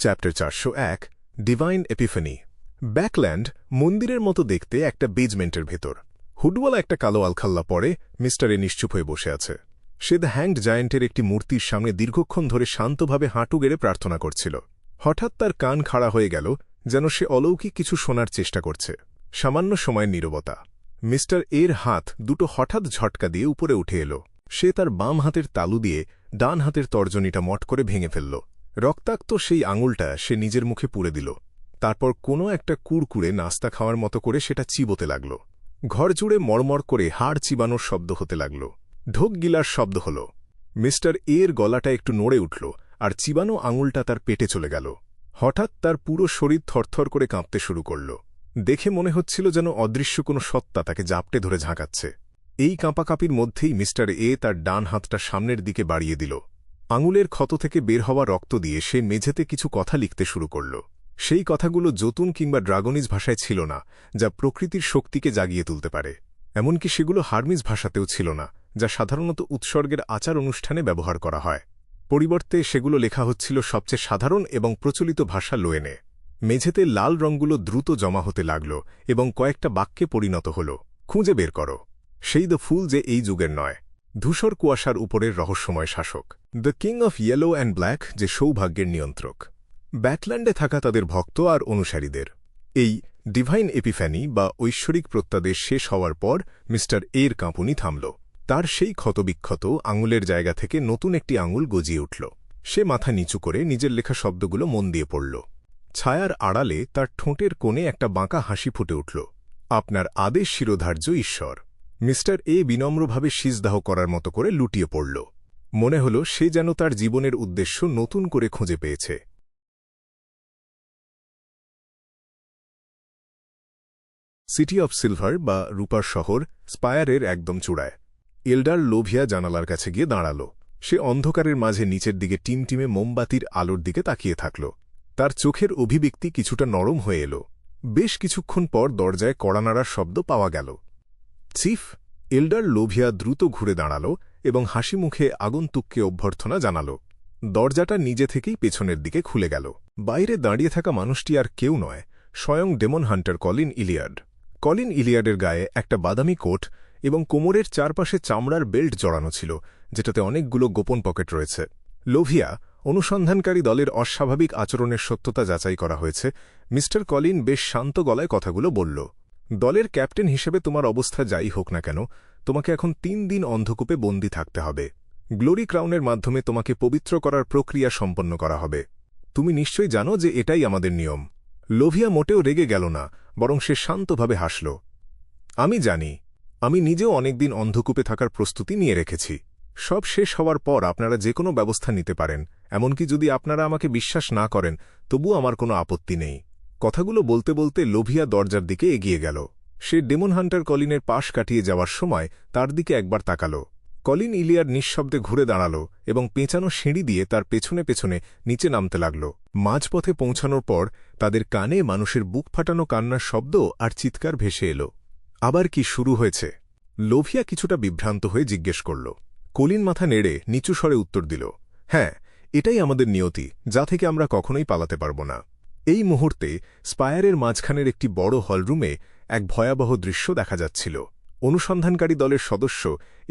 Chapter 401 divine Epiphany. ব্যাকল্যান্ড মন্দিরের মতো দেখতে একটা বেজমেন্টের ভেতর। হুডওয়ালা একটা কালো আলখাল্লা পরে মিস্টার এ নিশ্চুপ হয়ে বসে আছে। সে দ্য হ্যাংড জায়েন্টের একটি মূর্তির সামনে দীর্ঘক্ষণ ধরে শান্তভাবে হাঁটু গেড়ে প্রার্থনা করছিল। হঠাৎ তার কান খাড়া হয়ে গেল, যেন সে অলৌকিক কিছু শোনার চেষ্টা করছে। সামান্য সময়ের নীরবতা। মিস্টার এর হাত দুটো হঠাৎ ঝটকা দিয়ে উপরে উঠে এলো। সে তার বাম হাতের তালু দিয়ে ডান হাতের তর্জনীটা মট করে ভেঙে ফেলল। রক্তাক্ত সেই আঙুলটা সে নিজের মুখে পুড়ে দিল। তারপর কোনো একটা কুড়কুড়ে নাস্তা খাওয়ার মতো করে সেটা চিবোতে লাগল। ঘর জুড়ে মড়মড় করে হাড় চিবানোর শব্দ হতে লাগল। ঢোক গিলার শব্দ হল। মিস্টার এর গলাটা একটু নড়ে উঠল, আর চিবানো আঙুলটা তার পেটে চলে গেল। হঠাৎ তার পুরো শরীর থরথর করে কাঁপতে শুরু করল। দেখে মনে হচ্ছিল যেন অদৃশ্য কোনো সত্তা তাকে জাপটে ধরে ঝাঁকাচ্ছে। এই কাঁপাকাঁপির মধ্যেই মিস্টার এ তার ডান হাতটা সামনের দিকে বাড়িয়ে দিল। আঙুলের ক্ষত থেকে বের হওয়া রক্ত দিয়ে সে মেঝেতে কিছু কথা লিখতে শুরু করল। সেই কথাগুলো জতুন কিংবা ড্রাগনিজ ভাষায় ছিল না, যা প্রকৃতির শক্তিকে জাগিয়ে তুলতে পারে। এমনকি সেগুলো হার্মিজ ভাষাতেও ছিল না, যা সাধারণত উৎসর্গের আচার অনুষ্ঠানে ব্যবহার করা হয়। পরিবর্তে সেগুলো লেখা হচ্ছিল সবচেয়ে সাধারণ এবং প্রচলিত ভাষা লোয়েনে। মেঝেতে লাল রঙগুলো দ্রুত জমা হতে লাগল এবং কয়েকটা বাক্যে পরিণত হল। খুঁজে বের করো সেই দ্য ফুল যে এই যুগের নয়, ধূসর কুয়াশার উপরের রহস্যময় শাসক, the king of yellow and black যে সৌভাগ্যের নিয়ন্ত্রক। ব্যাকল্যান্ডে থাকা তাদের ভক্ত আর অনুসারীদের এই ডিভাইন এপিফ্যানি বা ঐশ্বরিক প্রত্যাদেশ শেষ হওয়ার পর মিস্টার এর কাঁপুনি থামল। তার সেই ক্ষতবিক্ষত আঙুলের জায়গা থেকে নতুন একটি আঙুল গজিয়ে উঠল। সে মাথা নিচু করে নিজের লেখা শব্দগুলো মন দিয়ে পড়ল। ছায়ার আড়ালে তার ঠোঁটের কোণে একটা বাঁকা হাসি ফুটে উঠল। আপনার আদেশ শিরোধার্য ঈশ্বর। মিস্টার এ বিনম্রভাবে সিজদাহ করার মতো করে লুটিয়ে পড়ল। মনে হল সে যেন তার জীবনের উদ্দেশ্য নতুন করে খুঁজে পেয়েছে। সিটি অফ সিলভার বা রূপার শহর স্পায়ারের একদম চূড়ায়। এল্ডার লোভিয়া জানালার কাছে গিয়ে দাঁড়াল। সে অন্ধকারের মাঝে নিচের দিকে টিমটিমে মোমবাতির আলোর দিকে তাকিয়ে থাকল। তার চোখের অভিব্যক্তি কিছুটা নরম হয়ে এল। বেশ কিছুক্ষণ পর দরজায় কড়া নাড়ার শব্দ পাওয়া গেল। চিফ। এল্ডার লোভিয়া দ্রুত ঘুরে দাঁড়াল এবং হাসি মুখে আগন্তুককে অভ্যর্থনা জানাল। দরজাটা নিজে থেকেই পেছনের দিকে খুলে গেল। বাইরে দাঁড়িয়ে থাকা মানুষটি আর কেউ নয়, স্বয়ং demon hunter Colin Iliad. Colin ইলিয়াডের গায়ে একটা বাদামি কোট এবং কোমরের চারপাশে চামড়ার বেল্ট জড়ানো ছিল, যেটাতে অনেকগুলো গোপন পকেট রয়েছে। লোভিয়া, অনুসন্ধানকারী দলের অস্বাভাবিক আচরণের সত্যতা যাচাই করা হয়েছে। মিস্টার কলিন বেশ শান্ত গলায় কথাগুলো বলল। দলের ক্যাপ্টেন হিসেবে তোমার অবস্থা যাই হোক না কেন, তোমাকে এখন 3 দিন অন্ধকূপে বন্দী থাকতে হবে। গ্লোরি ক্রাউনের মাধ্যমে তোমাকে পবিত্র করার প্রক্রিয়া সম্পন্ন করা হবে। তুমি নিশ্চয়ই জানো যে এটাই আমাদের নিয়ম। লোভিয়া মোটেও রেগে গেল না, বরং সে শান্তভাবে হাসল। আমি জানি। আমি নিজেও অনেকদিন অন্ধকূপে থাকার প্রস্তুতি নিয়ে রেখেছি। সব শেষ হওয়ার পর আপনারা যে কোনো ব্যবস্থা নিতে পারেন, এমনকি যদি আপনারা আমাকে বিশ্বাস না করেন তবুও আমার কোনো আপত্তি নেই। কথাগুলো বলতে বলতে লোভিয়া দরজার দিকে এগিয়ে গেল। সে ডেমন হান্টার কলিনের পাশ কাটিয়ে যাওয়ার সময় তার দিকে একবার তাকাল। কলিন ইলিয়াড নিঃশব্দে ঘুরে দাঁড়াল এবং পেঁচানো সিঁড়ি দিয়ে তার পেছনে পেছনে নিচে নামতে লাগল। মাঝপথে পৌঁছানোর পর তাদের কানে মানুষের বুক ফাটানো কান্নার শব্দ আর চিৎকার ভেসে এল। আবার কি শুরু হয়েছে? লোভিয়া কিছুটা বিভ্রান্ত হয়ে জিজ্ঞেস করল। কলিন মাথা নেড়ে নিচু স্বরে উত্তর দিল, হ্যাঁ, এটাই আমাদের নিয়তি, যা থেকে আমরা কখনোই পালাতে পারব না। এই মুহূর্তে স্পায়ারের মাঝখানের একটি বড় হলরুমে এক ভয়াবহ দৃশ্য দেখা যাচ্ছিল। অনুসন্ধানকারী দলের সদস্য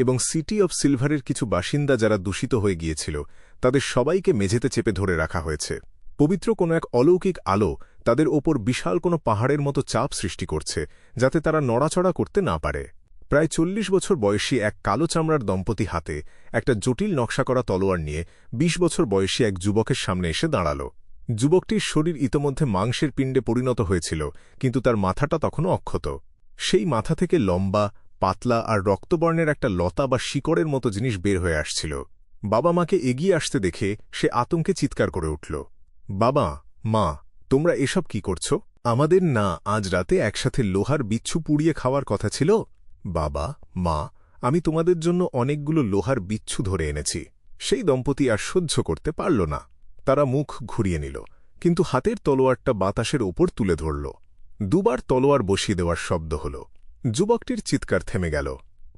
এবং সিটি অফ সিলভারের কিছু বাসিন্দা যারা দূষিত হয়ে গিয়েছিল, তাদের সবাইকে মেঝেতে চেপে ধরে রাখা হয়েছে। পবিত্র কোনো এক অলৌকিক আলো তাদের ওপর বিশাল কোনো পাহাড়ের মতো চাপ সৃষ্টি করছে, যাতে তারা নড়াচড়া করতে না পারে। প্রায় 40 বছর বয়সী এক কালো চামড়ার দম্পতি হাতে একটা জটিল নকশা করা তলোয়ার নিয়ে 20 বছর বয়সী এক যুবকের সামনে এসে দাঁড়াল। যুবকটির শরীর ইতোমধ্যে মাংসের পিণ্ডে পরিণত হয়েছিল, কিন্তু তার মাথাটা তখনও অক্ষত। সেই মাথা থেকে লম্বা, পাতলা আর রক্তবর্ণের একটা লতা বা শিকড়ের মতো জিনিস বের হয়ে আসছিল। বাবা মাকে এগিয়ে আসতে দেখে সে আতঙ্কে চিৎকার করে উঠল, বাবা, মা, তোমরা এসব কি করছো? আমাদের না আজ রাতে একসাথে লোহার বিচ্ছু পুড়িয়ে খাওয়ার কথা ছিল? বাবা, মা, আমি তোমাদের জন্য অনেকগুলো লোহার বিচ্ছু ধরে এনেছি। সেই দম্পতি আর সহ্য করতে পারল না। তারা মুখ ঘুরিয়ে নিল, কিন্তু হাতের তলোয়ারটা বাতাসের ওপর তুলে ধরল। দুবার তলোয়ার বসিয়ে দেওয়ার শব্দ হল। যুবকটির চিৎকার থেমে গেল।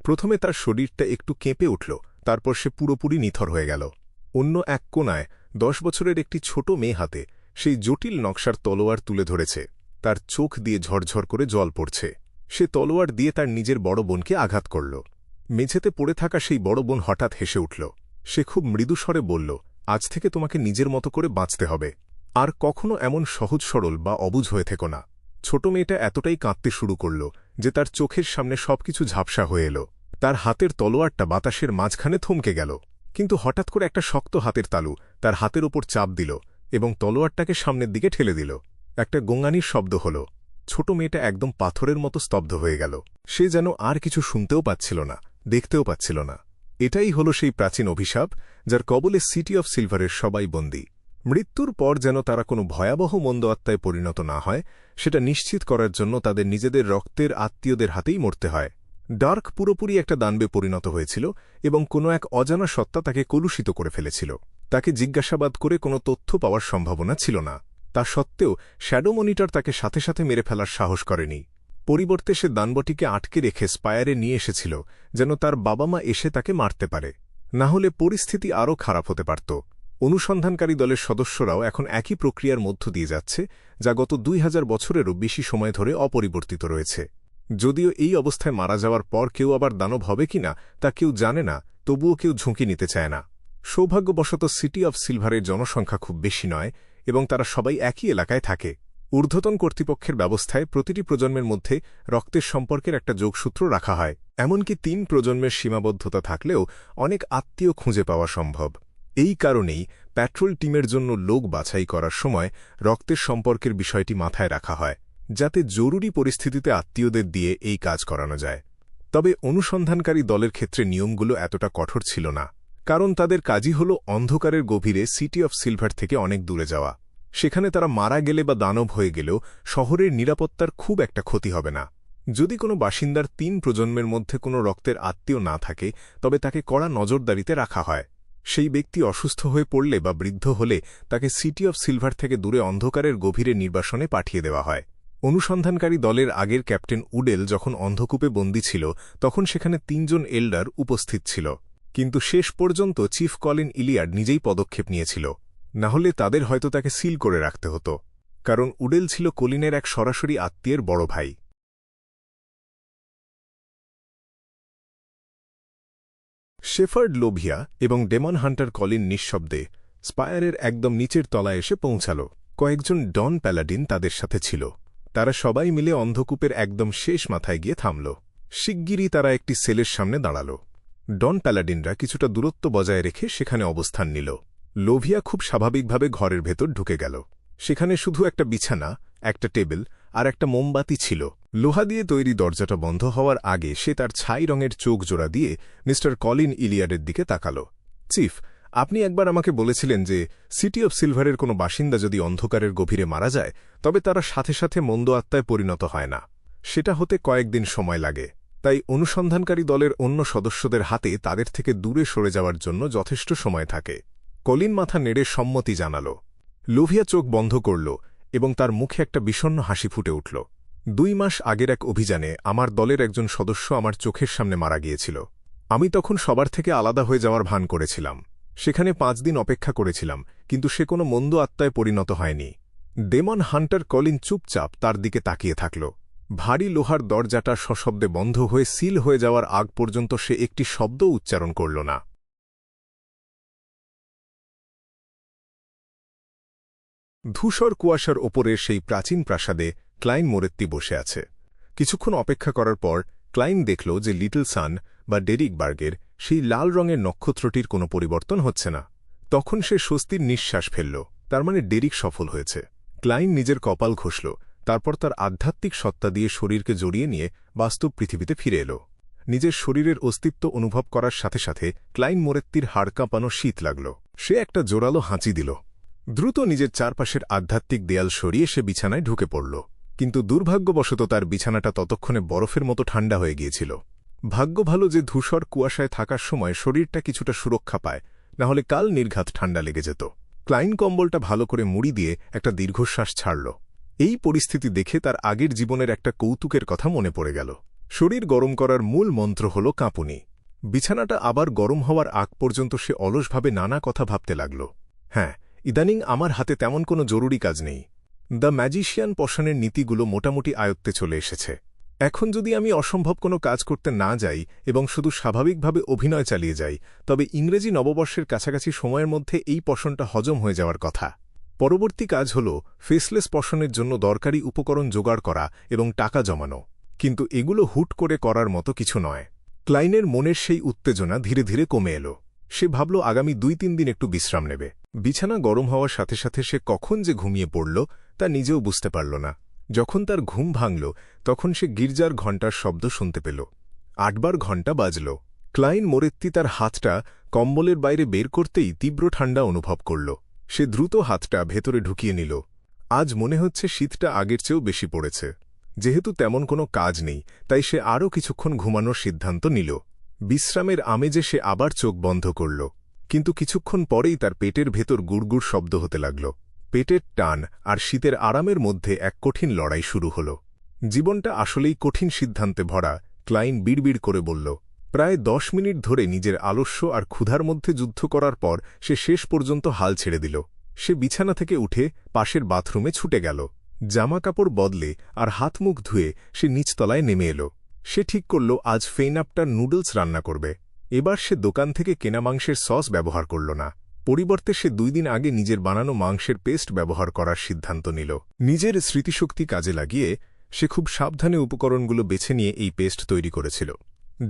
প্রথমে তার শরীরটা একটু কেঁপে উঠল, তারপর সে পুরোপুরি নিথর হয়ে গেল। অন্য এক কোণায় 10 বছরের একটি ছোট মেয়ে হাতে সেই জটিল নকশার তলোয়ার তুলে ধরেছে। তার চোখ দিয়ে ঝরঝর করে জল পড়ছে। সে তলোয়ার দিয়ে তার নিজের বড় বোনকে আঘাত করল। মেঝেতে পড়ে থাকা সেই বড় বোন হঠাৎ হেসে উঠল। সে খুব মৃদু স্বরে বলল, আজ থেকে তোমাকে নিজের মতো করে বাঁচতে হবে। আর কখনো এমন সহজ সরল বা অবুঝ হয়ে থেকো না। ছোট মেয়েটা এতটাই কাঁদতে শুরু করল যে তার চোখের সামনে সবকিছু ঝাপসা হয়ে এলো। তার হাতের তলোয়ারটা বাতাসের মাঝখানে থমকে গেল, কিন্তু হঠাৎ করে একটা শক্ত হাতের তালু তার হাতের ওপর চাপ দিল এবং তলোয়ারটাকে সামনের দিকে ঠেলে দিল। একটা গোঙানির শব্দ হল। ছোট মেয়েটা একদম পাথরের মতো স্তব্ধ হয়ে গেল। সে যেন আর কিছু শুনতেও পাচ্ছিল না, দেখতেও পাচ্ছিল না। এটাই হল সেই প্রাচীন অভিশাপ যার কবলে সিটি অফ সিলভারের সবাই বন্দী। মৃত্যুর পর যেন তারা কোনো ভয়াবহ মন্দ আত্মায় পরিণত না হয়, সেটা নিশ্চিত করার জন্য তাদের নিজেদের রক্তের আত্মীয়দের হাতেই মরতে হয়। ডার্ক পুরোপুরি একটা দানবে পরিণত হয়েছিল এবং কোনো এক অজানা সত্তা তাকে কলুষিত করে ফেলেছিল। তাকে জিজ্ঞাসাবাদ করে কোনো তথ্য পাওয়ার সম্ভাবনা ছিল না। তা সত্ত্বেও শ্যাডো মনিটর তাকে সাথে সাথে মেরে ফেলার সাহস করেনি। পরিবর্তে সে দানবটিকে আটকে রেখে স্পায়ারে নিয়ে এসেছিল যেন তার বাবা মা এসে তাকে মারতে পারে। না হলে পরিস্থিতি আরও খারাপ হতে পারত। অনুসন্ধানকারী দলের সদস্যরাও এখন একই প্রক্রিয়ার মধ্য দিয়ে যাচ্ছে, যা গত 2000 বছরেরও বেশি সময় ধরে অপরিবর্তিত রয়েছে। যদিও এই অবস্থায় মারা যাওয়ার পর কেউ আবার দানব হবে কিনা তা কেউ জানে না, তবুও কেউ ঝুঁকি নিতে চায় না। সৌভাগ্যবশত সিটি অফ সিলভারের জনসংখ্যা খুব বেশি নয় এবং তারা সবাই একই এলাকায় থাকে। ঊর্ধ্বতন কর্তৃপক্ষের ব্যবস্থায় প্রতিটি প্রজন্মের মধ্যে রক্তের সম্পর্কের একটা যোগসূত্র রাখা হয়। এমনকি 3 প্রজন্মের সীমাবদ্ধতা থাকলেও অনেক আত্মীয় খুঁজে পাওয়া সম্ভব। এই কারণেই প্যাট্রোল টিমের জন্য লোক বাছাই করার সময় রক্তের সম্পর্কের বিষয়টি মাথায় রাখা হয়, যাতে জরুরি পরিস্থিতিতে আত্মীয়দের দিয়ে এই কাজ করানো যায়। তবে অনুসন্ধানকারী দলের ক্ষেত্রে নিয়মগুলো এতটা কঠোর ছিল না, কারণ তাদের কাজই হল অন্ধকারের গভীরে সিটি অফ সিলভার থেকে অনেক দূরে যাওয়া। সেখানে তারা মারা গেলে বা দানব হয়ে গেলেও শহরের নিরাপত্তার খুব একটা ক্ষতি হবে না। যদি কোনো বাসিন্দার 3 প্রজন্মের মধ্যে কোনো রক্তের আত্মীয় না থাকে, তবে তাকে কড়া নজরদারিতে রাখা হয়। সেই ব্যক্তি অসুস্থ হয়ে পড়লে বা বৃদ্ধ হলে তাকে সিটি অফ সিলভার থেকে দূরে অন্ধকারের গভীরে নির্বাসনে পাঠিয়ে দেওয়া হয়। অনুসন্ধানকারী দলের আগের ক্যাপ্টেন উডেল যখন অন্ধকূপে বন্দী ছিল, তখন সেখানে 3 জন এল্ডার উপস্থিত ছিল, কিন্তু শেষ পর্যন্ত চিফ কলিন ইলিয়াড নিজেই পদক্ষেপ নিয়েছিল। না হলে তাদের হয়তো তাকে সিল করে রাখতে হতো, কারণ উডেল ছিল কলিনের এক সরাসরি আত্মীয়ের বড় ভাই। শেফার্ড লোভিয়া এবং ডেমন হান্টার কলিন নিঃশব্দে স্পায়ারের একদম নিচের তলায় এসে পৌঁছাল। কয়েকজন ডন প্যালাডিন তাদের সাথে ছিল। তারা সবাই মিলে অন্ধকূপের একদম শেষ মাথায় গিয়ে থামল। শিগগিরই তারা একটি সেলের সামনে দাঁড়াল। ডন প্যালাডিনরা কিছুটা দূরত্ব বজায় রেখে সেখানে অবস্থান নিল। লোভিয়া খুব স্বাভাবিকভাবে ঘরের ভেতর ঢুকে গেল। সেখানে শুধু একটা বিছানা, একটা টেবিল আর একটা মোমবাতি ছিল। লোহা দিয়ে তৈরি দরজাটা বন্ধ হওয়ার আগে সে তার ছাই রঙের চোখ জোড়া দিয়ে মিস্টার কলিন ইলিয়াডের দিকে তাকাল। চিফ, আপনি একবার আমাকে বলেছিলেন যে সিটি অফ সিলভারের কোনো বাসিন্দা যদি অন্ধকারের গভীরে মারা যায়, তবে তারা সাথে সাথে মন্দ আত্মায় পরিণত হয় না। সেটা হতে কয়েকদিন সময় লাগে। তাই অনুসন্ধানকারী দলের অন্য সদস্যদের হাতে তাদের থেকে দূরে সরে যাওয়ার জন্য যথেষ্ট সময় থাকে। কলিন মাথা নেড়ে সম্মতি জানাল। লোভিয়া চোখ বন্ধ করল এবং তার মুখে একটা বিষণ্ণ হাসি ফুটে উঠল। 2 মাস আগের এক অভিযানে আমার দলের একজন সদস্য আমার চোখের সামনে মারা গিয়েছিল। আমি তখন সবার থেকে আলাদা হয়ে যাওয়ার ভান করেছিলাম। সেখানে 5 দিন অপেক্ষা করেছিলাম, কিন্তু সে কোনো মন্দ আত্মায় পরিণত হয়নি। ডেমন হান্টার কলিন চুপচাপ তার দিকে তাকিয়ে থাকল। ভারী লোহার দরজাটা সশব্দে বন্ধ হয়ে সিল হয়ে যাওয়ার আগ পর্যন্ত সে একটি শব্দ উচ্চারণ করল না। ধূসর কুয়াশার ওপরের সেই প্রাচীন প্রাসাদে ক্লাইন মোরেত্তি বসে আছে। কিছুক্ষণ অপেক্ষা করার পর ক্লাইন দেখল যে লিটল সান বা ডেরিক বার্গের সেই লাল রঙের নক্ষত্রটির কোনো পরিবর্তন হচ্ছে না। তখন সে স্বস্তির নিঃশ্বাস ফেলল। তার মানে ডেরিক সফল হয়েছে। ক্লাইন নিজের কপাল ঘষল, তারপর তার আধ্যাত্মিক সত্তা দিয়ে শরীরকে জড়িয়ে নিয়ে বাস্তব পৃথিবীতে ফিরে এল। নিজের শরীরের অস্তিত্ব অনুভব করার সাথে সাথে ক্লাইন মোরেত্তির হাড় কাঁপানো শীত লাগল। সে একটা জোরালো হাঁচি দিল। দ্রুত নিজের চারপাশের আধ্যাত্মিক দেয়াল সরিয়ে সে বিছানায় ঢুকে পড়ল। কিন্তু দুর্ভাগ্যবশত তার বিছানাটা ততক্ষণে বরফের মতো ঠান্ডা হয়ে গিয়েছিল। ভাগ্য ভালো যে ধূসর কুয়াশায় থাকার সময় শরীরটা কিছুটা সুরক্ষা পায়, না হলে কাল নির্ঘাত ঠান্ডা লেগে যেত। ক্লাইন কম্বলটা ভালো করে মুড়ি দিয়ে একটা দীর্ঘশ্বাস ছাড়ল। এই পরিস্থিতি দেখে তার আগের জীবনের একটা কৌতুকের কথা মনে পড়ে গেল। শরীর গরম করার মূল মন্ত্র হল কাঁপুনি। বিছানাটা আবার গরম হওয়ার আগ পর্যন্ত সে অলসভাবে নানা কথা ভাবতে লাগল। হ্যাঁ, ইদানিং আমার হাতে তেমন কোনো জরুরি কাজ নেই। দ্য ম্যাজিশিয়ান পশনের নীতিগুলো মোটামুটি আয়ত্তে চলে এসেছে। এখন যদি আমি অসম্ভব কোনো কাজ করতে না যাই এবং শুধু স্বাভাবিকভাবে অভিনয় চালিয়ে যাই, তবে ইংরেজি নববর্ষের কাছাকাছি সময়ের মধ্যে এই পশনটা হজম হয়ে যাওয়ার কথা। পরবর্তী কাজ হল ফেসলেস পশনের জন্য দরকারি উপকরণ জোগাড় করা এবং টাকা জমানো। কিন্তু এগুলো হুট করে করার মতো কিছু নয়। ক্লাইনের মনের সেই উত্তেজনা ধীরে ধীরে কমে এলো। সে ভাবল আগামী 2-3 দিন একটু বিশ্রাম নেবে। বিছানা গরম হওয়ার সাথে সাথে সে কখন যে ঘুমিয়ে পড়ল তা নিজেও বুঝতে পারল না। যখন তার ঘুম ভাঙল তখন সে গির্জার ঘণ্টার শব্দ শুনতে পেল। 8 বার ঘণ্টা বাজল। ক্লাইন মোরেত্তি তার হাতটা কম্বলের বাইরে বের করতেই তীব্র ঠান্ডা অনুভব করল। সে দ্রুত হাতটা ভেতরে ঢুকিয়ে নিল। আজ মনে হচ্ছে শীতটা আগের চেয়েও বেশি পড়েছে। যেহেতু তেমন কোনো কাজ নেই, তাই সে আরও কিছুক্ষণ ঘুমানোর সিদ্ধান্ত নিল। বিশ্রামের আমেজে সে আবার চোখ বন্ধ করল, কিন্তু কিছুক্ষণ পরেই তার পেটের ভেতর গুড়গুড় শব্দ হতে লাগল। পেটের টান আর শীতের আরামের মধ্যে এক কঠিন লড়াই শুরু হল। জীবনটা আসলেই কঠিন সিদ্ধান্তে ভরা, ক্লাইন বিড়বিড় করে বলল। প্রায় 10 মিনিট ধরে নিজের আলস্য আর ক্ষুধার মধ্যে যুদ্ধ করার পর সে শেষ পর্যন্ত হাল ছেড়ে দিল। সে বিছানা থেকে উঠে পাশের বাথরুমে ছুটে গেল। জামাকাপড় বদলে আর হাত মুখ ধুয়ে সে নিচতলায় নেমে এল। সে ঠিক করল আজ ফেইনাপটার নুডলস রান্না করবে। এবার সে দোকান থেকে কেনা মাংসের সস ব্যবহার করল না। পরিবর্তে সে 2 দিন আগে নিজের বানানো মাংসের পেস্ট ব্যবহার করার সিদ্ধান্ত নিল। নিজের স্মৃতিশক্তি কাজে লাগিয়ে সে খুব সাবধানে উপকরণগুলো বেছে নিয়ে এই পেস্ট তৈরি করেছিল।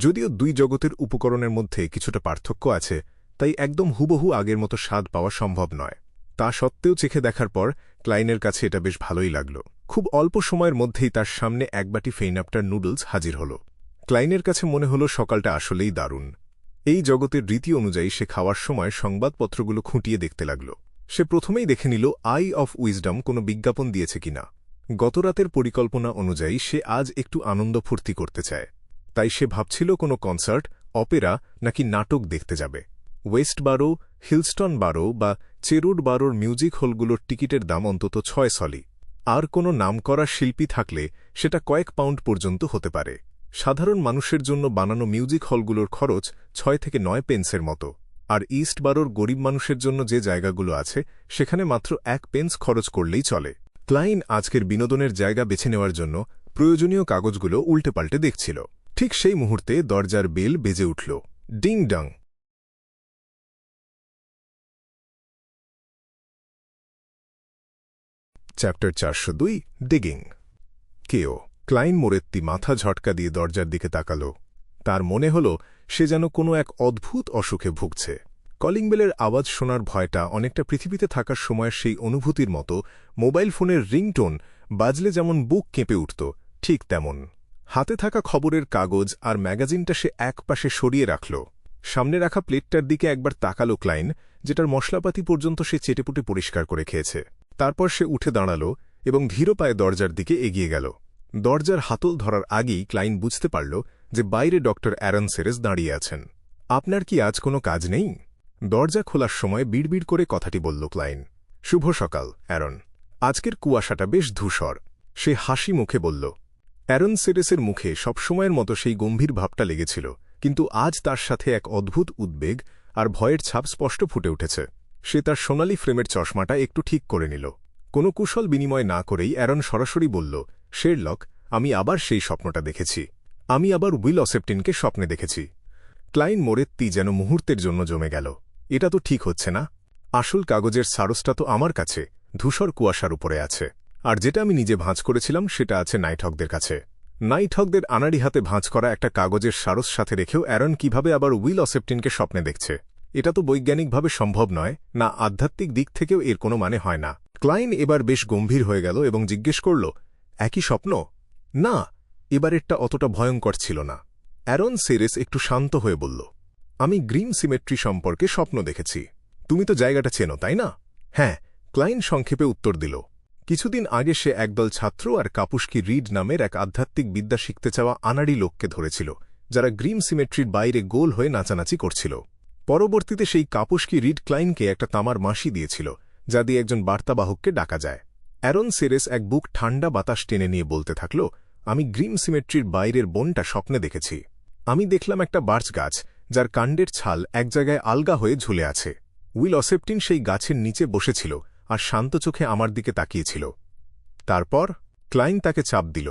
যদিও 2 জগতের উপকরণের মধ্যে কিছুটা পার্থক্য আছে, তাই একদম হুবহু আগের মতো স্বাদ পাওয়া সম্ভব নয়। তা সত্ত্বেও চেখে দেখার পর ক্লাইনের কাছে এটা বেশ ভালোই লাগল। খুব অল্প সময়ের মধ্যেই তার সামনে এক বাটি ফেইনাপটার নুডলস হাজির হল। ক্লাইনের কাছে মনে হল সকালটা আসলেই দারুণ। এই জগতের রীতি অনুযায়ী সে খাওয়ার সময় সংবাদপত্রগুলো খুঁটিয়ে দেখতে লাগল। সে প্রথমেই দেখে নিল আই অফ উইজডম কোনো বিজ্ঞাপন দিয়েছে কিনা। গতরাতের পরিকল্পনা অনুযায়ী সে আজ একটু আনন্দ ফুর্তি করতে চায়। তাই সে ভাবছিল কোনো কনসার্ট, অপেরা নাকি নাটক দেখতে যাবে। ওয়েস্ট বারো, হিলস্টন বারো বা চেরুড বারোর মিউজিক হলগুলোর টিকিটের দাম অন্তত 6 সলি। আর কোনো নামকরা শিল্পী থাকলে সেটা কয়েক পাউন্ড পর্যন্ত হতে পারে। সাধারণ মানুষের জন্য বানানো মিউজিক হলগুলোর খরচ 6 থেকে 9 পেন্সের মতো। আর ইস্ট বারোর গরিব মানুষের জন্য যে জায়গাগুলো আছে সেখানে মাত্র 1 পেন্স খরচ করলেই চলে। ক্লাইন আজকের বিনোদনের জায়গা বেছে নেওয়ার জন্য প্রয়োজনীয় কাগজগুলো উল্টেপাল্টে দেখছিল। ঠিক সেই মুহূর্তে দরজার বেল বেজে উঠল। Ding dong. Chapter 402 digging. কেও। ক্লাইন মোরেত্তি মাথা ঝটকা দিয়ে দরজার দিকে তাকাল। তার মনে হল সে যেন কোনো এক অদ্ভুত অসুখে ভুগছে। কলিং বেলের আওয়াজ শোনার ভয়টা অনেকটা পৃথিবীতে থাকার সময়ের সেই অনুভূতির মতো। মোবাইল ফোনের রিংটোন বাজলে যেমন বুক কেঁপে উঠত, ঠিক তেমন। হাতে থাকা খবরের কাগজ আর ম্যাগাজিনটা সে একপাশে সরিয়ে রাখল। সামনে রাখা প্লেটটার দিকে একবার তাকাল ক্লাইন, যেটার মশলাপাতি পর্যন্ত সে চেটেপুটে পরিষ্কার করে খেয়েছে। তারপর সে উঠে দাঁড়াল এবং ধীর পায়ে দরজার দিকে এগিয়ে গেল। দরজার হাতল ধরার আগেই ক্লাইন বুঝতে পারল যে বাইরে ডক্টর অ্যারন সেরেস দাঁড়িয়ে আছেন। আপনার কি আজ কোনো কাজ নেই? দরজা খোলার সময় বিড়বিড় করে কথাটি বলল ক্লাইন। শুভ সকাল, অ্যারন। আজকের কুয়াশাটা বেশ ধূসর। সে হাসি মুখে বলল। অ্যারন সেরেসের মুখে সবসময়ের মতো সেই গম্ভীর ভাবটা লেগেছিল, কিন্তু আজ তার সাথে এক অদ্ভুত উদ্বেগ আর ভয়ের ছাপ স্পষ্ট ফুটে উঠেছে। সে তার সোনালি ফ্রেমের চশমাটা একটু ঠিক করে নিল। কোনো কুশল বিনিময় না করেই অ্যারন সরাসরি বলল, শেরলক, আমি আবার সেই স্বপ্নটা দেখেছি। আমি আবার উইল অসেপ্টিনকে স্বপ্নে দেখেছি। ক্লাইন মোরেত্তি যেন মুহূর্তের জন্য জমে গেল। এটা তো ঠিক হচ্ছে না। আসল কাগজের সারসটা তো আমার কাছে, ধূসর কুয়াশার উপরে আছে। আর যেটা আমি নিজে ভাঁজ করেছিলাম সেটা আছে নাইটহকদের কাছে। নাইটহকদের আনাড়ি হাতে ভাঁজ করা একটা কাগজের সারস সাথে রেখেও অ্যারন কিভাবে আবার উইল অসেপ্টিনকে স্বপ্নে দেখছে? এটা তো বৈজ্ঞানিকভাবে সম্ভব নয়, না আধ্যাত্মিক দিক থেকেও এর কোনো মানে হয় না। ক্লাইন এবার বেশ গম্ভীর হয়ে গেল এবং জিজ্ঞেস করল, একই স্বপ্ন? না, এবারেরটা অতটা ভয়ঙ্কর ছিল না। অ্যারন সেরেস একটু শান্ত হয়ে বলল, আমি গ্রিম সিমেট্রি সম্পর্কে স্বপ্ন দেখেছি। তুমি তো জায়গাটা চেনো, তাই না? হ্যাঁ, ক্লাইন সংক্ষেপে উত্তর দিল। কিছুদিন আগে সে একদল ছাত্র আর কাপুস্কি রিড নামের এক আধ্যাত্মিক বিদ্যা শিখতে চাওয়া আনাড়ি লোককে ধরেছিল, যারা গ্রিম সিমেট্রির বাইরে গোল হয়ে নাচানাচি করছিল। পরবর্তীতে সেই কাপুস্কি রিড ক্লাইনকে একটা তামার মাসি দিয়েছিল, যা দিয়ে একজন বার্তাবাহককে ডাকা যায়। অ্যারন সেরেস এক বুক ঠান্ডা বাতাস টেনে নিয়ে বলতে থাকল, আমি গ্রিম সিমেট্রির বাইরের বনটা স্বপ্নে দেখেছি। আমি দেখলাম একটা বার্চ গাছ, যার কাণ্ডের ছাল এক জায়গায় আলগা হয়ে ঝুলে আছে। উইল অসেপটিন সেই গাছের নিচে বসেছিল আর শান্ত চোখে আমার দিকে তাকিয়েছিল। তারপর ক্লাইন তাকে চাপ দিল।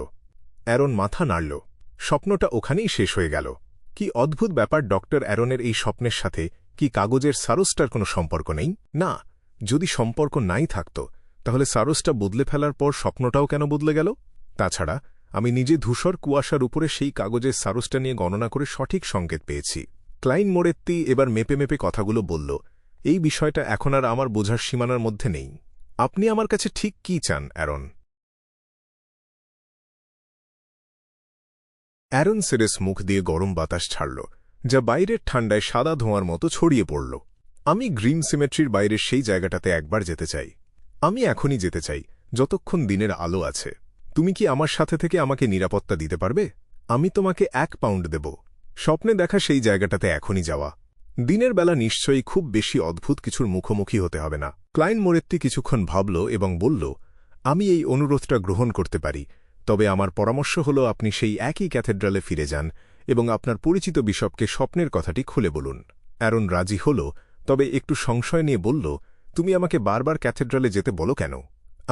অ্যারন মাথা নাড়ল। স্বপ্নটা ওখানেই শেষ হয়ে গেল। কি অদ্ভুত ব্যাপার! ডক্টর অ্যারনের এই স্বপ্নের সাথে কি কাগজের সারসটার কোনো সম্পর্ক নেই? না, যদি সম্পর্ক নাই থাকত তাহলে সারসটা বদলে ফেলার পর স্বপ্নটাও কেন বদলে গেল? তাছাড়া আমি নিজে ধূসর কুয়াশার উপরে সেই কাগজের সারসটা নিয়ে গণনা করে সঠিক সংকেত পেয়েছি। ক্লাইন মোরেত্তি এবার মেপে মেপে কথাগুলো বলল। এই বিষয়টা এখন আর আমার বোঝার সীমানার মধ্যে নেই। আপনি আমার কাছে ঠিক কি চান, অ্যারন? অ্যারন সেরেস মুখ দিয়ে গরম বাতাস ছাড়ল, যা বাইরের ঠান্ডায় সাদা ধোঁয়ার মতো ছড়িয়ে পড়ল। আমি গ্রিন সিমেট্রির বাইরের সেই জায়গাটাতে একবার যেতে চাই। আমি এখনই যেতে চাই, যতক্ষণ দিনের আলো আছে। তুমি কি আমার সাথে থেকে আমাকে নিরাপত্তা দিতে পারবে? আমি তোমাকে 1 পাউন্ড দেব। স্বপ্নে দেখা সেই জায়গাটাতে এখনই যাওয়া। দিনের বেলা নিশ্চয়ই খুব বেশি অদ্ভুত কিছুর মুখোমুখি হতে হবে না। ক্লাইন মোরেত্তি কিছুক্ষণ ভাবল এবং বলল, আমি এই অনুরোধটা গ্রহণ করতে পারি, তবে আমার পরামর্শ হল আপনি সেই একই ক্যাথেড্রালে ফিরে যান এবং আপনার পরিচিত বিশপকে স্বপ্নের কথাটি খুলে বলুন। অ্যারন রাজি হল, তবে একটু সংশয় নিয়ে বলল, তুমি আমাকে বারবার ক্যাথেড্রালে যেতে বলো কেন?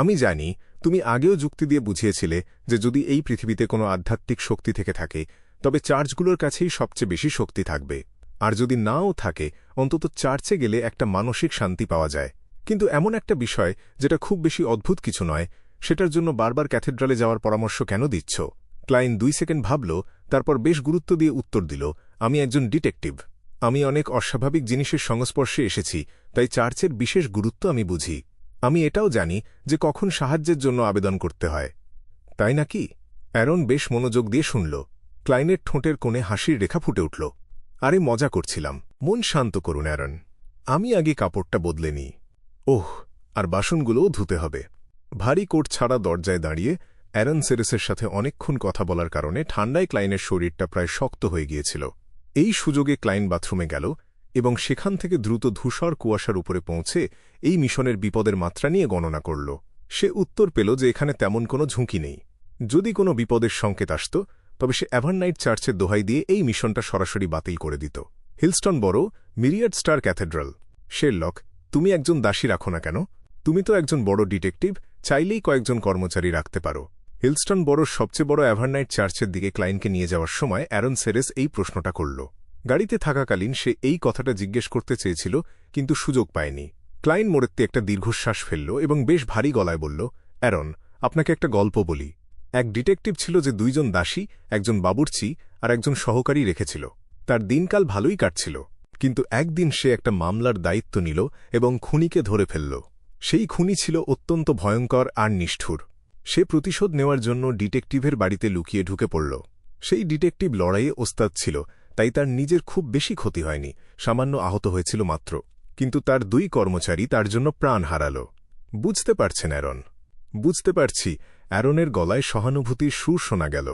আমি জানি তুমি আগেও যুক্তি দিয়ে বুঝিয়েছিলে যে যদি এই পৃথিবীতে কোনো আধ্যাত্মিক শক্তি থেকে থাকে তবে চার্চগুলোর কাছেই সবচেয়ে বেশি শক্তি থাকবে, আর যদি নাও থাকে অন্তত চার্চে গেলে একটা মানসিক শান্তি পাওয়া যায়। কিন্তু এমন একটা বিষয় যেটা খুব বেশি অদ্ভুত কিছু নয়, সেটার জন্য বারবার ক্যাথেড্রালে যাওয়ার পরামর্শ কেন দিচ্ছ? ক্লাইন 2 সেকেন্ড ভাবল, তারপর বেশ গুরুত্ব দিয়ে উত্তর দিল, আমি একজন ডিটেকটিভ। আমি অনেক অস্বাভাবিক জিনিসের সংস্পর্শে এসেছি, তাই চার্চের বিশেষ গুরুত্ব আমি বুঝি। আমি এটাও জানি যে কখন সাহায্যের জন্য আবেদন করতে হয়। তাই নাকি? অ্যারন বেশ মনোযোগ দিয়ে শুনল। ক্লাইনের ঠোঁটের কোণে হাসির রেখা ফুটে উঠল। আরে মজা করছিলাম। মন শান্ত করুন অ্যারন। আমি আগে কাপড়টা বদলে নিই। ওহ, আর বাসনগুলোও ধুতে হবে। ভারী কোট ছাড়া দরজায় দাঁড়িয়ে অ্যারন সেরেসের সাথে অনেকক্ষণ কথা বলার কারণে ঠান্ডায় ক্লাইনের শরীরটা প্রায় শক্ত হয়ে গিয়েছিল। এই সুযোগে ক্লাইন বাথরুমে গেল এবং সেখান থেকে দ্রুত ধূসর কুয়াশার উপরে পৌঁছে এই মিশনের বিপদের মাত্রা নিয়ে গণনা করল। সে উত্তর পেল যে এখানে তেমন কোনো ঝুঁকি নেই। যদি কোনো বিপদের সংকেত আসত তবে সে এভারনাইট চার্চের দোহাই দিয়ে এই মিশনটা সরাসরি বাতিল করে দিত। হিলস্টন বড়, মিরিয়াড স্টার ক্যাথেড্রাল। শেরলক, তুমি একজন দাসী রাখো না কেন? তুমি তো একজন বড় ডিটেকটিভ, চাইলেই কয়েকজন কর্মচারী রাখতে পারো। হিলস্টন বড়োর সবচেয়ে বড় এভারনাইট চার্চের দিকে ক্লাইনকে নিয়ে যাওয়ার সময় অ্যারন সেরেস এই প্রশ্নটা করল। গাড়িতে থাকাকালীন সে এই কথাটা জিজ্ঞেস করতে চেয়েছিল, কিন্তু সুযোগ পায়নি। ক্লাইন মোরেত্তি একটা দীর্ঘশ্বাস ফেলল এবং বেশ ভারী গলায় বলল, অ্যারন, আপনাকে একটা গল্প বলি। এক ডিটেকটিভ ছিল যে 2 জন দাসী, একজন বাবুর্চি আর একজন সহকারী রেখেছিল। তার দিনকাল ভালোই কাটছিল, কিন্তু একদিন সে একটা মামলার দায়িত্ব নিল এবং খুনিকে ধরে ফেলল। সেই খুনি ছিল অত্যন্ত ভয়ঙ্কর আর নিষ্ঠুর। সে প্রতিশোধ নেওয়ার জন্য ডিটেকটিভের বাড়িতে লুকিয়ে ঢুকে পড়ল। সেই ডিটেকটিভ লড়াইয়ে ওস্তাদ ছিল, তাই তার নিজের খুব বেশি ক্ষতি হয়নি, সামান্য আহত হয়েছিল মাত্র। কিন্তু তার 2 কর্মচারী তার জন্য প্রাণ হারাল। বুঝতে পারছেন অ্যারন? বুঝতে পারছি। অ্যারনের গলায় সহানুভূতির সুর শোনা গেল।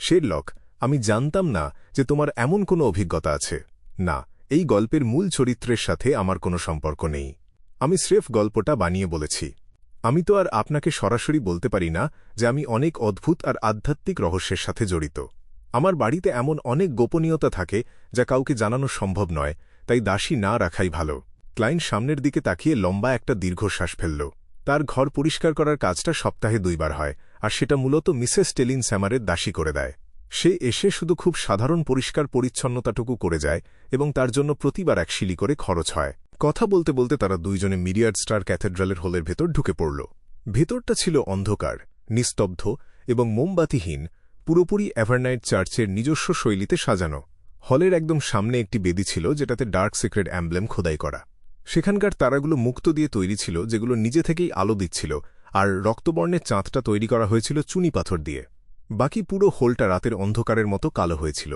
শেরলক, আমি জানতাম না যে তোমার এমন কোনো অভিজ্ঞতা আছে। না, এই গল্পের মূল চরিত্রের সাথে আমার কোনো সম্পর্ক নেই। আমি স্রেফ গল্পটা বানিয়ে বলেছি। আমি তো আর আপনাকে সরাসরি বলতে পারি না যে আমি অনেক অদ্ভুত আর আধ্যাত্মিক রহস্যের সাথে জড়িত। আমার বাড়িতে এমন অনেক গোপনীয়তা থাকে যা কাউকে জানানো সম্ভব নয়, তাই দাসী না রাখাই ভালো। ক্লাইন সামনের দিকে তাকিয়ে লম্বা একটা দীর্ঘশ্বাস ফেলল। তার ঘর পরিষ্কার করার কাজটা সপ্তাহে 2 বার হয়, আর সেটা মূলত মিসেস টেলিন স্যামারের দাসী করে দেয়। সে এসে শুধু খুব সাধারণ পরিষ্কার পরিচ্ছন্নতাটুকু করে যায় এবং তার জন্য প্রতিবার 1 শিলি করে খরচ হয়। কথা বলতে বলতে তারা 2 জনে মিরিয়াড স্টার ক্যাথেড্রালের হলের ভেতর ঢুকে পড়ল। ভেতরটা ছিল অন্ধকার, নিস্তব্ধ এবং মোমবাতিহীন, পুরোপুরি এভারনাইট চার্চের নিজস্ব শৈলীতে সাজানো। হলের একদম সামনে একটি বেদি ছিল যেটাতে ডার্ক সিক্রেট অ্যাম্বলেম খোদাই করা। সেখানকার তারাগুলো মুক্ত দিয়ে তৈরি ছিল, যেগুলো নিজে থেকেই আলো দিচ্ছিল, আর রক্তবর্ণের চাঁদটা তৈরি করা হয়েছিল চুনি পাথর দিয়ে। বাকি পুরো হোলটা রাতের অন্ধকারের মতো কালো হয়েছিল।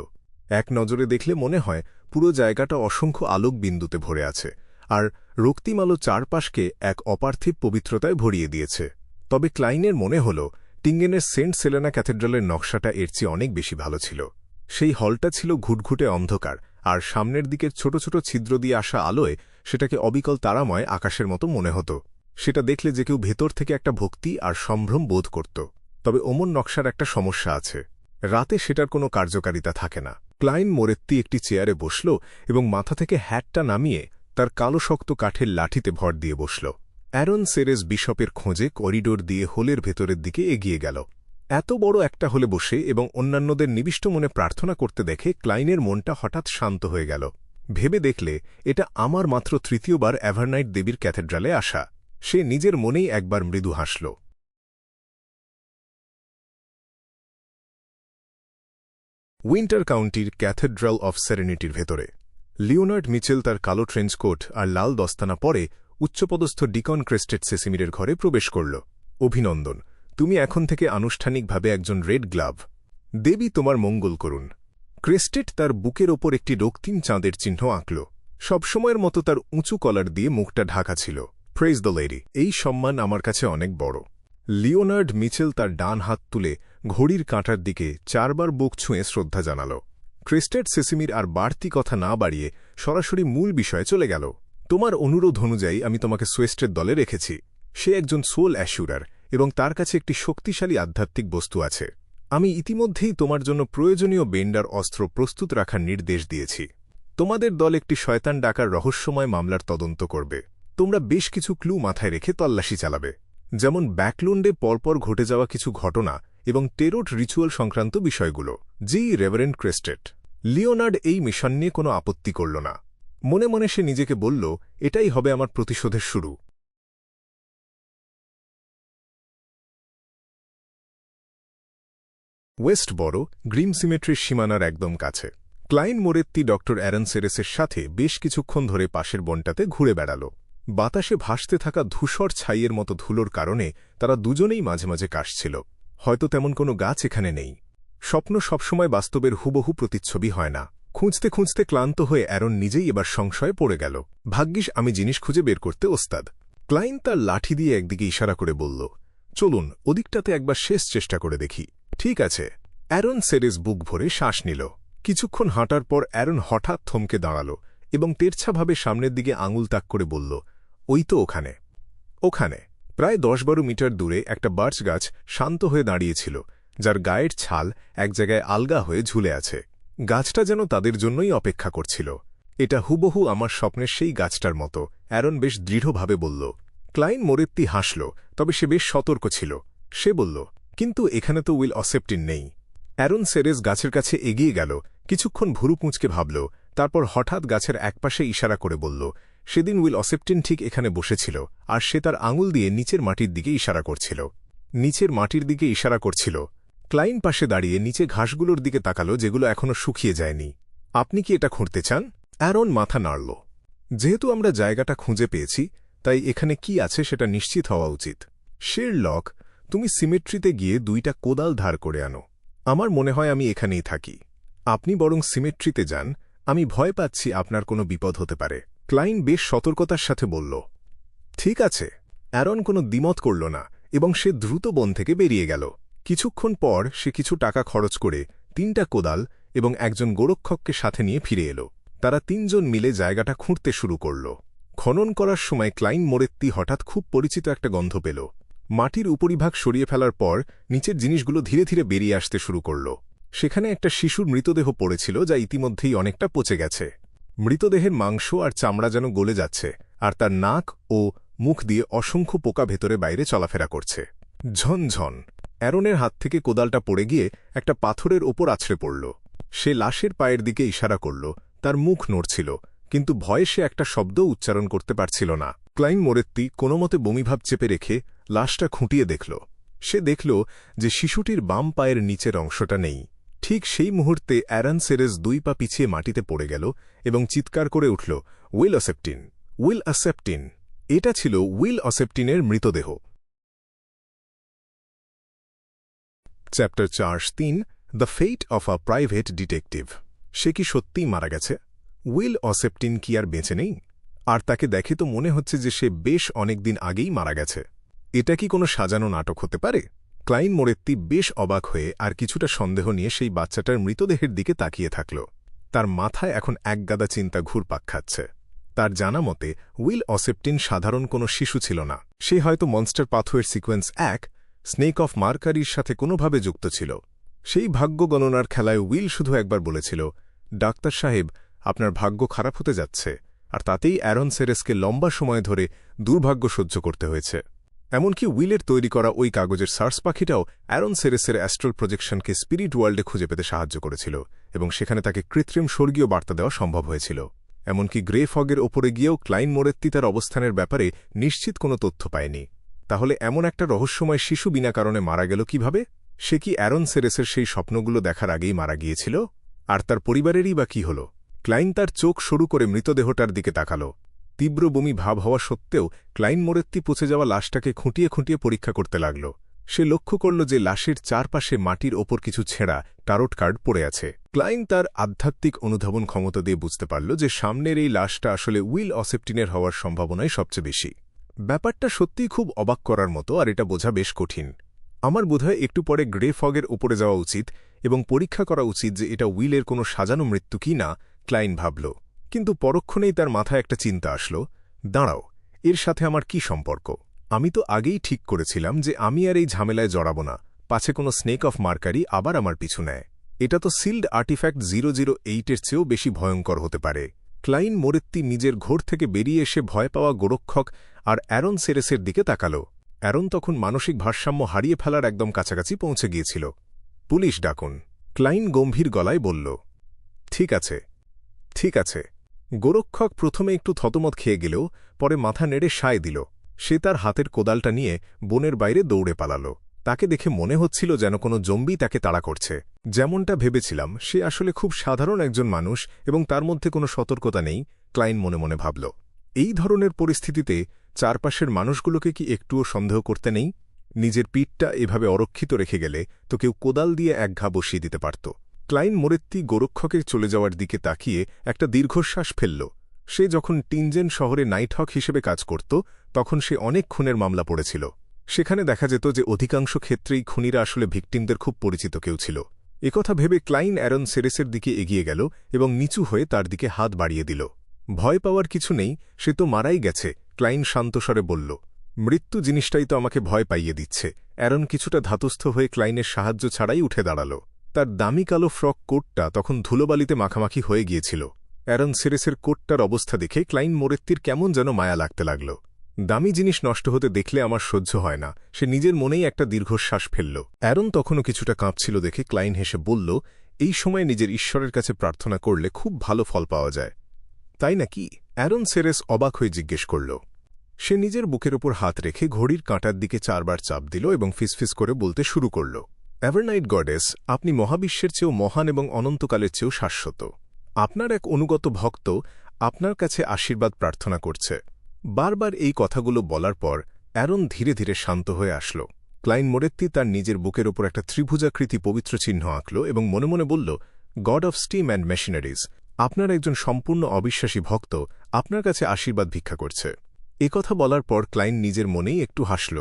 এক নজরে দেখলে মনে হয় পুরো জায়গাটা অসংখ্য আলোক বিন্দুতে ভরে আছে, আর রক্তিম আলো চারপাশকে এক অপার্থিব পবিত্রতায় ভরিয়ে দিয়েছে। তবে ক্লাইনের মনে হল টিঙ্গেনের সেন্ট সেলেনা ক্যাথেড্রালের নকশাটা এর চেয়ে অনেক বেশি ভালো ছিল। সেই হলটা ছিল ঘুটঘুটে অন্ধকার, আর সামনের দিকের ছোট ছোট ছিদ্র দিয়ে আসা আলোয় সেটাকে অবিকল তারাময় আকাশের মতো মনে হতো। সেটা দেখলে যে কেউ ভেতর থেকে একটা ভক্তি আর সম্ভ্রম বোধ করত। তবে ওমন নকশার একটা সমস্যা আছে, রাতে সেটার কোনো কার্যকারিতা থাকে না। ক্লাইন মোরেত্তি একটি চেয়ারে বসল এবং মাথা থেকে হ্যাটটা নামিয়ে তার কালো শক্ত কাঠের লাঠিতে ভর দিয়ে বসল। অ্যারন সেরেস বিশপের খোঁজে করিডোর দিয়ে হোলের ভেতরের দিকে এগিয়ে গেল। এত বড় একটা হোলে বসে এবং অন্যান্যদের নিবিষ্ট মনে প্রার্থনা করতে দেখে ক্লাইনের মনটা হঠাৎ শান্ত হয়ে গেল। ভেবে দেখলে এটা আমার মাত্র তৃতীয়বার অ্যাভারনাইট দেবীর ক্যাথেড্রালে আসা। সে নিজের মনেই একবার মৃদু হাসল। উইন্টার কাউন্টির ক্যাথেড্রাল অফ সেরেনিটির ভেতরে লিওনার্ড মিচেল তার কালো ট্রেঞ্চকোট আর লাল দস্তানা পরে উচ্চপদস্থ ডিকন ক্রেস্টেড সেসিমিরের ঘরে প্রবেশ করল। অভিনন্দন, তুমি এখন থেকে আনুষ্ঠানিকভাবে একজন রেড গ্লাভ। দেবী তোমার মঙ্গল করুন। ক্রেস্টেড তার বুকের ওপর একটি রক্তিম চাঁদের চিহ্ন আঁকল। সবসময়ের মতো তার উঁচু কলার দিয়ে মুখটা ঢাকা ছিল। প্রেজ দ্য লেডি, এই সম্মান আমার কাছে অনেক বড়। লিওনার্ড মিচেল তার ডান হাত তুলে ঘড়ির কাঁটার দিকে 4 বার বুক ছুঁয়ে শ্রদ্ধা জানাল। ক্রেস্টেড সেসিমির আর বাড়তি কথা না বাড়িয়ে সরাসরি মূল বিষয়ে চলে গেল। তোমার অনুরোধ অনুযায়ী আমি তোমাকে সোয়েস্টের দলে রেখেছি। সে একজন সোল অ্যাসুরার এবং তার কাছে একটি শক্তিশালী আধ্যাত্মিক বস্তু আছে। আমি ইতিমধ্যেই তোমার জন্য প্রয়োজনীয় বেন্ডার অস্ত্র প্রস্তুত রাখার নির্দেশ দিয়েছি। তোমাদের দল একটি শয়তান ডাকার রহস্যময় মামলার তদন্ত করবে। তোমরা বেশ কিছু ক্লু মাথায় রেখে তল্লাশি চালাবে, যেমন ব্যাকলুন্ডে পরপর ঘটে যাওয়া কিছু ঘটনা এবং টেরোট রিচুয়াল সংক্রান্ত বিষয়গুলো। Reverend crested. লিওনার্ড এই মিশন নিয়ে কোনো আপত্তি করল না। মনে মনে সে নিজেকে বলল, এটাই হবে আমার প্রতিশোধের শুরু। ওয়েস্ট বরো গ্রিম সিমেট্রির সীমানার একদম কাছে ক্লাইন মোরেত্তি ড. অ্যারন সেরেসের সাথে বেশ কিছুক্ষণ ধরে পাশের বনটাতে ঘুরে বেড়াল। বাতাসে ভাসতে থাকা ধূসর ছাইয়ের মতো ধুলোর কারণে তারা দুজনেই মাঝে মাঝে কাশছিল। হয়তো তেমন কোনো গাছ এখানে নেই। স্বপ্ন সবসময় বাস্তবের হুবহু প্রতিচ্ছবি হয় না। খুঁজতে খুঁজতে ক্লান্ত হয়ে অ্যারন নিজেই এবার সংশয়ে পড়ে গেল। ভাগ্যিস আমি জিনিস খুঁজে বের করতে ওস্তাদ। ক্লাইন তার লাঠি দিয়ে একদিকে ইশারা করে বলল, চলুন ওদিকটাতে একবার শেষ চেষ্টা করে দেখি। ঠিক আছে। অ্যারন সেরেস বুক ভরে শ্বাস নিল। কিছুক্ষণ হাঁটার পর অ্যারন হঠাৎ থমকে দাঁড়াল এবং তেরছাভাবে সামনের দিকে আঙুল তাক করে বলল, ওই তো ওখানে। ওখানে প্রায় 10-12 মিটার দূরে একটা বার্চ গাছ শান্ত হয়ে দাঁড়িয়েছিল, যার গায়ের ছাল এক জায়গায় আলগা হয়ে ঝুলে আছে। গাছটা যেন তাদের জন্যই অপেক্ষা করছিল। এটা হুবহু আমার স্বপ্নের সেই গাছটার মতো, অ্যারন বেশ দৃঢ়ভাবে বলল। ক্লাইন মোরেত্তি হাসল, তবে সে বেশ সতর্ক ছিল। সে বলল, কিন্তু এখানে তো উইল অসেপ্টিন নেই। অ্যারন সেরেস গাছের কাছে এগিয়ে গেল, কিছুক্ষণ ভুরু কুঁচকে ভাবল, তারপর হঠাৎ গাছের একপাশে ইশারা করে বলল, সেদিন উইল অসেপ্টিন ঠিক এখানে বসেছিল, আর সে তার আঙুল দিয়ে নিচের মাটির দিকে ইশারা করছিল। নিচের মাটির দিকে ইশারা করছিল। ক্লাইন পাশে দাঁড়িয়ে নিচে ঘাসগুলোর দিকে তাকালো, যেগুলো এখনও শুকিয়ে যায়নি। আপনি কি এটা খুঁড়তে চান? অ্যারন মাথা নাড়ল। যেহেতু আমরা জায়গাটা খুঁজে পেয়েছি, তাই এখানে কি আছে সেটা নিশ্চিত হওয়া উচিত। শেরলক, তুমি সিমেট্রিতে গিয়ে 2টা কোদাল ধার করে আনো। আমার মনে হয় আমি এখানেই থাকি। আপনি বরং সিমেট্রিতে যান, আমি ভয় পাচ্ছি আপনার কোনো বিপদ হতে পারে। ক্লাইন বেশ সতর্কতার সাথে বলল, ঠিক আছে। অ্যারন কোনো দ্বিমত করল না এবং সে দ্রুত বন থেকে বেরিয়ে গেল। কিছুক্ষণ পর সে কিছু টাকা খরচ করে 3টা কোদাল এবং একজন গোরক্ষককে সাথে নিয়ে ফিরে এল। তারা 3 জন মিলে জায়গাটা খুঁড়তে শুরু করল। খনন করার সময় ক্লাইন মোরেত্তি হঠাৎ খুব পরিচিত একটা গন্ধ পেল। মাটির উপরিভাগ সরিয়ে ফেলার পর নিচের জিনিসগুলো ধীরে ধীরে বেরিয়ে আসতে শুরু করল। সেখানে একটা শিশুর মৃতদেহ পড়েছিল, যা ইতিমধ্যেই অনেকটা পচে গেছে। মৃতদেহের মাংস আর চামড়া যেন গলে যাচ্ছে, আর তার নাক ও মুখ দিয়ে অসংখ্য পোকা ভেতরে বাইরে চলাফেরা করছে। ঝনঝন। অ্যারনের হাত থেকে কোদালটা পড়ে গিয়ে একটা পাথরের ওপর আছড়ে পড়ল। সে লাশের পায়ের দিকে ইশারা করল। তার মুখ নড়ছিল, কিন্তু ভয়ে সে একটা শব্দও উচ্চারণ করতে পারছিল না। ক্লাইন মোরেত্তি কোনোমতে বমিভাব চেপে রেখে লাশটা খুঁটিয়ে দেখল। সে দেখল যে শিশুটির বাম পায়ের নিচের অংশটা নেই। ঠিক সেই মুহূর্তে অ্যারন সেরেস 2 পা পিছিয়ে মাটিতে পড়ে গেল এবং চিৎকার করে উঠল, উইল অসেপ্টিন, উইল অসেপ্টিন। এটা ছিল উইল অসেপ্টিনের মৃতদেহ। Chapter 4-3 the fate of a private detective. সে কি সত্যিই মারা গেছে? উইল অসেপ্টিন কি আর বেঁচে নেই? আর তাকে দেখে তো মনে হচ্ছে যে সে বেশ অনেকদিন আগেই মারা গেছে। এটা কি কোনো সাজানো নাটক হতে পারে? ক্লাইন মোরেত্তি বেশ অবাক হয়ে আর কিছুটা সন্দেহ নিয়ে সেই বাচ্চাটার মৃতদেহের দিকে তাকিয়ে থাকল। তার মাথায় এখন একগাদা চিন্তা ঘুরপাক খাচ্ছে। তার জানা মতে উইল অসেপ্টিন সাধারণ কোনো শিশু ছিল না। সে হয়তো মনস্টার পাথওয়ের সিকোয়েন্স 1 স্নেক অফ মার্কারির সাথে কোনোভাবে যুক্ত ছিল। সেই ভাগ্য গণনার খেলায় উইল শুধু একবার বলেছিল, ডাক্তার সাহেব, আপনার ভাগ্য খারাপ হতে যাচ্ছে। আর তাতেই অ্যারন সেরেসকে লম্বা সময় ধরে দুর্ভাগ্য সহ্য করতে হয়েছে। এমনকি উইলের তৈরি করা ওই কাগজের সার্স পাখিটাও অ্যারন সেরেসের অ্যাস্ট্রাল প্রজেকশনকে স্পিরিট ওয়ার্ল্ডে খুঁজে পেতে সাহায্য করেছিল এবং সেখানে তাকে কৃত্রিম স্বর্গীয় বার্তা দেওয়া সম্ভব হয়েছিল। এমনকি গ্রে ফগের ওপরে গিয়েও ক্লাইন মোরেত্তি তার অবস্থানের ব্যাপারে নিশ্চিত কোনো তথ্য পায়নি। তাহলে এমন একটা রহস্যময় শিশু বিনা কারণে মারা গেল কিভাবে? সে কি অ্যারন সেরেসের সেই স্বপ্নগুলো দেখার আগেই মারা গিয়েছিল? আর তার পরিবারেরই বা কী হল? ক্লাইন তার চোখ সরু করে মৃতদেহটার দিকে তাকাল। তীব্র বমি ভাব হওয়া সত্ত্বেও ক্লাইন মোরেত্তি পচে যাওয়া লাশটাকে খুঁটিয়ে খুঁটিয়ে পরীক্ষা করতে লাগল। সে লক্ষ্য করল যে লাশের চারপাশে মাটির ওপর কিছু ছেঁড়া টারট কার্ড পড়ে আছে। ক্লাইন তার আধ্যাত্মিক অনুধাবন ক্ষমতা দিয়ে বুঝতে পারল যে সামনের এই লাশটা আসলে উইল অসেপ্টিনের হওয়ার সম্ভাবনাই সবচেয়ে বেশি। ব্যাপারটা সত্যিই খুব অবাক করার মতো, আর এটা বোঝা বেশ কঠিন। আমার বোধহয় একটু পরে গ্রে ফগের উপরে যাওয়া উচিত এবং পরীক্ষা করা উচিত যে এটা উইলের কোনো সাজানো মৃত্যু কি না, ক্লাইন ভাবল। কিন্তু পরক্ষণেই তার মাথায় একটা চিন্তা আসল, দাঁড়াও, এর সাথে আমার কি সম্পর্ক? আমি তো আগেই ঠিক করেছিলাম যে আমি আর এই ঝামেলায় জড়াব না, পাছে কোনো স্নেক অফ মার্কারি আবার আমার পিছু নেয়। এটা তো সিল্ড আর্টিফ্যাক্ট 008-এর চেয়েও বেশি ভয়ঙ্কর হতে পারে। ক্লাইন মোরেত্তি নিজের ঘোর থেকে বেরিয়ে এসে ভয় পাওয়া গোরক্ষক আর অ্যারন সেরেসের দিকে তাকাল। অ্যারন তখন মানসিক ভারসাম্য হারিয়ে ফেলার একদম কাছাকাছি পৌঁছে গিয়েছিল। পুলিশ ডাকুন, ক্লাইন গম্ভীর গলায় বলল। ঠিক আছে, ঠিক আছে। গোরক্ষক প্রথমে একটু থতমত খেয়ে গেলেও পরে মাথা নেড়ে সায় দিল। সে তার হাতের কোদালটা নিয়ে বনের বাইরে দৌড়ে পালাল। তাকে দেখে মনে হচ্ছিল যেন কোনো জম্বি তাকে তাড়া করছে। যেমনটা ভেবেছিলাম, সে আসলে খুব সাধারণ একজন মানুষ এবং তার মধ্যে কোনো সতর্কতা নেই, ক্লাইন মনে মনে ভাবল। এই ধরনের পরিস্থিতিতে চারপাশের মানুষগুলোকে কি একটুও সন্দেহ করতে নেই? নিজের পিঠটা এভাবে অরক্ষিত রেখে গেলে তো কেউ কোদাল দিয়ে এক ঘা বসিয়ে দিতে পারত। ক্লাইন মোরেত্তি গোরক্ষকের চলে যাওয়ার দিকে তাকিয়ে একটা দীর্ঘশ্বাস ফেলল। সে যখন টিনজেন শহরে নাইটহক হিসেবে কাজ করত তখন সে অনেক খুনের মামলা পড়েছিল। সেখানে দেখা যেত যে অধিকাংশ ক্ষেত্রেই খুনিরা আসলে ভিকটিমদের খুব পরিচিত কেউ ছিল। একথা ভেবে ক্লাইন অ্যারন সেরেসের দিকে এগিয়ে গেল এবং নিচু হয়ে তার দিকে হাত বাড়িয়ে দিল। ভয় পাওয়ার কিছু নেই, সে তো মারাই গেছে, ক্লাইন শান্তস্বরে বলল। মৃত্যু জিনিসটাই তো আমাকে ভয় পাইয়ে দিচ্ছে। অ্যারন কিছুটা ধাতস্থ হয়ে ক্লাইনের সাহায্য ছাড়াই উঠে দাঁড়াল। তার দামি কালো ফ্রক কোটটা তখন ধুলোবালিতে মাখামাখি হয়ে গিয়েছিল। অ্যারন সেরেসের কোটটার অবস্থা দেখে ক্লাইন মোরেত্তির কেমন যেন মায়া লাগতে লাগল। দামি জিনিস নষ্ট হতে দেখলে আমার সহ্য হয় না, সে নিজের মনেই একটা দীর্ঘশ্বাস ফেলল। অ্যারন তখনও কিছুটা কাঁপছিল দেখে ক্লাইন হেসে বলল, এই সময় নিজের ঈশ্বরের কাছে প্রার্থনা করলে খুব ভালো ফল পাওয়া যায়। তাই নাকি? অ্যারন সেরেস অবাক হয়ে জিজ্ঞেস করল। সে নিজের বুকের ওপর হাত রেখে ঘড়ির কাঁটার দিকে 4 বার চাপ দিল এবং ফিসফিস করে বলতে শুরু করল, এভারনাইট গডেস, আপনি মহাবিশ্বের চেয়েও মহান এবং অনন্তকালের চেয়েও শাশ্বত। আপনার এক অনুগত ভক্ত আপনার কাছে আশীর্বাদ প্রার্থনা করছে। বারবার এই কথাগুলো বলার পর অ্যারন ধীরে ধীরে শান্ত হয়ে আসল। ক্লাইন মোরেত্তি তার নিজের বুকের ওপর একটা ত্রিভুজাকৃতি পবিত্র চিহ্ন আঁকল এবং মনে মনে বলল, god of steam and machineries, আপনার একজন সম্পূর্ণ অবিশ্বাসী ভক্ত আপনার কাছে আশীর্বাদ ভিক্ষা করছে। কথা বলার পর ক্লাইন নিজের মনেই একটু হাসল।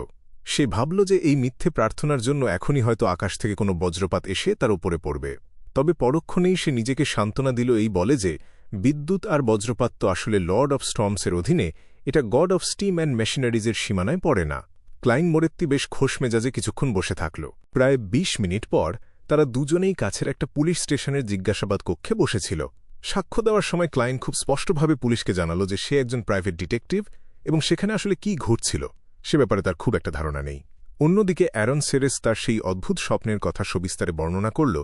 সে ভাবল যে এই মিথ্যে প্রার্থনার জন্য এখনই হয়তো আকাশ থেকে কোনো বজ্রপাত এসে তার উপরে পড়বে। তবে পরক্ষণেই সে নিজেকে সান্ত্বনা দিল এই বলে যে বিদ্যুৎ আর বজ্রপাত তো আসলে লর্ড অফ স্টর্মসের অধীনে, এটা গড অফ স্টিম অ্যান্ড মেশিনারিজের সীমানায় পড়ে না। ক্লাইন মোরেত্তি বেশ খোশ মেজাজে কিছুক্ষণ বসে থাকল। প্রায় 20 মিনিট পর তারা দুজনেই কাছের একটা পুলিশ স্টেশনের জিজ্ঞাসাবাদ কক্ষে বসেছিল। সাক্ষ্য দেওয়ার সময় ক্লাইন খুব স্পষ্টভাবে পুলিশকে জানালো যে সে একজন প্রাইভেট ডিটেকটিভ এবং সেখানে আসলে কি ঘটছিল সে ব্যাপারে তার খুব একটা ধারণা নেই। অন্যদিকে অ্যারন সেরেস তার সেই অদ্ভুত স্বপ্নের কথা সবিস্তারে বর্ণনা করল,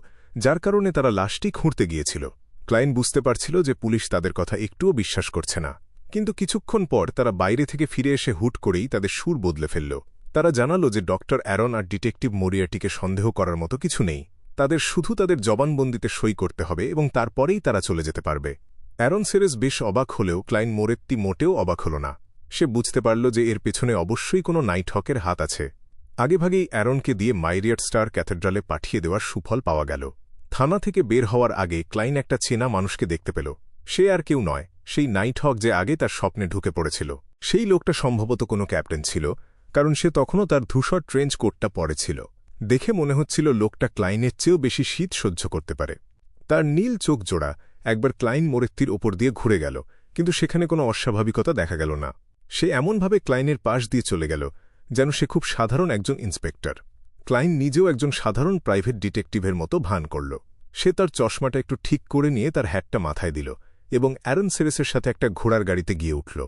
যার কারণে তারা লাশটি খুঁড়তে গিয়েছিল। ক্লাইন বুঝতে পারছিল যে পুলিশ তাদের কথা একটুও বিশ্বাস করছে না। কিন্তু কিছুক্ষণ পর তারা বাইরে থেকে ফিরে এসে হুট করেই তাদের সুর বদলে ফেলল। তারা জানালো যে ডক্টর অ্যারন আর ডিটেকটিভ মোরিয়ার্টিকে সন্দেহ করার মতো কিছু নেই। তাদের শুধু তাদের জবানবন্দিতে সই করতে হবে এবং তারপরেই তারা চলে যেতে পারবে। অ্যারন সেরেস বেশ অবাক হলেও ক্লাইন মোরেত্তি মোটেও অবাক হল না। সে বুঝতে পারল যে এর পেছনে অবশ্যই কোনো নাইটহকের হাত আছে। আগেভাগেই অ্যারনকে দিয়ে মাইরিয়াট স্টার ক্যাথেড্রালে পাঠিয়ে দেওয়ার সুফল পাওয়া গেল। থানা থেকে বের হওয়ার আগে ক্লাইন একটা চেনা মানুষকে দেখতে পেল। সে আর কেউ নয়, সেই নাইটহক যে আগে তার স্বপ্নে ঢুকে পড়েছিল। সেই লোকটা সম্ভবত কোনো ক্যাপ্টেন ছিল, কারণ সে তখনও তার ধূসর ট্রেঞ্চ কোটটা পরেছিল। দেখে মনে হচ্ছিল লোকটা ক্লাইনের চেয়েও বেশি শীত সহ্য করতে পারে। তার নীল চোখ জোড়া একবার ক্লাইন মোরেত্তির ওপর দিয়ে ঘুরে গেল, কিন্তু সেখানে কোনো অস্বাভাবিকতা দেখা গেল না। সে এমনভাবে ক্লাইনের পাশ দিয়ে চলে গেল যেন সে খুব সাধারণ একজন ইন্সপেক্টর। ক্লাইন নিজেও একজন সাধারণ প্রাইভেট ডিটেকটিভের মতো ভান করল। সে তার চশমাটা একটু ঠিক করে নিয়ে তার হ্যাটটা মাথায় দিল এবং অ্যারন সেরেসের সাথে একটা ঘোড়ার গাড়িতে গিয়ে উঠল।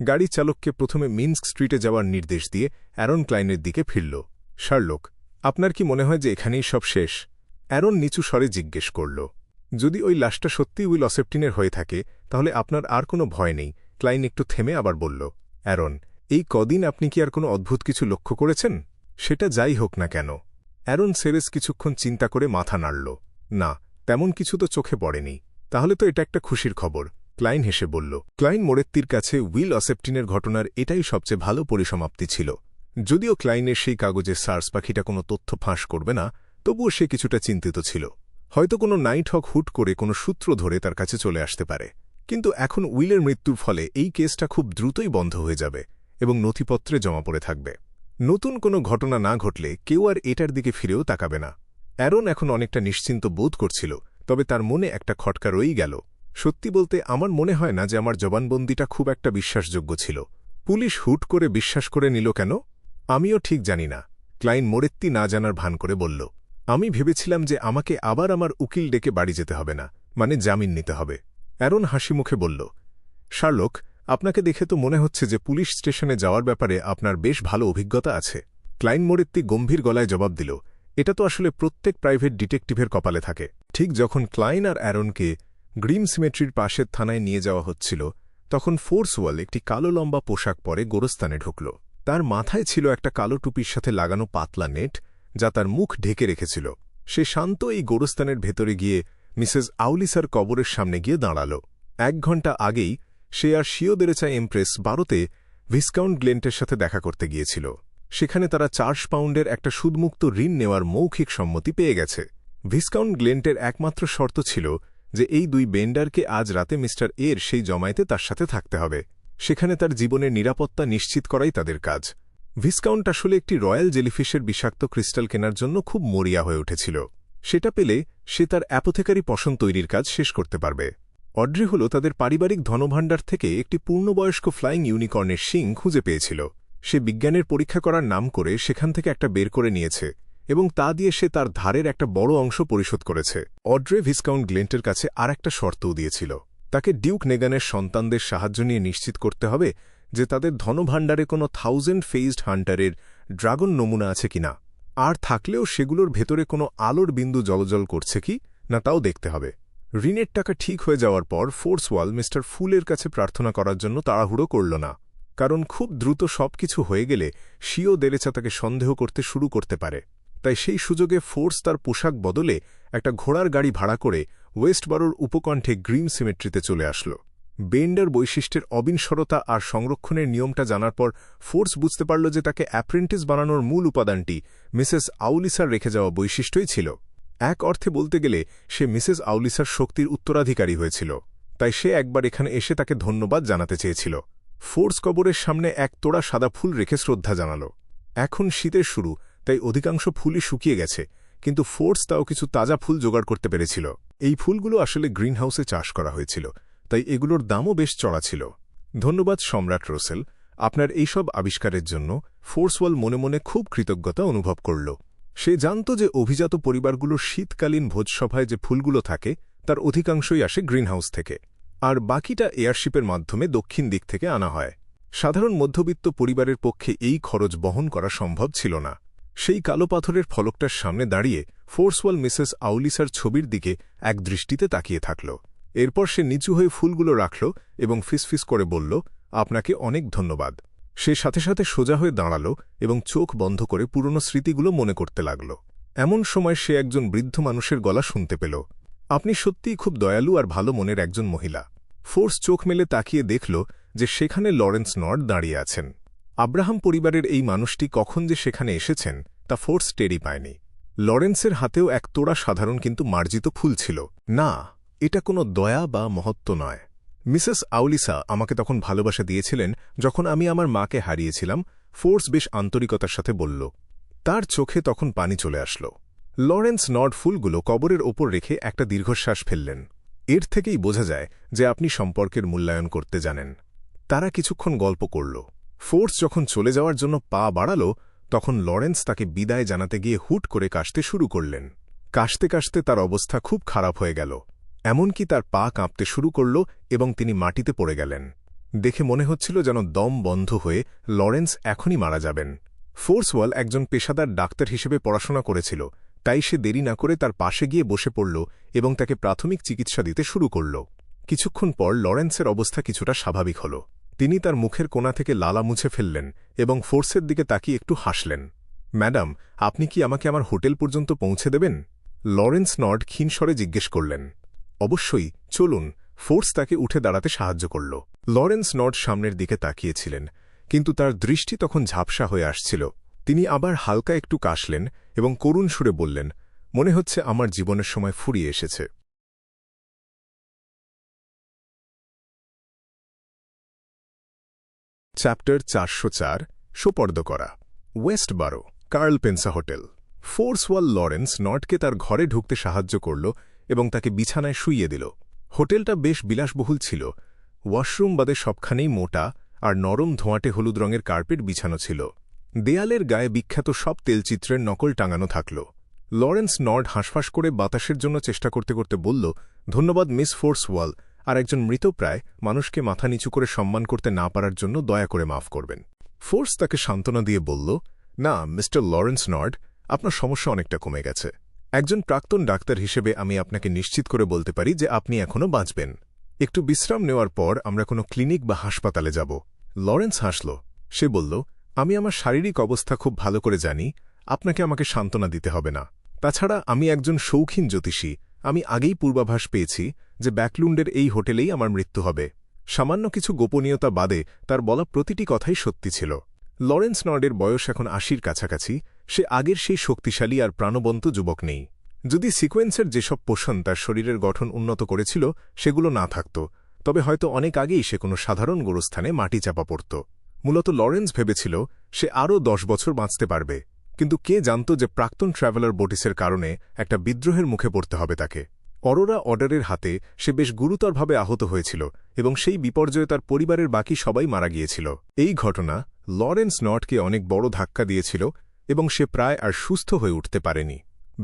গাড়ি চালককে প্রথমে মিন্স্ক স্ট্রিটে যাওয়ার নির্দেশ দিয়ে অ্যারন ক্লাইনের দিকে ফিরল। শার্লক, আপনার কি মনে হয় যে এখানেই সব শেষ? অ্যারন নিচু স্বরে জিজ্ঞেস করল। যদি ওই লাশটা সত্যি উইল অসেপ্টিনের হয়ে থাকে তাহলে আপনার আর কোনো ভয় নেই। ক্লাইন একটু থেমে আবার বলল, অ্যারন, এই কদিন আপনি কি আর কোনো অদ্ভুত কিছু লক্ষ্য করেছেন? সেটা যাই হোক না কেন। অ্যারন সেরেস কিছুক্ষণ চিন্তা করে মাথা নাড়ল। না, তেমন কিছু তো চোখে পড়েনি। তাহলে তো এটা একটা খুশির খবর, ক্লাইন হেসে বলল। ক্লাইন মোরেত্তির কাছে উইল অসেপ্টিনের ঘটনার এটাই সবচেয়ে ভালো পরিসমাপ্তি ছিল। যদিও ক্লাইনের সেই কাগজে সার্স পাখিটা কোনো তথ্য ফাঁস করবে না, তবুও সে কিছুটা চিন্তিত ছিল। হয়তো কোনো নাইট হক হুট করে কোনো সূত্র ধরে তার কাছে চলে আসতে পারে। কিন্তু এখন উইলের মৃত্যুর ফলে এই কেসটা খুব দ্রুতই বন্ধ হয়ে যাবে এবং নথিপত্রে জমা পড়ে থাকবে। নতুন কোনো ঘটনা না ঘটলে কেউ আর এটার দিকে ফিরেও তাকাবে না। অ্যারন এখন অনেকটা নিশ্চিন্ত বোধ করছিল, তবে তার মনে একটা খটকা রয়েই গেল। সত্যি বলতে আমার মনে হয় না যে আমার জবানবন্দিটা খুব একটা বিশ্বাসযোগ্য ছিল। পুলিশ হুট করে বিশ্বাস করে নিল কেন? আমিও ঠিক জানি না, ক্লাইন মোরেত্তি না জানার ভান করে বলল। আমি ভেবেছিলাম যে আমাকে আবার আমার উকিল ডেকে বাড়ি যেতে হবে না, মানে জামিন নিতে হবে। অ্যারন হাসি মুখে বলল, শার্লক, আপনাকে দেখে তো মনে হচ্ছে যে পুলিশ স্টেশনে যাওয়ার ব্যাপারে আপনার বেশ ভালো অভিজ্ঞতা আছে। ক্লাইন মোরেত্তি গম্ভীর গলায় জবাব দিল, এটা তো আসলে প্রত্যেক প্রাইভেট ডিটেকটিভের কপালে থাকে। ঠিক যখন ক্লাইন আর অ্যারনকে গ্রিম সিমেট্রির পাশের থানায় নিয়ে যাওয়া হচ্ছিল, তখন ফোর্সওয়াল একটি কালো লম্বা পোশাক পরে গোরস্থানে ঢুকল। তার মাথায় ছিল একটা কালো টুপির সাথে লাগানো পাতলা নেট, যা তার মুখ ঢেকে রেখেছিল। সে শান্ত এই গোরস্থানের ভেতরে গিয়ে মিসেস আউলিসার কবরের সামনে গিয়ে দাঁড়াল। 1 ঘণ্টা আগেই সে আর শিওদেরেচা এমপ্রেস 12তে ভিসকাউন্ট গ্লেন্টের সাথে দেখা করতে গিয়েছিল। সেখানে তারা 4 পাউন্ডের একটা সুদমুক্ত ঋণ নেওয়ার মৌখিক সম্মতি পেয়ে গেছে। ভিসকাউন্ট গ্লেন্টের একমাত্র শর্ত ছিল যে এই 2 বেন্ডারকে আজ রাতে মিস্টার এর সেই জমায়েতে তার সাথে থাকতে হবে। সেখানে তার জীবনের নিরাপত্তা নিশ্চিত করাই তাদের কাজ। ভিসকাউন্ট আসলে একটি রয়্যাল জেলিফিশের বিষাক্ত ক্রিস্টাল কেনার জন্য খুব মরিয়া হয়ে উঠেছিল। সেটা পেলে সে তার অ্যাপোথেকারি পশম তৈরির কাজ শেষ করতে পারবে। অড্রি হল তাদের পারিবারিক ধনভাণ্ডার থেকে একটি পূর্ণবয়স্ক ফ্লাইং ইউনিকর্নের শিং খুঁজে পেয়েছিল। সে বিজ্ঞানের পরীক্ষা করার নাম করে সেখান থেকে একটা বের করে নিয়েছে এবং তা দিয়ে সে তার ধারের একটা বড় অংশ পরিশোধ করেছে। অড্রে ভিসকাউন্ট গ্লেন্টের কাছে আর একটা শর্তও দিয়েছিল। তাকে ডিউক নেগানের সন্তানদের সাহায্য নিয়ে নিশ্চিত করতে হবে যে তাদের ধনভাণ্ডারে কোনো 1000 ফেইজড হান্টারের ড্রাগন নমুনা আছে কিনা, আর থাকলেও সেগুলোর ভেতরে কোনো আলোর বিন্দু জলজল করছে কি না তাও দেখতে হবে। ঋণের টাকা ঠিক হয়ে যাওয়ার পর ফোর্সওয়াল মিস্টার ফুলের কাছে প্রার্থনা করার জন্য তাড়াহুড়ো করল না, কারণ খুব দ্রুত সবকিছু হয়ে গেলে শিওদেরেচা তাকে সন্দেহ করতে শুরু করতে পারে। তাই সেই সুযোগে ফোর্স তার পোশাক বদলে একটা ঘোড়ার গাড়ি ভাড়া করে ওয়েস্টবরোর উপকণ্ঠে গ্রিম সিমেট্রিতে চলে আসল। বেন্ডার বৈশিষ্ট্যের অবিনশ্বরতা আর সংরক্ষণের নিয়মটা জানার পর ফোর্স বুঝতে পারল যে তাকে অ্যাপ্রেন্টিস বানানোর মূল উপাদানটি মিসেস আউলিসার রেখে যাওয়া বৈশিষ্ট্যই ছিল। এক অর্থে বলতে গেলে সে মিসেস আউলিসার শক্তির উত্তরাধিকারী হয়েছিল। তাই সে একবার এখানে এসে তাকে ধন্যবাদ জানাতে চেয়েছিল। ফোর্স কবরের সামনে এক তোড়া সাদা ফুল রেখে শ্রদ্ধা জানাল। এখন শীতের শুরু, তাই অধিকাংশ ফুলই শুকিয়ে গেছে, কিন্তু ফোর্স তাও কিছু তাজা ফুল জোগাড় করতে পেরেছিল। এই ফুলগুলো আসলে গ্রিনহাউসে চাষ করা হয়েছিল, তাই এগুলোর দামও বেশ চড়া ছিল। ধন্যবাদ সম্রাট রোসেল, আপনার এইসব আবিষ্কারের জন্য। ফোর্সওয়াল মনে মনে খুব কৃতজ্ঞতা অনুভব করল। সে জানত যে অভিজাত পরিবারগুলোর শীতকালীন ভোজসভায় যে ফুলগুলো থাকে তার অধিকাংশই আসে গ্রিনহাউস থেকে, আর বাকিটা এয়ারশিপের মাধ্যমে দক্ষিণ দিক থেকে আনা হয়। সাধারণ মধ্যবিত্ত পরিবারের পক্ষে এই খরচ বহন করা সম্ভব ছিল না। সেই কালো পাথরের ফলকটার সামনে দাঁড়িয়ে ফোর্সওয়াল মিসেস আউলিসার ছবির দিকে এক দৃষ্টিতে তাকিয়ে থাকল। এরপর সে নিচু হয়ে ফুলগুলো রাখল এবং ফিসফিস করে বলল, আপনাকে অনেক ধন্যবাদ। সে সাথে সাথে সোজা হয়ে দাঁড়াল এবং চোখ বন্ধ করে পুরনো স্মৃতিগুলো মনে করতে লাগল। এমন সময় সে একজন বৃদ্ধ মানুষের গলা শুনতে পেল। আপনি সত্যিই খুব দয়ালু আর ভালো মনের একজন মহিলা। ফোর্স চোখ মেলে তাকিয়ে দেখল যে সেখানে লরেন্স নর্ড দাঁড়িয়ে আছেন। আব্রাহাম পরিবারের এই মানুষটি কখন যে সেখানে এসেছেন তা ফোর্স টেরই পায়নি। লরেন্সের হাতেও এক তোড়া সাধারণ কিন্তু মার্জিত ফুল ছিল। না, এটা কোনো দয়া বা মহত্ব নয়। মিসেস আউলিসা আমাকে তখন ভালোবাসা দিয়েছিলেন যখন আমি আমার মাকে হারিয়েছিলাম, ফোর্স বেশ আন্তরিকতার সাথে বলল। তার চোখে তখন পানি চলে আসল। লরেন্স নর্ড ফুলগুলো কবরের ওপর রেখে একটা দীর্ঘশ্বাস ফেললেন। এর থেকেই বোঝা যায় যে আপনি সম্পর্কের মূল্যায়ন করতে জানেন। তারা কিছুক্ষণ গল্প করল। ফোর্স যখন চলে যাওয়ার জন্য পা বাড়াল, তখন লরেন্স তাকে বিদায় জানাতে গিয়ে হুট করে কাশতে শুরু করলেন। কাশতে কাশতে তার অবস্থা খুব খারাপ হয়ে গেল। এমনকি তার পা কাঁপতে শুরু করল এবং তিনি মাটিতে পড়ে গেলেন। দেখে মনে হচ্ছিল যেন দম বন্ধ হয়ে লরেন্স এখনই মারা যাবেন। ফোর্সওয়াল একজন পেশাদার ডাক্তার হিসেবে পড়াশোনা করেছিল, তাই সে দেরি না করে তার পাশে গিয়ে বসে পড়ল এবং তাকে প্রাথমিক চিকিৎসা দিতে শুরু করল। কিছুক্ষণ পর লরেন্সের অবস্থা কিছুটা স্বাভাবিক হল। তিনি তার মুখের কোণা থেকে লালা মুছে ফেললেন এবং ফোর্সের দিকে তাকিয়ে একটু হাসলেন। ম্যাডাম, আপনি কি আমাকে আমার হোটেল পর্যন্ত পৌঁছে দেবেন? লরেন্স নড ক্ষীণ স্বরে জিজ্ঞেস করলেন। অবশ্যই, চলুন। ফোর্স তাকে উঠে দাঁড়াতে সাহায্য করল। লরেন্স নড সামনের দিকে তাকিয়েছিলেন, কিন্তু তার দৃষ্টি তখন ঝাপসা হয়ে আসছিল। তিনি আবার হালকা একটু কাশলেন এবং করুণ সুরে বললেন, মনে হচ্ছে আমার জীবনের সময় ফুরিয়ে এসেছে। চ্যাপ্টার 404 সোপর্দ করা। ওয়েস্ট বারো, কার্ল পেন্সা হোটেল। ফোর্সওয়াল লরেন্স নডকে তার ঘরে ঢুকতে সাহায্য করল এবং তাকে বিছানায় শুইয়ে দিল। হোটেলটা বেশ বিলাসবহুল ছিল। ওয়াশরুম বাদে সবখানেই মোটা আর নরম ধোঁয়াটে হলুদ রঙের কার্পেট বিছানো ছিল। দেয়ালের গায়ে বিখ্যাত সব তেলচিত্রের নকল টাঙানো থাকল। লরেন্স নড হাঁসফাঁস করে বাতাসের জন্য চেষ্টা করতে করতে বলল, ধন্যবাদ মিস ফোর্সওয়াল, আর একজন মৃতপ্রায় মানুষকে মাথা নিচু করে সম্মান করতে না পারার জন্য দয়া করে মাফ করবেন। ফোর্স তাকে সান্ত্বনা দিয়ে বলল, না মিস্টার লরেন্স নড, আপনার সমস্যা অনেকটা কমে গেছে। একজন প্রাক্তন ডাক্তার হিসেবে আমি আপনাকে নিশ্চিত করে বলতে পারি যে আপনি এখনও বাঁচবেন। একটু বিশ্রাম নেওয়ার পর আমরা কোনো ক্লিনিক বা হাসপাতালে যাব। লরেন্স হাসল। সে বলল, আমি আমার শারীরিক অবস্থা খুব ভালো করে জানি, আপনাকে আমাকে সান্ত্বনা দিতে হবে না। তাছাড়া আমি একজন শৌখিন জ্যোতিষী, আমি আগেই পূর্বাভাস পেয়েছি যে ব্যাকলুন্ডের এই হোটেলেই আমার মৃত্যু হবে। সামান্য কিছু গোপনীয়তা বাদে তার বলা প্রতিটি কথাই সত্যি ছিল। লরেন্স নডের বয়স এখন ৮০-র কাছাকাছি। সে আগের সেই শক্তিশালী আর প্রাণবন্ত যুবক নেই। যদি সিকোয়েন্সের যেসব পোষণ তার শরীরের গঠন উন্নত করেছিল সেগুলো না থাকত, তবে হয়তো অনেক আগেই সে কোনো সাধারণ গোরস্থানে মাটি চাপা পড়ত। মূলত লরেন্স ভেবেছিল সে আরও ১০ বছর বাঁচতে পারবে, কিন্তু কে জানত যে প্রাক্তন ট্র্যাভেলার বোটিসের কারণে একটা বিদ্রোহের মুখে পড়তে হবে তাকে। অরোরা অর্ডারের হাতে সে বেশ গুরুতরভাবে আহত হয়েছিল এবং সেই বিপর্যয়ে তার পরিবারের বাকি সবাই মারা গিয়েছিল। এই ঘটনা লরেন্স নডকে অনেক বড় ধাক্কা দিয়েছিল এবং সে প্রায় আর সুস্থ হয়ে উঠতে পারেনি।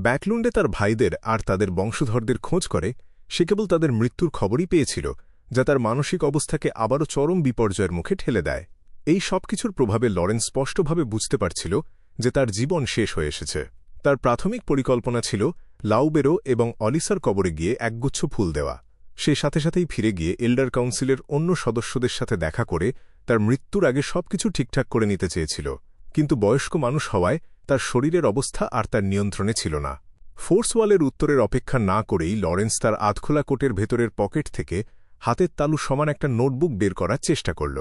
ব্যাকলুন্ডে তার ভাইদের আর তাদের বংশধরদের খোঁজ করে সে কেবল তাদের মৃত্যুর খবরই পেয়েছিল, যা তার মানসিক অবস্থাকে আবারও চরম বিপর্যয়ের মুখে ঠেলে দেয়। এই সবকিছুর প্রভাবে লরেন্স স্পষ্টভাবে বুঝতে পারছিল যে তার জীবন শেষ হয়ে এসেছে। তার প্রাথমিক পরিকল্পনা ছিল লাউবেরো এবং অলিসার কবরে গিয়ে একগুচ্ছ ফুল দেওয়া। সে সাথে সাথেই ফিরে গিয়ে এল্ডার কাউন্সিলের অন্য সদস্যদের সাথে দেখা করে তার মৃত্যুর আগে সবকিছু ঠিকঠাক করে নিতে চেয়েছিল, কিন্তু বয়স্ক মানুষ হওয়ায় তার শরীরের অবস্থা আর তার নিয়ন্ত্রণে ছিল না। ফোর্সওয়ালের উত্তরের অপেক্ষা না করেই লরেন্স তার আধখোলা কোটের ভেতরের পকেট থেকে হাতের তালু সমান একটা নোটবুক বের করার চেষ্টা করল।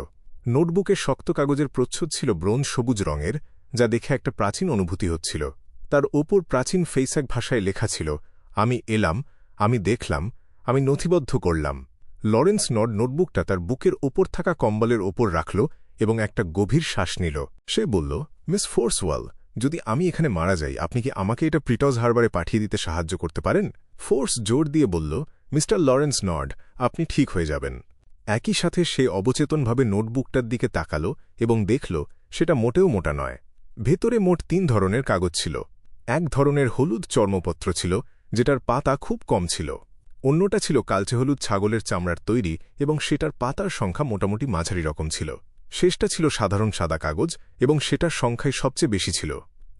নোটবুকের শক্ত কাগজের প্রচ্ছদ ছিল ব্রোঞ্জ সবুজ রঙের, যা দেখে একটা প্রাচীন অনুভূতি হচ্ছিল। তার ওপর প্রাচীন ফেইসাক ভাষায় লেখা ছিল, আমি এলাম, আমি দেখলাম, আমি নথিবদ্ধ করলাম। লরেন্স নড নোটবুকটা তার বুকের ওপর থাকা কম্বলের ওপর রাখল এবং একটা গভীর শ্বাস নিল। সে বলল, মিস ফোর্সওয়াল, যদি আমি এখানে মারা যাই আপনি কি আমাকে এটা প্রিটজ হারবারে পাঠিয়ে দিতে সাহায্য করতে পারেন? ফোর্স জোর দিয়ে বলল, মিস্টার লরেন্স নড, আপনি ঠিক হয়ে যাবেন। একই সাথে সে অবচেতনভাবে নোটবুকটার দিকে তাকাল এবং দেখল সেটা মোটেও মোটা নয়। ভেতরে মোট ৩ ধরনের কাগজ ছিল। এক ধরনের হলুদ চর্মপত্র ছিল, যেটার পাতা খুব কম ছিল। অন্যটা ছিল কালচে হলুদ ছাগলের চামড়ার তৈরি এবং সেটার পাতার সংখ্যা মোটামুটি মাঝারি রকম ছিল। শেষটা ছিল সাধারণ সাদা কাগজ এবং সেটার সংখ্যাই সবচেয়ে বেশি ছিল।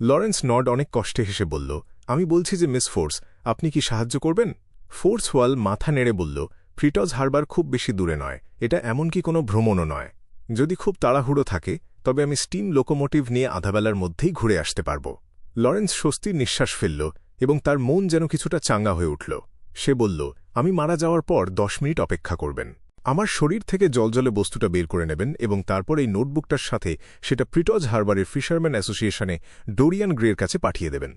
লরেন্স নড অনেক কষ্টে হেসে বলল, আমি বলছি যে মিস ফোর্স, আপনি কি সাহায্য করবেন? ফোর্সওয়াল মাথা নেড়ে বলল, প্রিটজ হারবার খুব বেশি দূরে নয়, এটা এমনকি কোনো ভ্রমণও নয়। যদি খুব তাড়াহুড়ো থাকে তবে আমি স্টিম লোকোমোটিভ নিয়ে আধাবেলার মধ্যেই ঘুরে আসতে পারব। লরেন্স স্বস্তির নিঃশ্বাস ফেলল এবং তার মন যেন কিছুটা চাঙ্গা হয়ে উঠল। সে বলল, আমি মারা যাওয়ার পর 10 মিনিট অপেক্ষা করবেন। আমার শরীর থেকে জলজলে বস্তুটা বের করে নেবেন এবং তারপর এই নোটবুকটার সাথে সেটা প্রিটজ হারবারের ফিশারম্যান অ্যাসোসিয়েশনে ডোরিয়ান গ্রের কাছে পাঠিয়ে দেবেন।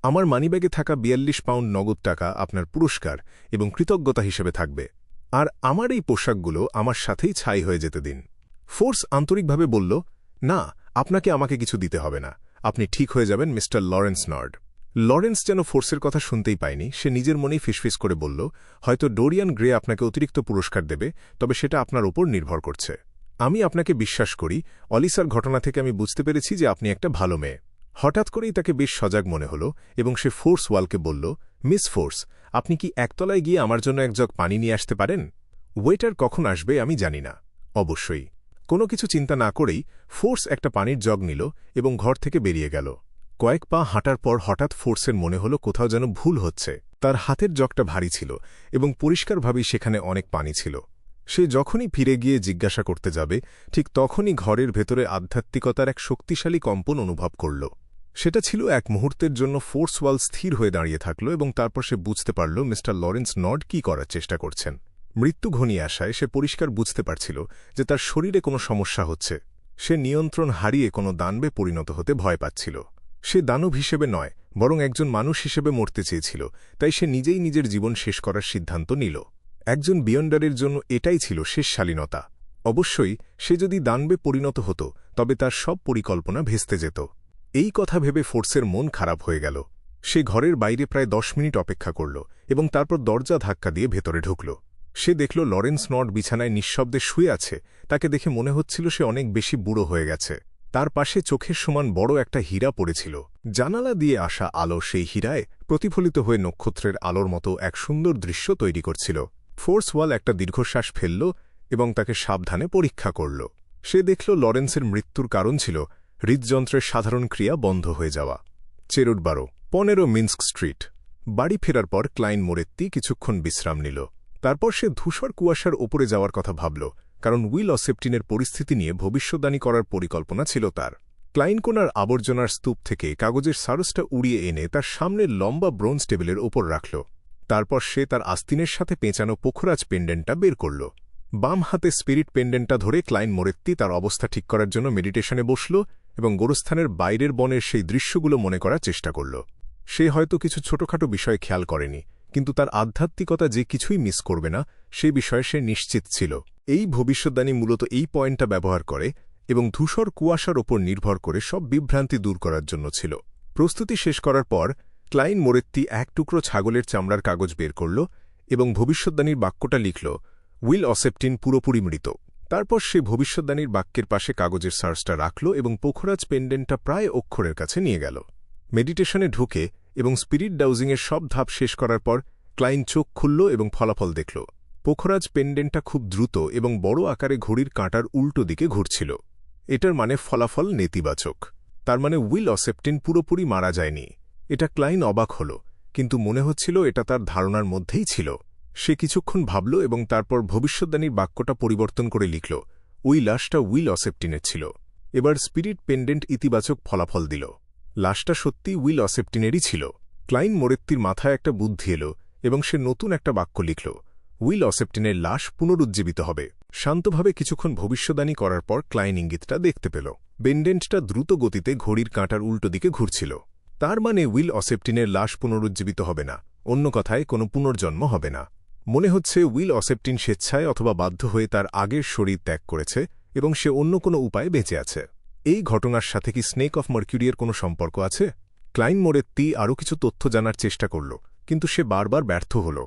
আমার মানিব্যাগে থাকা ৪২ পাউন্ড নগদ টাকা আপনার পুরস্কার এবং কৃতজ্ঞতা হিসেবে থাকবে। আর আমার এই পোশাকগুলো আমার সাথেই ছাই হয়ে যেতে দিন। ফোর্স আন্তরিকভাবে বলল, না, আপনাকে আমাকে কিছু দিতে হবে না, আপনি ঠিক হয়ে যাবেন মিস্টার লরেন্স নড। লরেন্স যেন ফোর্সের কথা শুনতেই পায়নি। সে নিজের মনেই ফিসফিস করে বলল, হয়তো ডোরিয়ান গ্রে আপনাকে অতিরিক্ত পুরস্কার দেবে, তবে সেটা আপনার ওপর নির্ভর করছে। আমি আপনাকে বিশ্বাস করি। অলিসার ঘটনা থেকে আমি বুঝতে পেরেছি যে আপনি একটা ভালো মেয়ে। হঠাৎ করেই তাকে বেশ সজাগ মনে হল এবং সে ফোর্সওয়ালকে বলল, মিস ফোর্স, আপনি কি একতলায় গিয়ে আমার জন্য এক জগ পানি নিয়ে আসতে পারেন? ওয়েটার কখন আসবে আমি জানি না। অবশ্যই। কোনো কিছু চিন্তা না করেই ফোর্স একটা পানির জগ নিল এবং ঘর থেকে বেরিয়ে গেল। কয়েক পা হাঁটার পর হঠাৎ ফোর্সের মনে হলো কোথাও যেন ভুল হচ্ছে। তার হাতের জগটা ভারী ছিল এবং পরিষ্কারভাবেই সেখানে অনেক পানি ছিল। সে যখনই ফিরে গিয়ে জিজ্ঞাসা করতে যাবে, ঠিক তখনই ঘরের ভেতরে আধ্যাত্মিকতার এক শক্তিশালী কম্পন অনুভব করল। সেটা ছিল এক মুহূর্তের জন্য ফোর্স ওয়াল স্থির হয়ে দাঁড়িয়ে থাকল এবং তারপর সে বুঝতে পারল মিস্টার লরেন্স নড কী করার চেষ্টা করছেন। মৃত্যু ঘনিয়ে আসায় সে পরিষ্কার বুঝতে পারছিল যে তার শরীরে কোনো সমস্যা হচ্ছে। সে নিয়ন্ত্রণ হারিয়ে কোনো দানবে পরিণত হতে ভয় পাচ্ছিল। সে দানব হিসেবে নয়, বরং একজন মানুষ হিসেবে মরতে চেয়েছিল, তাই সে নিজেই নিজের জীবন শেষ করার সিদ্ধান্ত নিল। একজন বিয়ন্ডারের জন্য এটাই ছিল শেষ শালীনতা। অবশ্যই সে যদি দানবে পরিণত হতো তবে তার সব পরিকল্পনা ভেস্তে যেত। এই কথা ভেবে ফোর্সের মন খারাপ হয়ে গেল। সে ঘরের বাইরে প্রায় 10 মিনিট অপেক্ষা করল এবং তারপর দরজা ধাক্কা দিয়ে ভেতরে ঢুকল। সে দেখল লরেন্স নড বিছানায় নিঃশব্দে শুয়ে আছে। তাকে দেখে মনে হচ্ছিল সে অনেক বেশি বুড়ো হয়ে গেছে। তার পাশে চোখের সমান বড় একটা হীরা পড়েছিল। জানালা দিয়ে আসা আলো সেই হীরায় প্রতিফলিত হয়ে নক্ষত্রের আলোর মতো এক সুন্দর দৃশ্য তৈরি করছিল। ফোর্স ওয়াল একটা দীর্ঘশ্বাস ফেলল এবং তাকে সাবধানে পরীক্ষা করল। সে দেখল লরেন্সের মৃত্যুর কারণ ছিল হৃদযন্ত্রের সাধারণ ক্রিয়া বন্ধ হয়ে যাওয়া। 15 মিন্স্ক স্ট্রিট। বাড়ি ফেরার পর ক্লাইন মোরেত্তি কিছুক্ষণ বিশ্রাম নিল। তারপর সে ধূসর কুয়াশার ওপরে যাওয়ার কথা ভাবল, কারণ উইল অসেপ্টিনের পরিস্থিতি নিয়ে ভবিষ্যদ্বাণী করার পরিকল্পনা ছিল তার। ক্লাইন কোনার আবর্জনার স্তূপ থেকে কাগজের সারসটা উড়িয়ে এনে তার সামনের লম্বা ব্রোঞ্জ টেবিলের ওপর রাখল। তারপর সে তার আস্তিনের সাথে পেঁচানো পোখরাজ পেন্ডেন্টটা বের করল। বাম হাতে স্পিরিট পেন্ডেন্টটা ধরে ক্লাইন মোরেত্তি তার অবস্থা ঠিক করার জন্য মেডিটেশনে বসল এবং গোরস্থানের বাইরের বনের সেই দৃশ্যগুলো মনে করার চেষ্টা করল। সে হয়তো কিছু ছোটখাটো বিষয় খেয়াল করেনি, কিন্তু তার আধ্যাত্মিকতা যে কিছুই মিস করবে না সে বিষয়ে সে নিশ্চিত ছিল। এই ভবিষ্যদ্বাণী মূলত এই পয়েন্টটা ব্যবহার করে এবং ধূসর কুয়াশার ওপর নির্ভর করে সব বিভ্রান্তি দূর করার জন্য ছিল। প্রস্তুতি শেষ করার পর ক্লাইন মোরেত্তি এক টুকরো ছাগলের চামড়ার কাগজ বের করল এবং ভবিষ্যদ্বাণীর বাক্যটা লিখল, উইল অসেপ্টিন পুরোপুরি মৃত। তারপর সে ভবিষ্যদ্বাণীর বাক্যের পাশে কাগজের সার্সটা রাখল এবং পোখরাজ পেন্ডেন্টটা প্রায় অক্ষরের কাছে নিয়ে গেল। মেডিটেশনে ঢুকে এবং স্পিরিট ডাউজিংয়ের সব ধাপ শেষ করার পর ক্লাইন চোখ খুলল এবং ফলাফল দেখল। পোখরাজ পেন্ডেন্টটা খুব দ্রুত এবং বড় আকারে ঘড়ির কাঁটার উল্টো দিকে ঘুরছিল। এটার মানে ফলাফল নেতিবাচক। তার মানে উইল অসেপ্টিন পুরোপুরি মারা যায়নি। এটা ক্লাইন অবাক হল, কিন্তু মনে হচ্ছিল এটা তার ধারণার মধ্যেই ছিল। সে কিছুক্ষণ ভাবল এবং তারপর ভবিষ্যদ্বাণীর বাক্যটা পরিবর্তন করে লিখল, ওই লাশটা উইল অসেপ্টিনের ছিল। এবার স্পিরিট পেন্ডেন্ট ইতিবাচক ফলাফল দিল। লাশটা সত্যি উইল অসেপ্টিনেরই ছিল। ক্লাইন মোরেত্তির মাথায় একটা বুদ্ধি এল এবং সে নতুন একটা বাক্য লিখল, উইল অসেপ্টিনের লাশ পুনরুজ্জীবিত হবে। শান্তভাবে কিছুক্ষণ ভবিষ্যদ্বাণী করার পর ক্লাইন ইঙ্গিতটা দেখতে পেল। পেন্ডেন্টটা দ্রুত গতিতে ঘড়ির কাঁটার উল্টো দিকে ঘুরছিল। তার মানে উইল অসেপ্টিনের লাশ পুনরুজ্জীবিত হবে না, অন্য কথায় কোনো পুনর্জন্ম হবে না। মনে হচ্ছে উইল অসেপ্টিন স্বেচ্ছায় অথবা বাধ্য হয়ে তার আগের শরীর ত্যাগ করেছে এবং সে অন্য কোনো উপায়ে বেঁচে আছে। এই ঘটনার সাথে কি স্নেক অফ মার্কিউরির কোনো সম্পর্ক আছে? ক্লাইন মোরেত্তি আরও কিছু তথ্য জানার চেষ্টা করল, কিন্তু সে বারবার ব্যর্থ হল।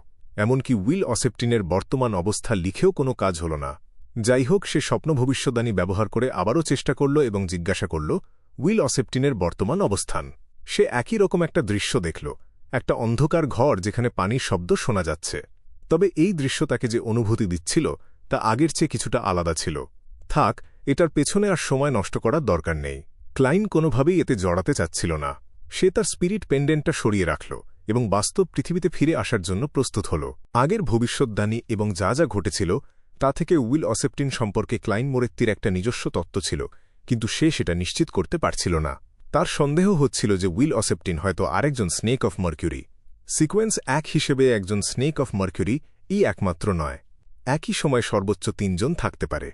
এমনকি উইল অসেপ্টিনের বর্তমান অবস্থা লিখেও কোনো কাজ হল না। যাই হোক, সে স্বপ্ন ভবিষ্যদ্বাণী ব্যবহার করে আবারও চেষ্টা করল এবং জিজ্ঞাসা করল উইল অসেপ্টিনের বর্তমান অবস্থান। সে একই রকম একটা দৃশ্য দেখল, একটা অন্ধকার ঘর যেখানে পানির শব্দ শোনা যাচ্ছে। তবে এই দৃশ্য তাকে যে অনুভূতি দিচ্ছিল তা আগের চেয়ে কিছুটা আলাদা ছিল। থাক, এটার পেছনে আর সময় নষ্ট করার দরকার নেই। ক্লাইন কোনোভাবেই এতে জড়াতে চাচ্ছিল না। সে তার স্পিরিট পেন্ডেন্টটা সরিয়ে রাখল এবং বাস্তব পৃথিবীতে ফিরে আসার জন্য প্রস্তুত হল। আগের ভবিষ্যদ্বাণী এবং যা যা ঘটেছিল তা থেকে উইল অসেপ্টিন সম্পর্কে ক্লাইন মোরেত্তির একটা নিজস্ব তত্ত্ব ছিল, কিন্তু সে সেটা নিশ্চিত করতে পারছিল না। তার সন্দেহ হচ্ছিল যে উইল অসেপ্টিন হয়তো আরেকজন স্নেক অফ মার্কিউরি। সিকোয়েন্স এক হিসেবে একজন স্নেক অফ মার্কিউরি একমাত্র নয়, একই সময় সর্বোচ্চ 3 জন থাকতে পারে।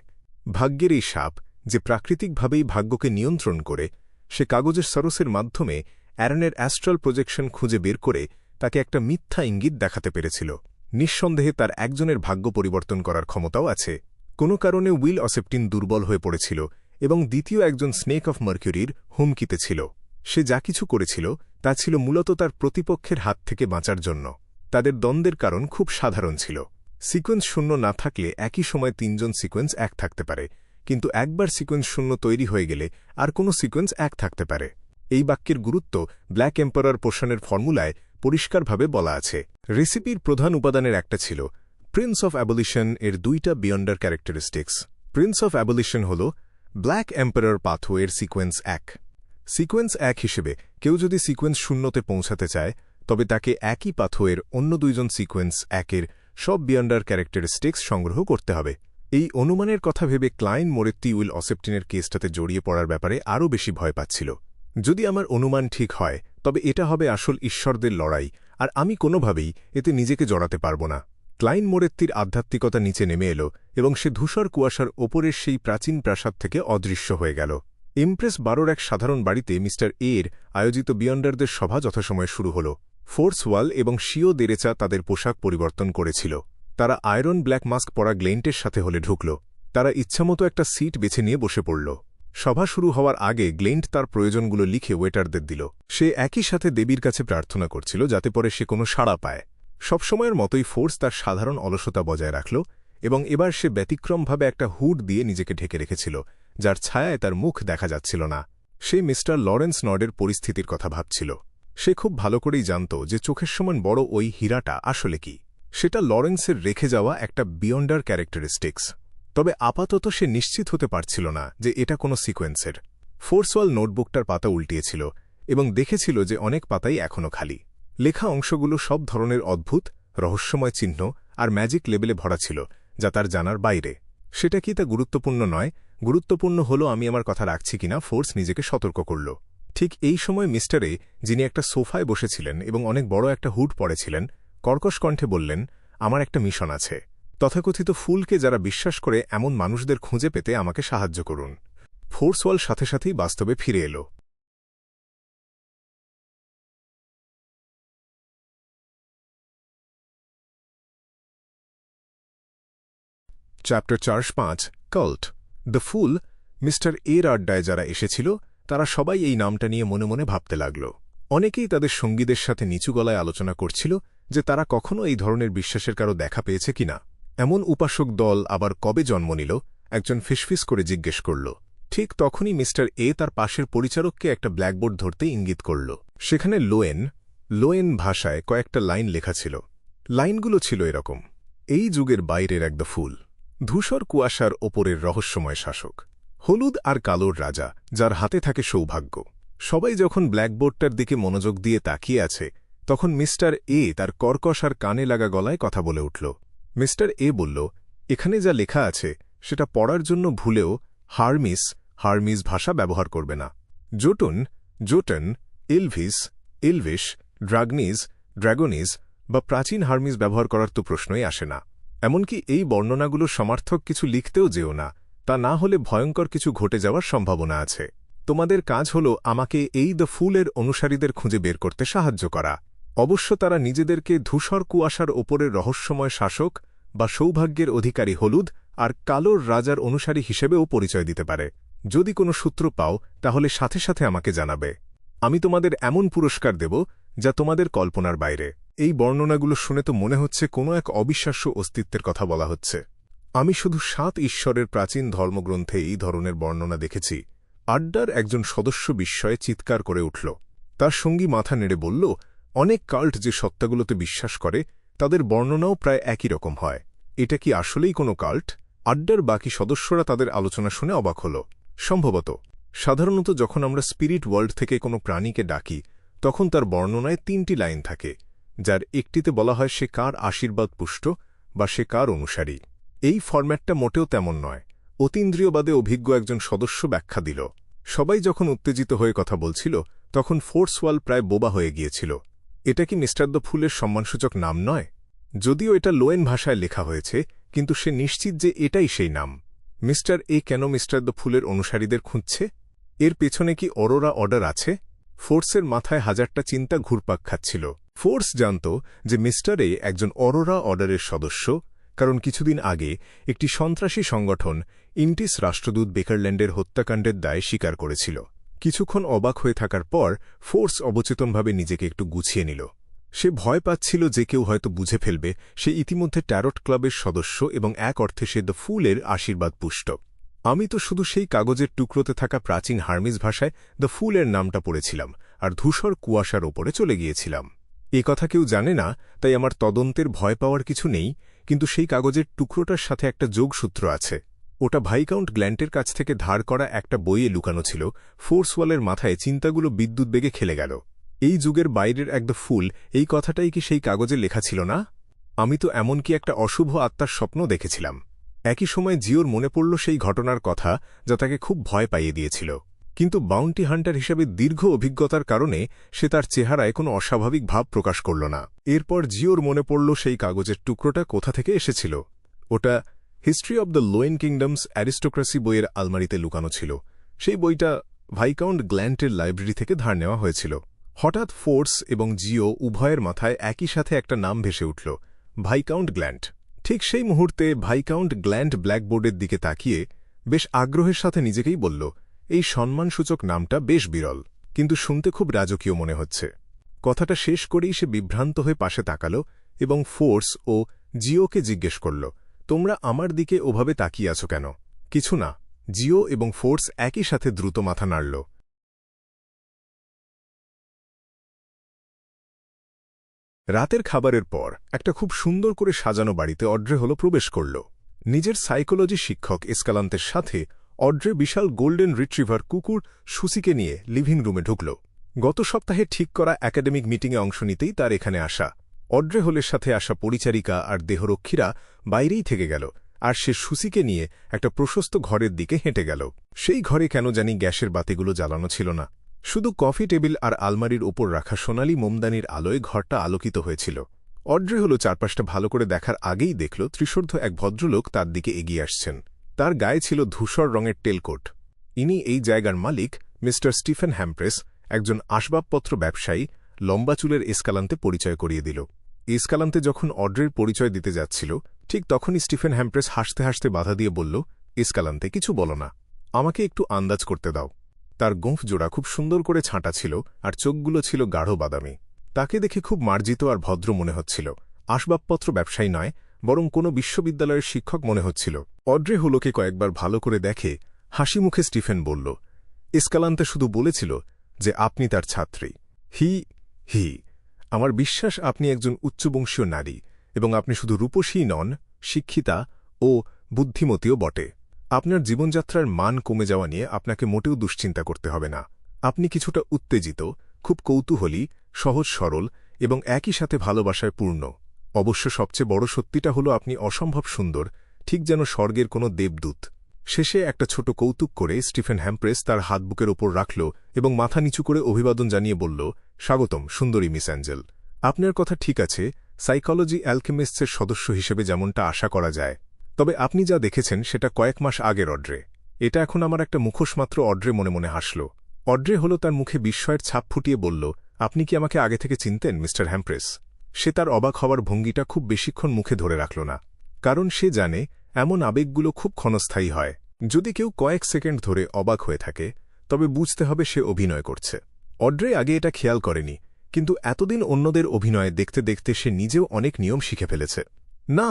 ভাগ্যের এই সাপ, যে প্রাকৃতিকভাবেই ভাগ্যকে নিয়ন্ত্রণ করে, সে কাগজের সারসের মাধ্যমে অ্যারনের অ্যাস্ট্রাল প্রজেকশন খুঁজে বের করে তাকে একটা মিথ্যা ইঙ্গিত দেখাতে পেরেছিল। নিঃসন্দেহে তার একজনের ভাগ্য পরিবর্তন করার ক্ষমতাও আছে। কোনো কারণে উইল অসেপ্টিন দুর্বল হয়ে পড়েছিল এবং দ্বিতীয় একজন স্নেক অফ মার্কিউরির হুমকিতে ছিল। সে যা কিছু করেছিল তা ছিল মূলত তার প্রতিপক্ষের হাত থেকে বাঁচার জন্য। তাদের দ্বন্দ্বের কারণ খুব সাধারণ ছিল। সিকোয়েন্স 0 না থাকলে একই সময় 3 জন সিকোয়েন্স 1 থাকতে পারে, কিন্তু একবার সিকোয়েন্স 0 তৈরি হয়ে গেলে আর কোনো সিকোয়েন্স 1 থাকতে পারে। এই বাক্যের গুরুত্ব ব্ল্যাক এম্পারার পোর্শনের ফর্মুলায় পরিষ্কারভাবে বলা আছে। রেসিপির প্রধান উপাদানের একটা ছিল প্রিন্স অফ অ্যাবলিশন এর 2টা বিয়ন্ডার ক্যারেক্টারিস্টিক্স। প্রিন্স অফ অ্যাবলিশন হল ব্ল্যাক এম্পারার পাথওয়ের সিকোয়েন্স 1। সিকোয়েন্স 1 হিসেবে কেউ যদি সিকোয়েন্স 0-তে পৌঁছাতে চায় তবে তাকে একই পাথওয়ের অন্য 2জন সিকোয়েন্স 1-এর সব বিয়ন্ডার ক্যারেক্টারিস্টিক্স সংগ্রহ করতে হবে। এই অনুমানের কথা ভেবে ক্লাইন মোরেত্তি উইল অসেপ্টিনের কেসটাতে জড়িয়ে পড়ার ব্যাপারে আরও বেশি ভয় পাচ্ছিল। যদি আমার অনুমান ঠিক হয় তবে এটা হবে আসল ঈশ্বরদের লড়াই, আর আমি কোনোভাবেই এতে নিজেকে জড়াতে পারব না। ক্লাইন মোরেত্তির আধ্যাত্মিকতা নিচে নেমে এলো এবং সে ধূসর কুয়াশার ওপরের সেই প্রাচীন প্রাসাদ থেকে অদৃশ্য হয়ে গেল। ইমপ্রেস 12-র এক সাধারণ বাড়িতে মিস্টার এর আয়োজিত বিয়ন্ডারদের সভা যথাসময়ে শুরু হল। ফোর্স ওয়াল এবং শিও দেরেচা তাদের পোশাক পরিবর্তন করেছিল। তারা আয়রন ব্ল্যাক মাস্ক পরা গ্লেন্টের সাথে হলে ঢুকল। তারা ইচ্ছামতো একটা সিট বেছে নিয়ে বসে পড়ল। সভা শুরু হওয়ার আগে গ্লেন্ট তার প্রয়োজনগুলো লিখে ওয়েটারদের দিল। সে একই সাথে দেবীর কাছে প্রার্থনা করছিল যাতে পরে সে কোনো সাড়া পায়। সবসময়ের মতোই ফোর্স তার সাধারণ অলসতা বজায় রাখল এবং এবার সে ব্যতিক্রমভাবে একটা হুড দিয়ে নিজেকে ঢেকে রেখেছিল, যার ছায়ায় তার মুখ দেখা যাচ্ছিল না। সে মিস্টার লরেন্স নর্ডের পরিস্থিতির কথা ভাবছিল। সে খুব ভালো করেই জানত যে চোখের সমান বড় ওই হীরাটা আসলে কি। সেটা লরেন্সের রেখে যাওয়া একটা বিয়ন্ডার ক্যারেক্টারিস্টিক্স। তবে আপাতত সে নিশ্চিত হতে পারছিল না যে এটা কোনো সিকোয়েন্সের। ফোর্সওয়াল নোটবুকটার পাতা উল্টিয়েছিল এবং দেখেছিল যে অনেক পাতাই এখনও খালি। লেখা অংশগুলো সব ধরনের অদ্ভুত, রহস্যময় চিহ্ন আর ম্যাজিক লেবেলে ভরা ছিল, যা তার জানার বাইরে। সেটা কি তা গুরুত্বপূর্ণ নয়? গুরুত্বপূর্ণ হলো আমি আমার কথা রাখছি কিনা, ফোর্স নিজেকে সতর্ক করল। ঠিক এই সময় মিস্টার এ, যিনি একটা সোফায় বসেছিলেন এবং অনেক বড় একটা হুড পরেছিলেন, কর্কশ কণ্ঠে বললেন, আমার একটা মিশন আছে। তথাকথিত ফুলকে যারা বিশ্বাস করে এমন মানুষদের খুঁজে পেতে আমাকে সাহায্য করুন। ফোর্সওয়াল সাথে সাথেই বাস্তবে ফিরে এলো। Chapter 4-5 cult the full. Mister এর আড্ডায় যারা এসেছিল তারা সবাই এই নামটা নিয়ে মনে মনে ভাবতে লাগল। অনেকেই তাদের সঙ্গীদের সাথে নিচু গলায় আলোচনা করছিল যে তারা কখনো এই ধরনের বিশ্বাসের কারো দেখা পেয়েছে কিনা। এমন উপাসক দল আবার কবে জন্ম নিল? একজন ফিসফিস করে জিজ্ঞেস করল। ঠিক তখনই মিস্টার এ তার পাশের পরিচারককে একটা ব্ল্যাকবোর্ড ধরতে ইঙ্গিত করল। সেখানে লোয়েন ভাষায় কয়েকটা লাইন লেখা ছিল। লাইনগুলো ছিল এরকম: এই যুগের বাইরের এক দ্য ফুল, ধূসর কুয়াশার ওপরের রহস্যময় শাসক, হলুদ আর কালোর রাজা, যার হাতে থাকে সৌভাগ্য। সবাই যখন ব্ল্যাকবোর্ডটার দিকে মনোযোগ দিয়ে তাকিয়ে আছে তখন মিস্টার এ তার কর্কশ আর কানে লাগা গলায় কথা বলে উঠল। মিস্টার এ বলল, এখানে যা লেখা আছে সেটা পড়ার জন্য ভুলেও হার্মিস ভাষা ব্যবহার করবে না। জোটন, ইলভিশ, ড্রাগনিজ বা প্রাচীন হার্মিস ব্যবহার করার তো প্রশ্নই আসে না। এমনকি এই বর্ণনাগুলো সমার্থক কিছু লিখতেও যেও না, তা না হলে ভয়ঙ্কর কিছু ঘটে যাওয়ার সম্ভাবনা আছে। তোমাদের কাজ হল আমাকে এই দ্য ফুলের অনুসারীদের খুঁজে বের করতে সাহায্য করা। অবশ্য তারা নিজেদেরকে ধূসর কুয়াশার ওপরের রহস্যময় শাসক বা সৌভাগ্যের অধিকারী হলুদ আর কালোর রাজার অনুসারী হিসেবেও পরিচয় দিতে পারে। যদি কোনো সূত্র পাও তাহলে সাথে সাথে আমাকে জানাবে। আমি তোমাদের এমন পুরস্কার দেব যা তোমাদের কল্পনার বাইরে। এই বর্ণনাগুলো শুনে তো মনে হচ্ছে কোনো এক অবিশ্বাস্য অস্তিত্বের কথা বলা হচ্ছে। আমি শুধু 7 ঈশ্বরের প্রাচীন ধর্মগ্রন্থে এই ধরনের বর্ণনা দেখেছি। আড্ডার একজন সদস্য বিস্ময়ে চিৎকার করে উঠল। তার সঙ্গী মাথা নেড়ে বলল, অনেক কাল্ট যে সত্তাগুলোতে বিশ্বাস করে তাদের বর্ণনাও প্রায় একই রকম হয়। এটা কি আসলেই কোনো কাল্ট? আড্ডার বাকি সদস্যরা তাদের আলোচনা শুনে অবাক হল। সম্ভবত। সাধারণত যখন আমরা স্পিরিট ওয়ার্ল্ড থেকে কোনো প্রাণীকে ডাকি তখন তার বর্ণনায় 3টি লাইন থাকে, যার একটিতে বলা হয় সে কার আশীর্বাদ পুষ্ট বা সে কার অনুসারী। এই ফরম্যাটটা মোটেও তেমন নয়। অতীন্দ্রিয়বাদে অভিজ্ঞ একজন সদস্য ব্যাখ্যা দিল। সবাই যখন উত্তেজিত হয়ে কথা বলছিল তখন ফোর্সওয়াল প্রায় বোবা হয়ে গিয়েছিল। এটা কি মিস্টার দ্য ফুলের সম্মানসূচক নাম নয়? যদিও এটা লোয়েন ভাষায় লেখা হয়েছে, কিন্তু সে নিশ্চিত যে এটাই সেই নাম। মিস্টার এ কেন মিস্টার দ্য ফুলের অনুসারীদের খুঁজছে? এর পেছনে কি অরোরা অর্ডার আছে? ফোর্সের মাথায় হাজারটা চিন্তা ঘুরপাক খাচ্ছিল। ফোর্স জানত যে মিস্টার এ একজন অরোরা অর্ডারের সদস্য, কারণ কিছুদিন আগে একটি সন্ত্রাসী সংগঠন ইন্টিস রাষ্ট্রদূত বেকারল্যান্ডের হত্যাকাণ্ডের দায় স্বীকার করেছিল। কিছুক্ষণ অবাক হয়ে থাকার পর ফোর্স অবচেতনভাবে নিজেকে একটু গুছিয়ে নিল। সে ভয় পাচ্ছিল যে কেউ হয়তো বুঝে ফেলবে সে ইতিমধ্যে ট্যারট ক্লাবের সদস্য এবং এক অর্থে সে দ্য ফুলের আশীর্বাদ পুষ্ট। আমি তো শুধু সেই কাগজের টুকরোতে থাকা প্রাচীন হার্মিস ভাষায় দ্য ফুলের নামটা পড়েছিলাম আর ধূসর কুয়াশার ওপরে চলে গিয়েছিলাম। এ কথা কেউ জানে না, তাই আমার তদন্তের ভয় পাওয়ার কিছু নেই, কিন্তু সেই কাগজের টুকরোটার সাথে একটা যোগসূত্র আছে। ওটা ভাইকাউন্ট গ্ল্যান্টের কাছ থেকে ধার করা একটা বইয়ে লুকানো ছিল। ফোর্সওয়ালের মাথায় চিন্তাগুলো বিদ্যুৎ বেগে খেলে গেল। এই যুগের বাইরের একদম ফুল, এই কথাটাই কি সেই কাগজে লেখা ছিল না? আমি তো এমনকি একটা অশুভ আত্মার স্বপ্ন দেখেছিলাম। একই সময় জিওর মনে পড়ল সেই ঘটনার কথা, যা তাকে খুব ভয় পাইয়ে দিয়েছিল। কিন্তু বাউন্টি হান্টার হিসেবে দীর্ঘ অভিজ্ঞতার কারণে সে তার চেহারায় কোনো অস্বাভাবিক ভাব প্রকাশ করল না। এরপর জিওর মনে পড়ল সেই কাগজের টুকরোটা কোথা থেকে এসেছিল। ওটা history of the Loen kingdoms aristocracy বইয়ের আলমারিতে লুকানো ছিল। সেই বইটা ভাইকাউন্ট গ্ল্যান্টের লাইব্রেরি থেকে ধার নেওয়া হয়েছিল। হঠাৎ ফোর্স এবং জিও উভয়ের মাথায় একই সাথে একটা নাম ভেসে উঠল, ভাইকাউন্ট গ্ল্যান্ট। ঠিক সেই মুহূর্তে ভাইকাউন্ট গ্ল্যান্ট ব্ল্যাকবোর্ডের দিকে তাকিয়ে বেশ আগ্রহের সাথে নিজেকেই বলল, এই সম্মানসূচক নামটা বেশ বিরল, কিন্তু শুনতে খুব রাজকীয় মনে হচ্ছে। কথাটা শেষ করেই সে বিভ্রান্ত হয়ে পাশে তাকাল এবং ফোর্স ও জিওকে জিজ্ঞেস করল, তোমরা আমার দিকে ওভাবে তাকিয়ে আছো কেন? কিছু না। জিও এবং ফোর্স একই সাথে দ্রুত মাথা নাড়ল। রাতের খাবারের পর একটা খুব সুন্দর করে সাজানো বাড়িতে অড্রে হল প্রবেশ করল। নিজের সাইকোলজি শিক্ষক এসকালান্তের সাথে অড্রে বিশাল গোল্ডেন রিট্রিভার কুকুর সুসিকে নিয়ে লিভিং রুমে ঢুকল। গত সপ্তাহে ঠিক করা একাডেমিক মিটিংয়ে অংশ নিতেই তার এখানে আসা। অড্রে হলের সাথে আসা পরিচারিকা আর দেহরক্ষীরা বাইরেই থেকে গেল, আর সে সুসিকে নিয়ে একটা প্রশস্ত ঘরের দিকে হেঁটে গেল। সেই ঘরে কেন জানি গ্যাসের বাতিগুলো জ্বালানো ছিল না, শুধু কফি টেবিল আর আলমারির ওপর রাখা সোনালি মোমদানির আলোয় ঘরটা আলোকিত হয়েছিল। অড্রে হল চারপাশটা ভালো করে দেখার আগেই দেখল ত্রিশোর্ধ্ব এক ভদ্রলোক তার দিকে এগিয়ে আসছেন। তার গায়ে ছিল ধূসর রঙের টেলকোট। ইনি এই জায়গার মালিক মিস্টার স্টিফেন হ্যাম্প্রেস, একজন আসবাবপত্র ব্যবসায়ী। লম্বা চুলের এসকালান্তে পরিচয় করিয়ে দিল। এসকালান্তে যখন অড্রের পরিচয় দিতে যাচ্ছিল, ঠিক তখনই স্টিফেন হ্যাম্প্রেস হাসতে হাসতে বাধা দিয়ে বলল, এসকালান্তে কিছু বলো না, আমাকে একটু আন্দাজ করতে দাও। তার গোঁফ জোড়া খুব সুন্দর করে ছাঁটা ছিল, আর চোখগুলো ছিল গাঢ় বাদামি। তাকে দেখে খুব মার্জিত আর ভদ্র মনে হচ্ছিল। আসবাবপত্র ব্যবসায়ী নয়, বরং কোনো বিশ্ববিদ্যালয়ের শিক্ষক মনে হচ্ছিল। অড্রে হলোকে কয়েকবার ভালো করে দেখে হাসি মুখে স্টিফেন বলল, এসকালান্তে শুধু বলেছিল যে আপনি তার ছাত্রী। হি, আমার বিশ্বাস আপনি একজন উচ্চবংশীয় নারী, এবং আপনি শুধু রূপসীই নন, শিক্ষিতা ও বুদ্ধিমতীও বটে। আপনার জীবনযাত্রার মান কমে যাওয়া নিয়ে আপনাকে মোটেও দুশ্চিন্তা করতে হবে না। আপনি কিছুটা উত্তেজিত, খুব কৌতূহলী, সহজ সরল এবং একই সাথে ভালোবাসায় পূর্ণ। অবশ্য সবচেয়ে বড় সত্যিটা হলো আপনি অসম্ভব সুন্দর, ঠিক যেন স্বর্গের কোনো দেবদূত। শেষে একটা ছোট কৌতুক করে স্টিফেন হ্যাম্প্রেস তার হাত বুকের ওপর রাখল এবং মাথা নিচু করে অভিবাদন জানিয়ে বলল, স্বাগতম সুন্দরী মিস অ্যাঞ্জেল। আপনার কথা ঠিক আছে, সাইকোলজি অ্যালকেমিস্টসের সদস্য হিসেবে যেমনটা আশা করা যায়। তবে আপনি যা দেখেছেন সেটা কয়েক মাস আগের অড্রে। এটা এখন আমার একটা মুখোশ মাত্র। অড্রে মনে মনে হাসল। অড্রে হল তার মুখে বিস্ময়ের ছাপ ফুটিয়ে বলল, আপনি কি আমাকে আগে থেকে চিনতেন মিস্টার হ্যাম্প্রেস? সে তার অবাক হওয়ার ভঙ্গিটা খুব বেশিক্ষণ মুখে ধরে রাখল না, কারণ সে জানে এমন আবেগগুলো খুব ক্ষণস্থায়ী হয়। যদি কেউ কয়েক সেকেন্ড ধরে অবাক হয়ে থাকে, তবে বুঝতে হবে সে অভিনয় করছে। অড্রে আগে এটা খেয়াল করেনি, কিন্তু এতদিন অন্যদের অভিনয় দেখতে দেখতে সে নিজেও অনেক নিয়ম শিখে ফেলেছে। না,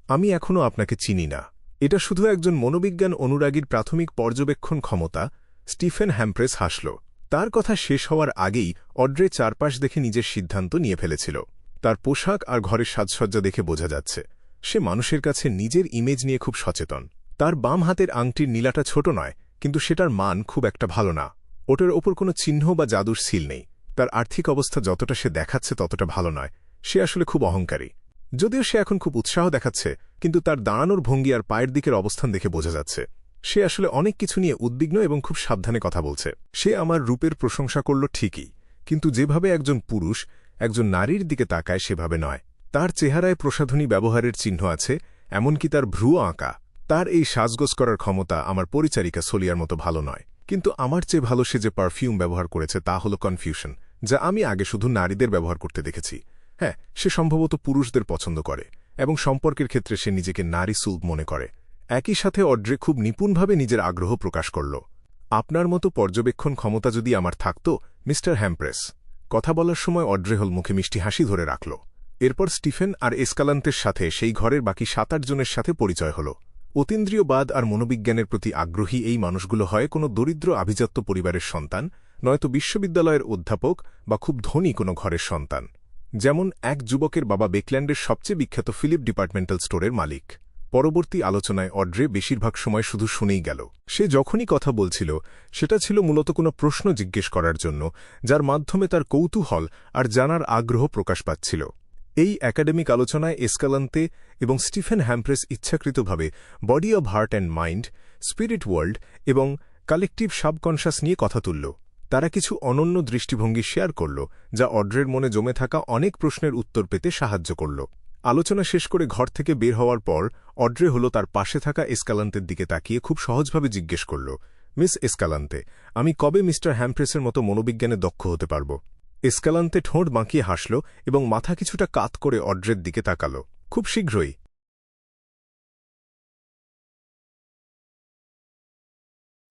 আমি এখনও আপনাকে চিনি না। এটা শুধু একজন মনোবিজ্ঞান অনুরাগীর প্রাথমিক পর্যবেক্ষণ ক্ষমতা। স্টিফেন হ্যাম্প্রেস হাসল। তার কথা শেষ হওয়ার আগেই অড্রে চারপাশ দেখে নিজের সিদ্ধান্ত নিয়ে ফেলেছিল। তার পোশাক আর ঘরের সাজসজ্জা দেখে বোঝা যাচ্ছে সে মানুষের কাছে নিজের ইমেজ নিয়ে খুব সচেতন। তার বাম হাতের আংটির নীলাটা ছোট নয়, কিন্তু সেটার মান খুব একটা ভালো না। ওটার ওপর কোনো চিহ্ন বা জাদুর সিল নেই। তার আর্থিক অবস্থা যতটা সে দেখাচ্ছে ততটা ভালো নয়। সে আসলে খুব অহংকারী। যদিও সে এখন খুব উৎসাহ দেখাচ্ছে, কিন্তু তার দাঁড়ানোর ভঙ্গি আর পায়ের দিকের অবস্থান দেখে বোঝা যাচ্ছে সে আসলে অনেক কিছু নিয়ে উদ্বিগ্ন এবং খুব সাবধানে কথা বলছে। সে আমার রূপের প্রশংসা করল ঠিকই, কিন্তু যেভাবে একজন পুরুষ একজন নারীর দিকে তাকায় সেভাবে নয়। তার চেহারায় প্রসাধনী ব্যবহারের চিহ্ন আছে, এমনকি তার ভ্রু আঁকা। তার এই সাজগোজ করার ক্ষমতা আমার পরিচারিকা সোলিয়ার মতো ভালো নয়, কিন্তু আমার চেয়ে ভালো সে যে পারফিউম ব্যবহার করেছে তা হল কনফিউশন, যা আমি আগে শুধু নারীদের ব্যবহার করতে দেখেছি। হ্যাঁ, সে সম্ভবত পুরুষদের পছন্দ করে এবং সম্পর্কের ক্ষেত্রে সে নিজেকে নারী সুলভ মনে করে। একই সাথে অড্রে খুব নিপুণভাবে নিজের আগ্রহ প্রকাশ করল। আপনার মতো পর্যবেক্ষণ ক্ষমতা যদি আমার থাকত মিস্টার হ্যাম্প্রেস। কথা বলার সময় অড্রে হল মুখে মিষ্টি হাসি ধরে রাখল। এরপর স্টিফেন আর এসকালান্তের সাথে সেই ঘরের বাকি ৭-৮ জনের সাথে পরিচয় হল। অতীন্দ্রিয়বাদ আর মনোবিজ্ঞানের প্রতি আগ্রহী এই মানুষগুলো হয় কোনো দরিদ্র আভিজাত্য পরিবারের সন্তান, নয়তো বিশ্ববিদ্যালয়ের অধ্যাপক বা খুব ধনী কোনো ঘরের সন্তান। যেমন এক যুবকের বাবা বেকল্যান্ডের সবচেয়ে বিখ্যাত ফিলিপ ডিপার্টমেন্টাল স্টোরের মালিক। পরবর্তী আলোচনায় অড্রে বেশিরভাগ সময় শুধু শুনেই গেল। সে যখনই কথা বলছিল সেটা ছিল মূলত কোনো প্রশ্ন জিজ্ঞেস করার জন্য, যার মাধ্যমে তার কৌতূহল আর জানার আগ্রহ প্রকাশ পাচ্ছিল। এই একাডেমিক আলোচনায় এসকালান্তে এবং স্টিফেন হ্যাম্প্রেস ইচ্ছাকৃতভাবে body of heart and mind, spirit world এবং কালেকটিভ সাবকনশাস নিয়ে কথা তুলল। তারা কিছু অনন্য দৃষ্টিভঙ্গি শেয়ার করল, যা অড্রের মনে জমে থাকা অনেক প্রশ্নের উত্তর পেতে সাহায্য করল। আলোচনা শেষ করে ঘর থেকে বের হওয়ার পর অড্রে হল তার পাশে থাকা এসকালান্তের দিকে তাকিয়ে খুব সহজভাবে জিজ্ঞেস করল, মিস এসকালান্তে, আমি কবে মিস্টার হ্যাম্প্রেসের মতো মনোবিজ্ঞানে দক্ষ হতে পারব? এসকালান্তে ঠোঁট বাঁকিয়ে হাসল এবং মাথা কিছুটা কাত করে অড্রের দিকে তাকাল। খুব শীঘ্রই।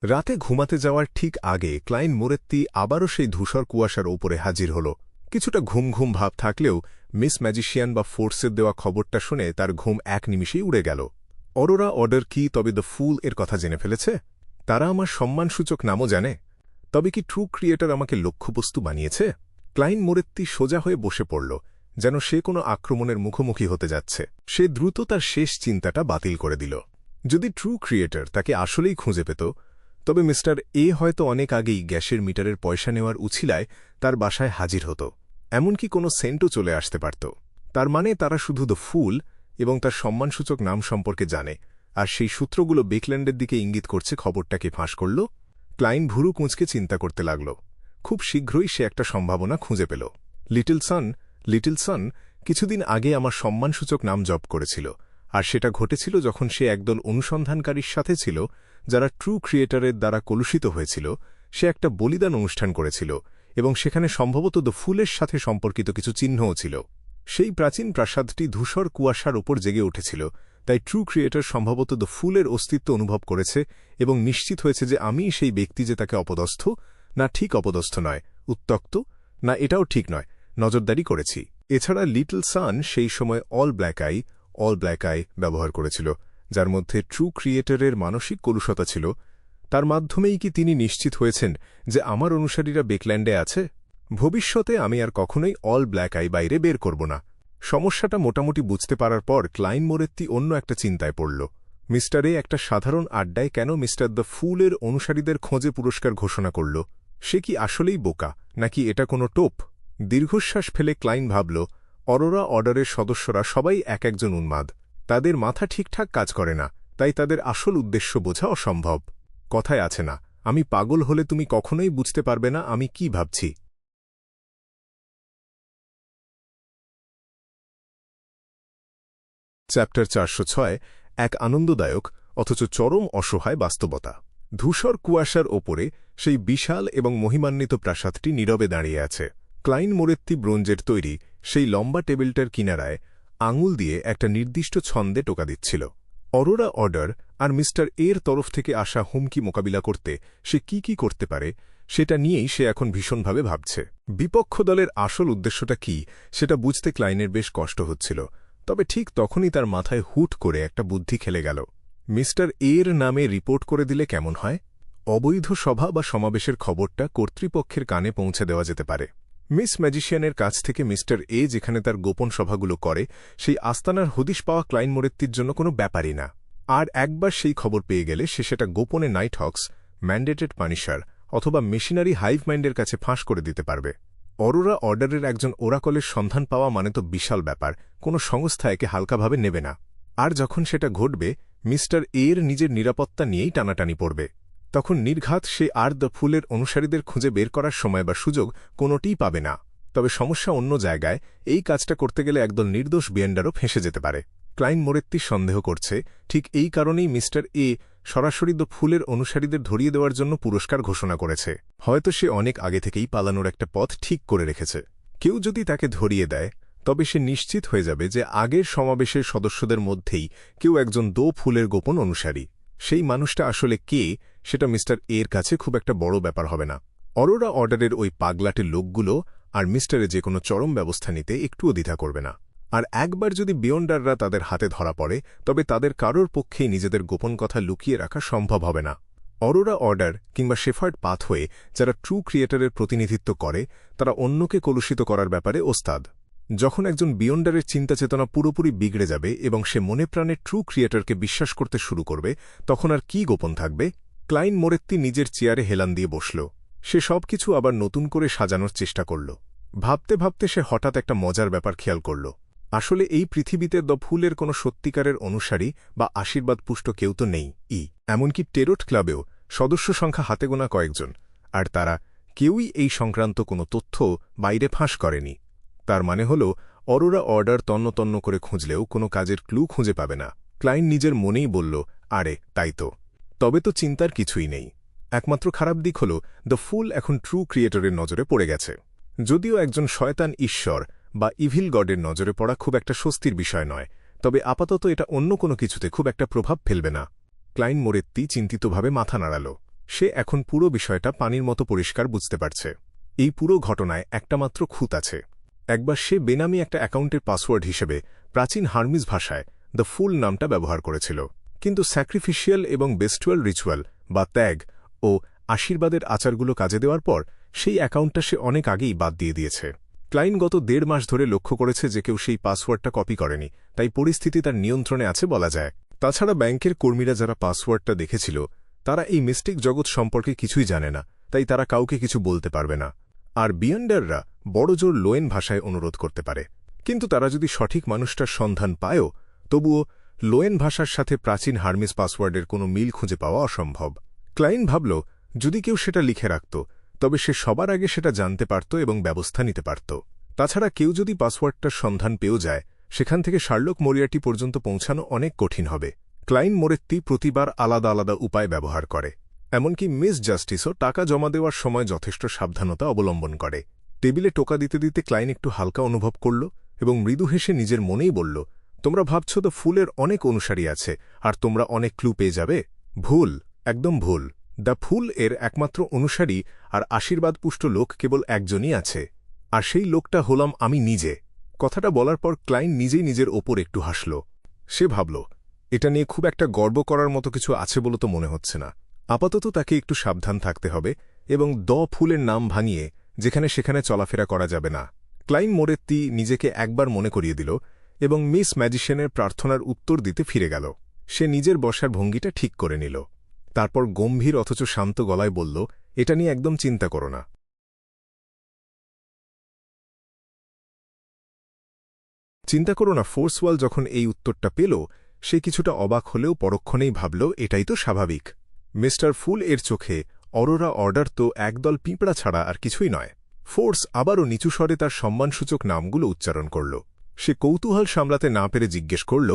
রাতে ঘুমাতে যাওয়ার ঠিক আগে ক্লাইন মোরেত্তি আবারও সেই ধূসর কুয়াশার ওপরে হাজির হল। কিছুটা ঘুম ঘুম ভাব থাকলেও মিস ম্যাজিশিয়ান বা ফোর্সের দেওয়া খবরটা শুনে তার ঘুম এক নিমিষেই উড়ে গেল। অরোরা অর্ডার কি তবে দ্য ফুল এর কথা জেনে ফেলেছে? তারা আমার সম্মানসূচক নামও জানে? তবে কি ট্রু ক্রিয়েটর আমাকে লক্ষ্যবস্তু বানিয়েছে? ক্লাইন মোরেত্তি সোজা হয়ে বসে পড়ল, যেন সে কোনো আক্রমণের মুখোমুখি হতে যাচ্ছে। সে দ্রুত তার শেষ চিন্তাটা বাতিল করে দিল। যদি ট্রু ক্রিয়েটর তাকে আসলেই খুঁজে পেত, তবে মিস্টার এ হয়তো অনেক আগেই গ্যাসের মিটারের পয়সা নেওয়ার উছিলায় তার বাসায় হাজির হতো। এমনকি কোনো সেন্টও চলে আসতে পারত। তার মানে তারা শুধু দ্য ফুল এবং তার সম্মানসূচক নাম সম্পর্কে জানে, আর সেই সূত্রগুলো বেকল্যান্ডের দিকে ইঙ্গিত করছে খবরটাকে ফাঁস করল। ক্লাইন ভুরু কুঁচকে চিন্তা করতে লাগল। খুব শীঘ্রই সে একটা সম্ভাবনা খুঁজে পেল। লিটল সান কিছুদিন আগে আমার সম্মানসূচক নাম জপ করেছিল, আর সেটা ঘটেছিল যখন সে একদল অনুসন্ধানকারীর সাথে ছিল যারা ট্রু ক্রিয়েটরের দ্বারা কলুষিত হয়েছিল। সে একটা বলিদান অনুষ্ঠান করেছিল এবং সেখানে সম্ভবত দ্য ফুলের সাথে সম্পর্কিত কিছু চিহ্নও ছিল। সেই প্রাচীন প্রাসাদটি ধূসর কুয়াশার ওপর জেগে উঠেছিল, তাই ট্রু ক্রিয়েটর সম্ভবত দ্য ফুলের অস্তিত্ব অনুভব করেছে এবং নিশ্চিত হয়েছে যে আমিই সেই ব্যক্তি যে তাকে অপদস্থ, না ঠিক অপদস্থ নয়, উত্ত্যক্ত, না এটাও ঠিক নয়, নজরদারি করেছি। এছাড়া লিটল সান সেই সময় অল ব্ল্যাক আই ব্যবহার করেছিল, যার মধ্যে ট্রু ক্রিয়েটরের মানসিক কলুষতা ছিল। তার মাধ্যমেই কি তিনি নিশ্চিত হয়েছেন যে আমার অনুসারীরা বেকল্যান্ডে আছে? ভবিষ্যতে আমি আর কখনোই অল ব্ল্যাক আই বাইরে বের করব না। সমস্যাটা মোটামুটি বুঝতে পারার পর ক্লাইন মোরেত্তি অন্য একটা চিন্তায় পড়ল। মিস্টার এ একটা সাধারণ আড্ডায় কেন মিস্টার দ্য ফুলের অনুসারীদের খোঁজে পুরস্কার ঘোষণা করল? সে কি আসলেই বোকা, নাকি এটা কোনো টোপ? দীর্ঘশ্বাস ফেলে ক্লাইন ভাবল, অরোরা অর্ডারের সদস্যরা সবাই এক একজন উন্মাদ। তাদের মাথা ঠিকঠাক কাজ করে না, তাই তাদের আসল উদ্দেশ্য বোঝা অসম্ভব। কথায় আছে না, আমি পাগল হলে তুমি কখনোই বুঝতে পারবে না আমি কি ভাবছি। চ্যাপ্টার 406, এক আনন্দদায়ক অথচ চরম অসহায় বাস্তবতা। ধূসর কুয়াশার ওপরে সেই বিশাল এবং মহিমান্বিত প্রাসাদটি নীরবে দাঁড়িয়ে আছে। ক্লাইন মোরেত্তি ব্রোঞ্জের তৈরি সেই লম্বা টেবিলটার কিনারায় আঙুল দিয়ে একটা নির্দিষ্ট ছন্দে টোকা দিচ্ছিল। অরোরা অর্ডার আর মিস্টার এর তরফ থেকে আসা হুমকি মোকাবিলা করতে সে কি করতে পারে, সেটা নিয়েই সে এখন ভীষণভাবে ভাবছে। বিপক্ষ দলের আসল উদ্দেশ্যটা কি সেটা বুঝতে ক্লাইনের বেশ কষ্ট হচ্ছিল। তবে ঠিক তখনই তার মাথায় হুট করে একটা বুদ্ধি খেলে গেল। মিস্টার এর নামে রিপোর্ট করে দিলে কেমন হয়? অবৈধ সভা বা সমাবেশের খবরটা কর্তৃপক্ষের কানে পৌঁছে দেওয়া যেতে পারে। মিস ম্যাজিশিয়ানের কাছ থেকে মিস্টার এ যেখানে তার গোপন সভাগুলো করে, সেই আস্তানার হদিশ পাওয়া ক্লাইন মোরেত্তির জন্য কোনো ব্যাপারই না। আর একবার সেই খবর পেয়ে গেলে সে সেটা গোপনে নাইট হক্স, ম্যান্ডেটেড পানিশার অথবা মেশিনারি হাইভ মাইন্ডের কাছে ফাঁস করে দিতে পারবে। অরোরা অর্ডারের একজন ওরাকলের সন্ধান পাওয়া মানে তো বিশাল ব্যাপার, কোনো সংস্থা একে হালকাভাবে নেবে না। আর যখন সেটা ঘটবে, মিস্টার এর নিজের নিরাপত্তা নিয়েই টানাটানি পড়বে। তখন নির্ঘাত সে আর দ্য ফুলের অনুসারীদের খুঁজে বের করার সময় বা সুযোগ কোনোটিই পাবে না। তবে সমস্যা অন্য জায়গায়। এই কাজটা করতে গেলে একদল নির্দোষ বিয়েন্ডারও ফেঁসে যেতে পারে। ক্লাইন মোরেত্তি সন্দেহ করছে ঠিক এই কারণেই মিস্টার এ সরাসরি দ্য ফুলের অনুসারীদের ধরিয়ে দেওয়ার জন্য পুরস্কার ঘোষণা করেছে। হয়তো সে অনেক আগে থেকেই পালানোর একটা পথ ঠিক করে রেখেছে। কেউ যদি তাকে ধরিয়ে দেয়, তবে সে নিশ্চিত হয়ে যাবে যে আগের সমাবেশের সদস্যদের মধ্যেই কেউ একজন দ্য ফুলের গোপন অনুসারী। সেই মানুষটা আসলে কে সেটা মিস্টার এর কাছে খুব একটা বড় ব্যাপার হবে না। অরোরা অর্ডারের ওই পাগলাটে লোকগুলো আর মিস্টারে যে কোনো চরম ব্যবস্থা নিতে একটুও দ্বিধা করবে না। আর একবার যদি বিয়ন্ডাররা তাদের হাতে ধরা পড়ে, তবে তাদের কারোর পক্ষেই নিজেদের গোপন কথা লুকিয়ে রাখা সম্ভব হবে না। অরোরা অর্ডার কিংবা শেফার্ড পাথওয়ে যারা ট্রু ক্রিয়েটরের প্রতিনিধিত্ব করে, তারা অন্যকে কলুষিত করার ব্যাপারে ওস্তাদ। যখন একজন বিয়ন্ডারের চিন্তাচেতনা পুরোপুরি বিগড়ে যাবে এবং সে মনে প্রাণে ট্রু ক্রিয়েটরকে বিশ্বাস করতে শুরু করবে, তখন আর কি গোপন থাকবে? ক্লাইন মোরেত্তি নিজের চেয়ারে হেলান দিয়ে বসল। সে সবকিছু আবার নতুন করে সাজানোর চেষ্টা করল। ভাবতে ভাবতে সে হঠাৎ একটা মজার ব্যাপার খেয়াল করল। আসলে এই পৃথিবীতে দ্য ফুলের কোনো সত্যিকারের অনুসারী বা আশীর্বাদপুষ্ট কেউ তো নেই। এমনকি টেরোট ক্লাবেও সদস্য সংখ্যা হাতে গোনা কয়েকজন, আর তারা কেউই এই সংক্রান্ত কোনো তথ্য বাইরে ফাঁস করেনি। তার মানে হল অরোরা অর্ডার তন্ন করে খুঁজলেও কোনো কাজের ক্লু খুঁজে পাবে না। ক্লাইন নিজের মনেই বলল, আরে তাই তো। তবে তো চিন্তার কিছুই নেই। একমাত্র খারাপ দিক হল দ্য ফুল এখন ট্রু ক্রিয়েটরের নজরে পড়ে গেছে। যদিও একজন শয়তান ঈশ্বর বা ইভিল গডের নজরে পড়া খুব একটা স্বস্তির বিষয় নয়, তবে আপাতত এটা অন্য কোনো কিছুতে খুব একটা প্রভাব ফেলবে না। ক্লাইন মোরেত্তি চিন্তিতভাবে মাথা নাড়াল। সে এখন পুরো বিষয়টা পানির মতো পরিষ্কার বুঝতে পারছে। এই পুরো ঘটনায় একটা মাত্র খুঁত আছে। একবার সে বেনামি একটা অ্যাকাউন্টের পাসওয়ার্ড হিসেবে প্রাচীন হার্মিজ ভাষায় দ্য ফুল নামটা ব্যবহার করেছিল, কিন্তু স্যাক্রিফিশিয়াল এবং বেস্টুয়াল রিচুয়াল বা ত্যাগ ও আশীর্বাদের আচারগুলো কাজে দেওয়ার পর সেই অ্যাকাউন্টটা সে অনেক আগেই বাদ দিয়ে দিয়েছে। ক্লাইন গত ১.৫ মাস ধরে লক্ষ্য করেছে যে কেউ সেই পাসওয়ার্ডটা কপি করেনি, তাই পরিস্থিতি তার নিয়ন্ত্রণে আছে বলা যায়। তাছাড়া ব্যাংকের কর্মীরা যারা পাসওয়ার্ডটা দেখেছিল তারা এই মিস্টিক জগৎ সম্পর্কে কিছুই জানে না, তাই তারা কাউকে কিছু বলতে পারবে না। আর বিয়ন্ডাররা বড়জোর লোয়েন ভাষায় অনুরোধ করতে পারে, কিন্তু তারা যদি সঠিক মানুষটার সন্ধান পায়ও, তবুও লোয়েন ভাষার সাথে প্রাচীন হার্মিস পাসওয়ার্ডের কোনো মিল খুঁজে পাওয়া অসম্ভব। ক্লাইন ভাবল, যদি কেউ সেটা লিখে রাখত তবে সে সবার আগে সেটা জানতে পারত এবং ব্যবস্থা নিতে পারত। তাছাড়া কেউ যদি পাসওয়ার্ডটার সন্ধান পেয়েও যায়, সেখান থেকে শার্লক মরিয়ার্টি পর্যন্ত পৌঁছানো অনেক কঠিন হবে। ক্লাইন মোরেত্তি প্রতিবার আলাদা আলাদা উপায় ব্যবহার করে। এমনকি মিস জাস্টিসও টাকা জমা দেওয়ার সময় যথেষ্ট সাবধানতা অবলম্বন করে। টেবিলে টোকা দিতে দিতে ক্লাইন একটু হালকা অনুভব করল এবং মৃদু হেসে নিজের মনেই বলল, তোমরা ভাবছ দ্য ফুলের অনেক অনুসারী আছে আর তোমরা অনেক ক্লু পেয়ে যাবে? ভুল, একদম ভুল। দ্য ফুল এর একমাত্র অনুসারী আর আশীর্বাদপুষ্ট লোক কেবল একজনই আছে, আর সেই লোকটা হলাম আমি নিজে। কথাটা বলার পর ক্লাইন নিজেই নিজের ওপর একটু হাসল। সে ভাবল, এটা নিয়ে খুব একটা গর্ব করার মতো কিছু আছে বলে তো মনে হচ্ছে না। আপাতত তাকে একটু সাবধান থাকতে হবে এবং দ্য ফুলের নাম ভাঙিয়ে যেখানে সেখানে চলাফেরা করা যাবে না। ক্লাইন মোরেত্তি নিজেকে একবার মনে করিয়ে দিল এবং মিস ম্যাজিশিয়ানের প্রার্থনার উত্তর দিতে ফিরে গেল। সে নিজের বসার ভঙ্গিটা ঠিক করে নিল। তারপর গম্ভীর অথচ শান্ত গলায় বলল, এটা নিয়ে একদম চিন্তা করো না। চিন্তা করো না। ফোর্সওয়াল যখন এই উত্তরটা পেল, সে কিছুটা অবাক হলেও পরক্ষণেই ভাবল, এটাই তো স্বাভাবিক। মিস্টার ফুল এর চোখে অরোরা অর্ডার তো একদল পিঁপড়া ছাড়া আর কিছুই নয়। ফোর্স আবারও নিচু স্বরে তার সম্মানসূচক নামগুলো উচ্চারণ করল। সে কৌতূহল সামলাতে না পেরে জিজ্ঞেস করল,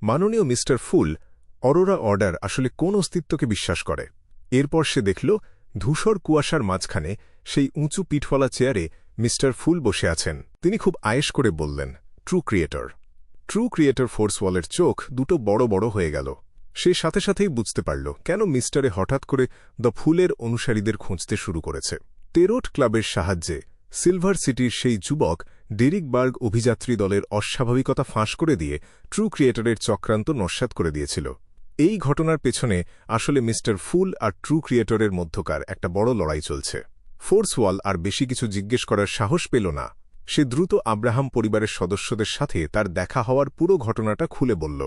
মাননীয় মিস্টার ফুল, অরোরা অর্ডার আসলে কোন অস্তিত্বকে বিশ্বাস করে? এরপর সে দেখল ধূসর কুয়াশার মাঝখানে সেই উঁচু পিঠওয়ালা চেয়ারে মিস্টার ফুল বসে আছেন। তিনি খুব আয়েশ করে বললেন, ট্রু ক্রিয়েটর। ট্রু ক্রিয়েটর ফোর্সওয়ালের চোখ দুটো বড় বড় হয়ে গেল। সে সাথে সাথেই বুঝতে পারল কেন মিস্টারে হঠাৎ করে দ্য ফুলের অনুসারীদের খুঁজতে শুরু করেছে। টেরোট ক্লাবের সাহায্যে সিলভার সিটির সেই যুবক ডেরিক বার্গ অভিযাত্রী দলের অস্বাভাবিকতা ফাঁস করে দিয়ে ট্রু ক্রিয়েটরের চক্রান্ত নস্যাৎ করে দিয়েছিল। এই ঘটনার পেছনে আসলে মিস্টার ফুল আর ট্রু ক্রিয়েটরের মধ্যকার একটা বড় লড়াই চলছে। ফোর্সওয়াল আর বেশি কিছু জিজ্ঞেস করার সাহস পেল না। সে দ্রুত আব্রাহাম পরিবারের সদস্যদের সাথে তার দেখা হওয়ার পুরো ঘটনাটা খুলে বলল।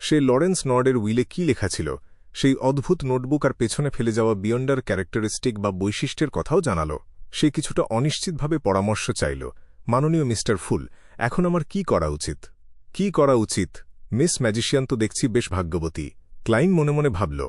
সে লরেন্স নর্ডের উইলে কি লেখা ছিল, সেই অদ্ভুত নোটবুক আর পেছনে ফেলে যাওয়া বিয়ন্ডার ক্যারেক্টারিস্টিক বা বৈশিষ্ট্যের কথাও জানাল। সে কিছুটা অনিশ্চিতভাবে পরামর্শ চাইল। মাননীয় মিস্টার ফুল, এখন আমার কি করা উচিত? কি করা উচিত? মিস ম্যাজিশিয়ান তো দেখছি বেশ ভাগ্যবতী। ক্লাইন মনে মনে ভাবল,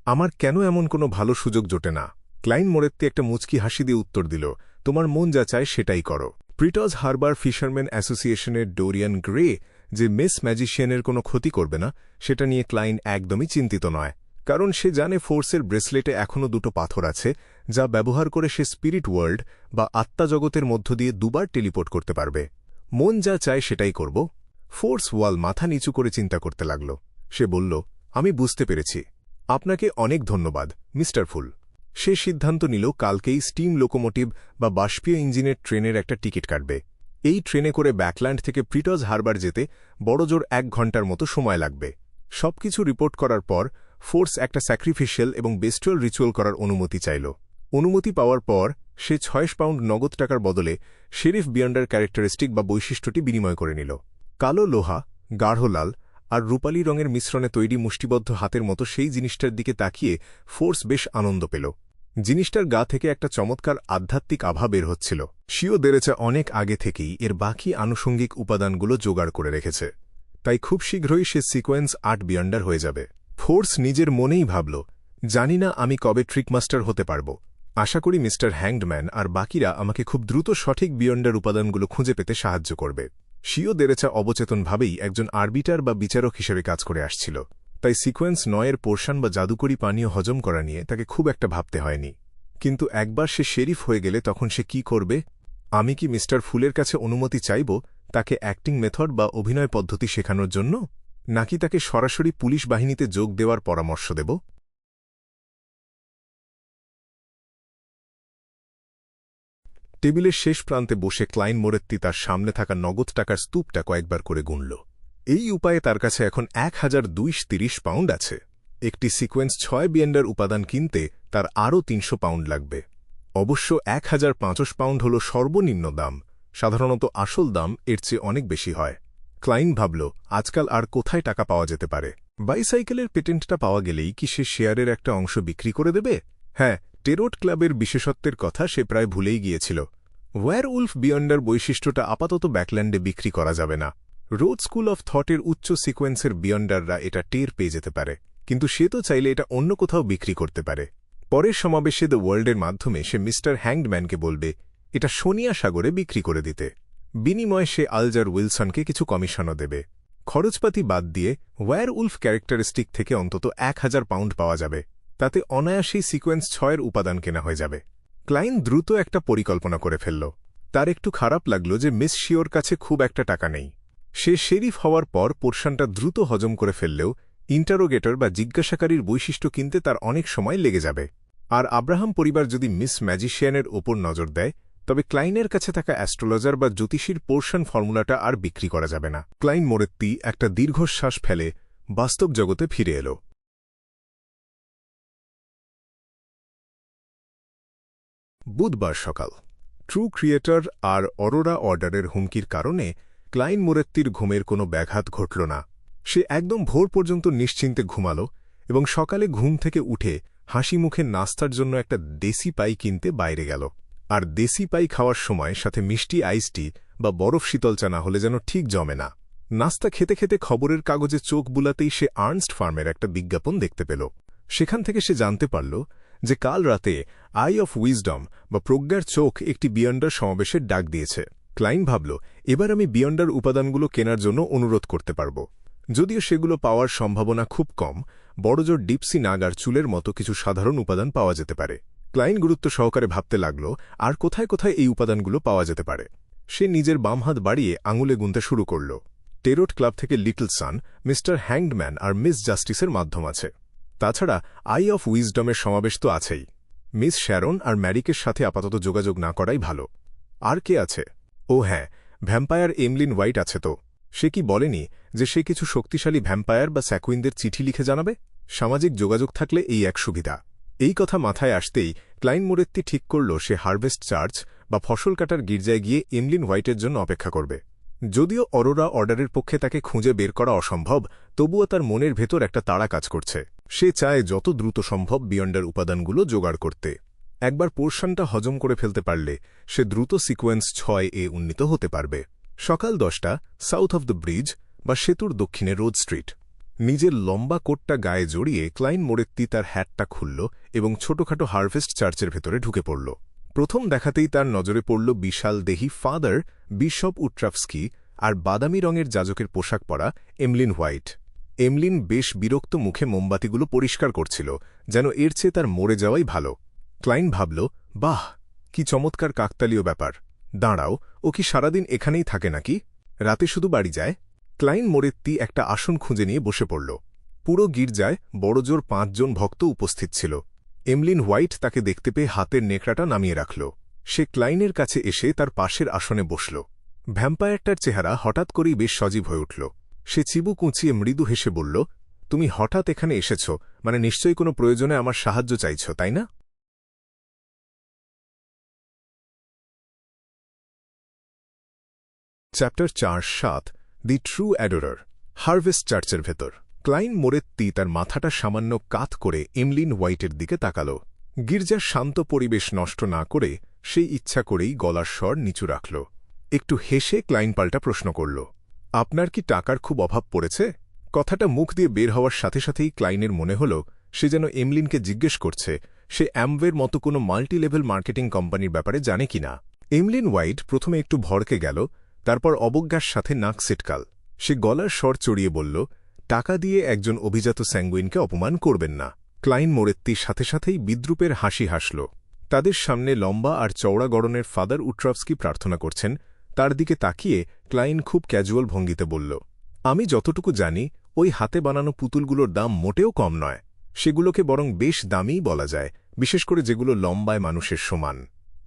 আমার কেন এমন কোনো ভালো সুযোগ জোটে না? ক্লাইন মোরেত্তি একটা মুচকি হাসি দিয়ে উত্তর দিল, তোমার মন যা চায় সেটাই করো। প্রিটজ হারবার ফিশারম্যান অ্যাসোসিয়েশনের ডোরিয়ান গ্রে যে মিস ম্যাজিশিয়ানের কোনো ক্ষতি করবে না, সেটা নিয়ে ক্লাইন একদমই চিন্তিত নয়। কারণ সে জানে ফোর্সের ব্রেসলেটে এখনও দুটো পাথর আছে, যা ব্যবহার করে সে স্পিরিট ওয়ার্ল্ড বা আত্মাজগতের মধ্য দিয়ে দুবার টেলিপোর্ট করতে পারবে। মন যা চায় সেটাই করব। ফোর্সওয়াল মাথা নিচু করে চিন্তা করতে লাগল। সে বলল, আমি বুঝতে পেরেছি। আপনাকে অনেক ধন্যবাদ মিস্টার ফুল। সে সিদ্ধান্ত নিল কালকেই স্টিম লোকোমোটিভ বা বাষ্পীয় ইঞ্জিনের ট্রেনের একটা টিকিট কাটবে। এই ট্রেনে করে ব্যাকল্যান্ড থেকে প্রিটজ হারবার যেতে বড়জোর 1 ঘণ্টার মতো সময় লাগবে। সবকিছু রিপোর্ট করার পর ফোর্স একটা স্যাক্রিফিশিয়াল এবং বেস্টুয়াল রিচুয়াল করার অনুমতি চাইল। অনুমতি পাওয়ার পর সে ৬০ পাউন্ড নগদ টাকার বদলে শেরিফ বিয়ন্ডার ক্যারেক্টারিস্টিক বা বৈশিষ্ট্যটি বিনিময় করে নিল। কালো লোহা, গাঢ় লাল আর রূপালী রঙের মিশ্রণে তৈরি মুষ্টিবদ্ধ হাতের মতো সেই জিনিসটার দিকে তাকিয়ে ফোর্স বেশ আনন্দ পেল। জিনিসটার গা থেকে একটা চমৎকার আধ্যাত্মিক আভা বের হচ্ছিল। শিও দেরেচা অনেক আগে থেকেই এর বাকি আনুষঙ্গিক উপাদানগুলো জোগাড় করে রেখেছে, তাই খুব শীঘ্রই সে সিকোয়েন্স ৮ বিয়ন্ডার হয়ে যাবে। ফোর্স নিজের মনেই ভাবল, জানি না আমি কবে ট্রিকমাস্টার হতে পারব। আশা করি মিস্টার হ্যাংডম্যান আর বাকিরা আমাকে খুব দ্রুত সঠিক বিয়ন্ডার উপাদানগুলো খুঁজে পেতে সাহায্য করবে। শিও দেরেচা অবচেতনভাবেই একজন আরবিটার বা বিচারক হিসেবে কাজ করে আসছিল, তাই সিকোয়েন্স ৯-এর পোর্শন বা জাদুকরি পানীয় হজম করা নিয়ে তাকে খুব একটা ভাবতে হয়নি। কিন্তু একবার সে শেরিফ হয়ে গেলে তখন সে কি করবে? আমি কি মিস্টার ফুলের কাছে অনুমতি চাইব তাকে অ্যাক্টিং মেথড বা অভিনয় পদ্ধতি শেখানোর জন্য, নাকি তাকে সরাসরি পুলিশ বাহিনীতে যোগ দেওয়ার পরামর্শ দেব? টেবিলের শেষ প্রান্তে বসে ক্লাইন মোরেত্তি তার সামনে থাকা নগদ টাকার স্তূপটা কয়েকবার করে গুনল। এই উপায়ে তার কাছে এখন ১,২৩০ পাউন্ড আছে। একটি সিকোয়েন্স ৬ বিয়ন্ডার উপাদান কিনতে তার আরও ৩০০ পাউন্ড লাগবে। অবশ্য ১,০৫০ পাউন্ড হল সর্বনিম্ন দাম, সাধারণত আসল দাম এর চেয়ে অনেক বেশি হয়। ক্লাইন ভাবল, আজকাল আর কোথায় টাকা পাওয়া যেতে পারে? বাইসাইকেলের পেটেন্টটা পাওয়া গেলেই কি সে শেয়ারের একটা অংশ বিক্রি করে দেবে? হ্যাঁ, টেরোট ক্লাবের বিশেষত্বের কথা সে প্রায় ভুলেই গিয়েছিল। ওয়্যারউলফ বিয়ন্ডার বৈশিষ্ট্যটা আপাতত ব্যাকল্যান্ডে বিক্রি করা যাবে না। রোড স্কুল অফ থটের উচ্চ সিকোয়েন্সের বিয়ন্ডাররা এটা টের পেয়ে যেতে পারে, কিন্তু সে তো চাইলে এটা অন্য কোথাও বিক্রি করতে পারে। পরের সমাবেশে দ্য ওয়ার্ল্ডের মাধ্যমে সে মিস্টার হ্যাংডম্যানকে বলবে এটা সোনিয়া সাগরে বিক্রি করে দিতে। বিনিময়ে সে আলজার উইলসনকে কিছু কমিশনও দেবে। খরচপাতি বাদ দিয়ে ওয়্যারউলফ ক্যারেক্টারিস্টিক থেকে অন্তত ১,০০০ পাউন্ড পাওয়া যাবে। তাতে অনায়াসেই সিকোয়েন্স ৬-এর উপাদান কেনা হয়ে যাবে। ক্লাইন দ্রুত একটা পরিকল্পনা করে ফেলল। তার একটু খারাপ লাগল যে মিস শিওর কাছে খুব একটা টাকা নেই। সে শেরিফ হওয়ার পর পোর্শনটা দ্রুত হজম করে ফেললেও ইন্টারোগেটর বা জিজ্ঞাসাকারীর বৈশিষ্ট্য কিনতে তার অনেক সময় লেগে যাবে। আর আব্রাহাম পরিবার যদি মিস ম্যাজিশিয়ানের ওপর নজর দেয়, তবে ক্লাইনের কাছে থাকা অ্যাস্ট্রোলজার বা জ্যোতিষীর পোর্শন ফর্মুলাটা আর বিক্রি করা যাবে না। ক্লাইন মোরেত্তি একটা দীর্ঘশ্বাস ফেলে বাস্তব জগতে ফিরে এল। বুধবার সকাল। ট্রু ক্রিয়েটর আর অরোরা অর্ডারের হুমকির কারণে ক্লাইন মোরেত্তির ঘুমের কোনো ব্যাঘাত ঘটল না। সে একদম ভোর পর্যন্ত নিশ্চিন্তে ঘুমাল এবং সকালে ঘুম থেকে উঠে হাসি মুখে নাস্তার জন্য একটা দেশি পাই কিনতে বাইরে গেল। আর দেশি পাই খাওয়ার সময় সাথে মিষ্টি আইসটি বা বরফ শীতল চা না হলে যেন ঠিক জমে না। নাস্তা খেতে খেতে খবরের কাগজে চোখ বুলাতেই সে আর্নস্ট ফার্মের একটা বিজ্ঞাপন দেখতে পেল। সেখান থেকে সে জানতে পারল যে কাল রাতে আই অফ উইজডম বা প্রজ্ঞার চোখ একটি বিয়ন্ডার সমাবেশের ডাক দিয়েছে। ক্লাইন ভাবল, এবার আমি বিয়ন্ডার উপাদানগুলো কেনার জন্য অনুরোধ করতে পারব। যদিও সেগুলো পাওয়ার সম্ভাবনা খুব কম, বড়জোর ডিপসি নাগ আর চুলের মতো কিছু সাধারণ উপাদান পাওয়া যেতে পারে। ক্লাইন গুরুত্ব সহকারে ভাবতে লাগল আর কোথায় কোথায় এই উপাদানগুলো পাওয়া যেতে পারে। সে নিজের বাম হাত বাড়িয়ে আঙুলে গুনতে শুরু করল। টেরোট ক্লাব থেকে লিটল সান, মিস্টার হ্যাংডম্যান আর মিস জাস্টিসের মাধ্যম আছে। তাছাড়া আই অফ উইজডমের সমাবেশ তো আছেই। মিস শ্যারন আর ম্যারিকের সাথে আপাতত যোগাযোগ না করাই ভালো। আর কে আছে? ও হ্যাঁ, ভ্যাম্পায়ার এমলিন হোয়াইট আছে তো। সে কি বলেনি যে সে কিছু শক্তিশালী ভ্যাম্পায়ার বা স্যাকুইনদের চিঠি লিখে জানাবে? সামাজিক যোগাযোগ থাকলে এই এক সুবিধা। এই কথা মাথায় আসতেই ক্লাইন মোরেত্তি ঠিক করল সে হারভেস্ট চার্চ বা ফসল কাটার গির্জায় গিয়ে এমলিন হোয়াইটের জন্য অপেক্ষা করবে। যদিও অরোরা অর্ডারের পক্ষে তাকে খুঁজে বের করা অসম্ভব, তবুও তার মনের ভেতর একটা তাড়া কাজ করছে। সে চায় যত দ্রুত সম্ভব বিয়ন্ডার উপাদানগুলো জোগাড় করতে। একবার পোর্শনটা হজম করে ফেলতে পারলে সে দ্রুত সিকোয়েন্স ৬-এ উন্নীত হতে পারবে। সকাল ১০টা, সাউথ অফ দ্য ব্রিজ বা সেতুর দক্ষিণে রোড স্ট্রিট। নিজের লম্বা কোটটা গায়ে জড়িয়ে ক্লাইন মোরেত্তি তার হ্যাটটা খুলল এবং ছোটখাটো হারভেস্ট চার্চের ভেতরে ঢুকে পড়ল। প্রথম দেখাতেই তার নজরে পড়ল বিশাল দেহি ফাদার বিশপ উট্রাভস্কি আর বাদামি রঙের যাজকের পোশাক পরা এমলিন হোয়াইট। এমলিন বেশ বিরক্ত মুখে মোমবাতিগুলো পরিষ্কার করছিল, যেন এর চেয়ে তার মরে যাওয়াই ভালো। ক্লাইন ভাবল, বাহ, কি চমৎকার কাকতালীয় ব্যাপার। দাঁড়াও, ও কি সারাদিন এখানেই থাকে নাকি? রাতে শুধু বাড়ি যায়? ক্লাইন মোরেত্তি একটা আসন খুঁজে নিয়ে বসে পড়ল। পুরো গির্জায় বড়জোর ৫ জন ভক্ত উপস্থিত ছিল। এমলিন হোয়াইট তাকে দেখতে পেয়ে হাতের নেকড়াটা নামিয়ে রাখল। সে ক্লাইনের কাছে এসে তার পাশের আসনে বসল। ভ্যাম্পায়ারটার চেহারা হঠাৎ করেই বেশ সজীব হয়ে উঠল। সে চিবুক উঁচিয়ে মৃদু হেসে বলল, তুমি হঠাৎ এখানে এসেছ, মানে নিশ্চয়ই কোনো প্রয়োজনে আমার সাহায্য চাইছ, তাই না? চ্যাপ্টার 4-7 দি ট্রু অ্যাডোরার। হারভেস্ট চার্চের ভেতর ক্লাইন মোরেত্তি তার মাথাটা সামান্য কাত করে এমলিন হোয়াইটের দিকে তাকাল। গির্জার শান্ত পরিবেশ নষ্ট না করে সেই ইচ্ছা করেই গলার স্বর নিচু রাখল। একটু হেসে ক্লাইন পাল্টা প্রশ্ন করল, আপনার কি টাকার খুব অভাব পড়েছে? কথাটা মুখ দিয়ে বের হওয়ার সাথে সাথেই ক্লাইনের মনে হল সে যেন এমলিনকে জিজ্ঞেস করছে সে অ্যামওয়ের মতো কোনো মাল্টিলেভেল মার্কেটিং কোম্পানির ব্যাপারে জানে কিনা। এমলিন হোয়াইট প্রথমে একটু ভড়কে গেল, তারপর অবজ্ঞার সাথে নাক সিটকাল। সে গলার স্বর চড়িয়ে বলল, টাকা দিয়ে একজন অভিজাত স্যাঙ্গুইনকে অপমান করবেন না। ক্লাইন মোরেত্তির সাথে সাথেই বিদ্রুপের হাসি হাসল। তাদের সামনে লম্বা আর চওড়া গড়নের ফাদার উট্রভস্কি প্রার্থনা করছেন। তার দিকে তাকিয়ে ক্লাইন খুব ক্যাজুয়াল ভঙ্গিতে বলল, আমি যতটুকু জানি ওই হাতে বানানো পুতুলগুলোর দাম মোটেও কম নয়। সেগুলোকে বরং বেশ দামিই বলা যায়, বিশেষ করে যেগুলো লম্বায় মানুষের সমান।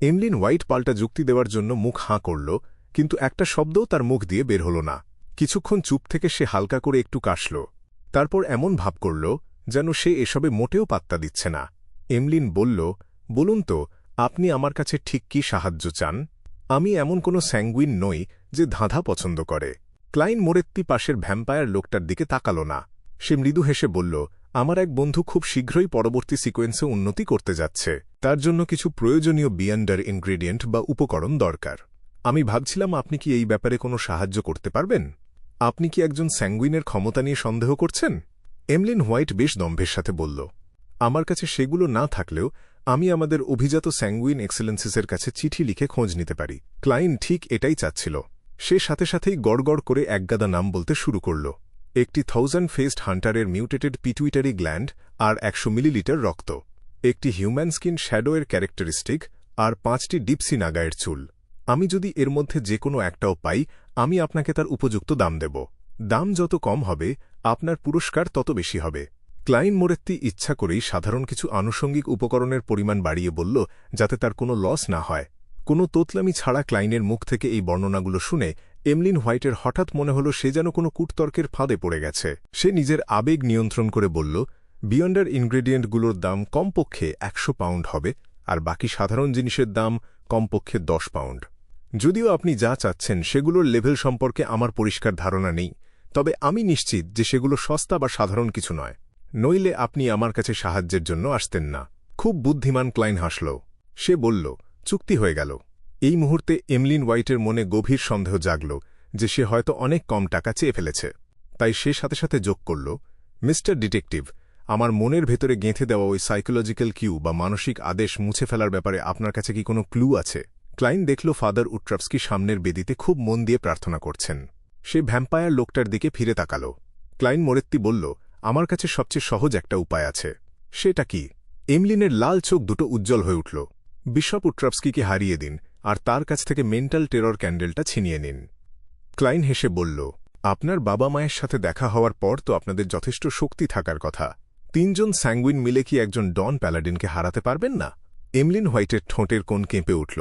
এমলিন হোয়াইট পাল্টা যুক্তি দেওয়ার জন্য মুখ হাঁ করল, কিন্তু একটা শব্দও তার মুখ দিয়ে বের হল না। কিছুক্ষণ চুপ থেকে সে হালকা করে একটু কাশল, তারপর এমন ভাব করল যেন সে এসবে মোটেও পাত্তা দিচ্ছে না। এমলিন বলল, বলুন তো, আপনি আমার কাছে ঠিক কি সাহায্য চান? আমি এমন কোনো স্যাঙ্গুইন নই যে ধাঁধা পছন্দ করে। ক্লাইন মোরেত্তি পাশের ভ্যাম্পায়ার লোকটার দিকে তাকাল না। সে মৃদু হেসে বলল, আমার এক বন্ধু খুব শীঘ্রই পরবর্তী সিকোয়েন্সে উন্নতি করতে যাচ্ছে। তার জন্য কিছু প্রয়োজনীয় বিয়ান্ডার ইনগ্রেডিয়েন্ট বা উপকরণ দরকার। আমি ভাবছিলাম আপনি কি এই ব্যাপারে কোনো সাহায্য করতে পারবেন? আপনি কি একজন স্যাঙ্গুইনের ক্ষমতা নিয়ে সন্দেহ করছেন? এমলিন হোয়াইট বেশ দম্ভের সাথে বলল, আমার কাছে সেগুলো না থাকলেও আমি আমাদের অভিজাত স্যাঙ্গুইন এক্সেলেন্সেসের কাছে চিঠি লিখে খোঁজ নিতে পারি। ক্লাইন ঠিক এটাই চাচ্ছিল। সে সাথে সাথেই গড়গড় করে একগাদা নাম বলতে শুরু করল। একটি 1000 ফেসড হান্টারের মিউটেটেড পিটুইটারি গ্ল্যান্ড আর 100 মিলিলিটার রক্ত, একটি হিউম্যান স্কিন শ্যাডোয়ের ক্যারেক্টারিস্টিক আর 5টি ডিপসি নাগায়ের চুল। আমি যদি এর মধ্যে যে কোনো একটাও পাই, আমি আপনাকে তার উপযুক্ত দাম দেব। দাম যত কম হবে আপনার পুরস্কার তত বেশি হবে। ক্লাইন মোরেত্তি ইচ্ছা করেই সাধারণ কিছু আনুষঙ্গিক উপকরণের পরিমাণ বাড়িয়ে বলল, যাতে তার কোনো লস না হয়। কোনো তোতলামি ছাড়া ক্লাইনের মুখ থেকে এই বর্ণনাগুলো শুনে এমলিন হোয়াইটের হঠাৎ মনে হল সে যেন কোনো কূটতর্কের ফাঁদে পড়ে গেছে। সে নিজের আবেগ নিয়ন্ত্রণ করে বলল, বিয়ন্ডার ইনগ্রেডিয়েন্টগুলোর দাম কমপক্ষে 100 পাউন্ড হবে, আর বাকি সাধারণ জিনিসের দাম কমপক্ষে 10 পাউন্ড। যদিও আপনি যা চাচ্ছেন সেগুলোর লেভেল সম্পর্কে আমার পরিষ্কার ধারণা নেই, তবে আমি নিশ্চিত যে সেগুলো সস্তা বা সাধারণ কিছু নয়। নইলে আপনি আমার কাছে সাহায্যের জন্য আসতেন না। খুব বুদ্ধিমান ক্লাইন হাসল। সে বলল, চুক্তি হয়ে গেল। এই মুহূর্তে এমলিন হোয়াইটের মনে গভীর সন্দেহ জাগল যে সে হয়তো অনেক কম টাকা চেয়ে ফেলেছে। তাই সে সাথে সাথে যোগ করল, মিস্টার ডিটেকটিভ, আমার মনের ভেতরে গেঁথে দেওয়া ওই সাইকোলজিক্যাল কিউ বা মানসিক আদেশ মুছে ফেলার ব্যাপারে আপনার কাছে কি কোনো ক্লু আছে? ক্লাইন দেখল ফাদার উট্রভস্কি সামনের বেদিতে খুব মন দিয়ে প্রার্থনা করছেন। সে ভ্যাম্পায়ার লোকটার দিকে ফিরে তাকাল। ক্লাইন মোরেত্তি বলল, আমার কাছে সবচেয়ে সহজ একটা উপায় আছে। সেটা কি? এমলিনের লাল চোখ দুটো উজ্জ্বল হয়ে উঠল। বিশপ উট্রভস্কিকে হারিয়ে দিন আর তার কাছ থেকে মেন্টাল টেরর ক্যান্ডেলটা ছিনিয়ে নিন। ক্লাইন হেসে বলল, আপনার বাবা মায়ের সাথে দেখা হওয়ার পর তো আপনাদের যথেষ্ট শক্তি থাকার কথা। 3 জন স্যাঙ্গুইন মিলে কি একজন ডন প্যালাডিনকে হারাতে পারবেন না? এমলিন হোয়াইটের ঠোঁটের কোণ কেঁপে উঠল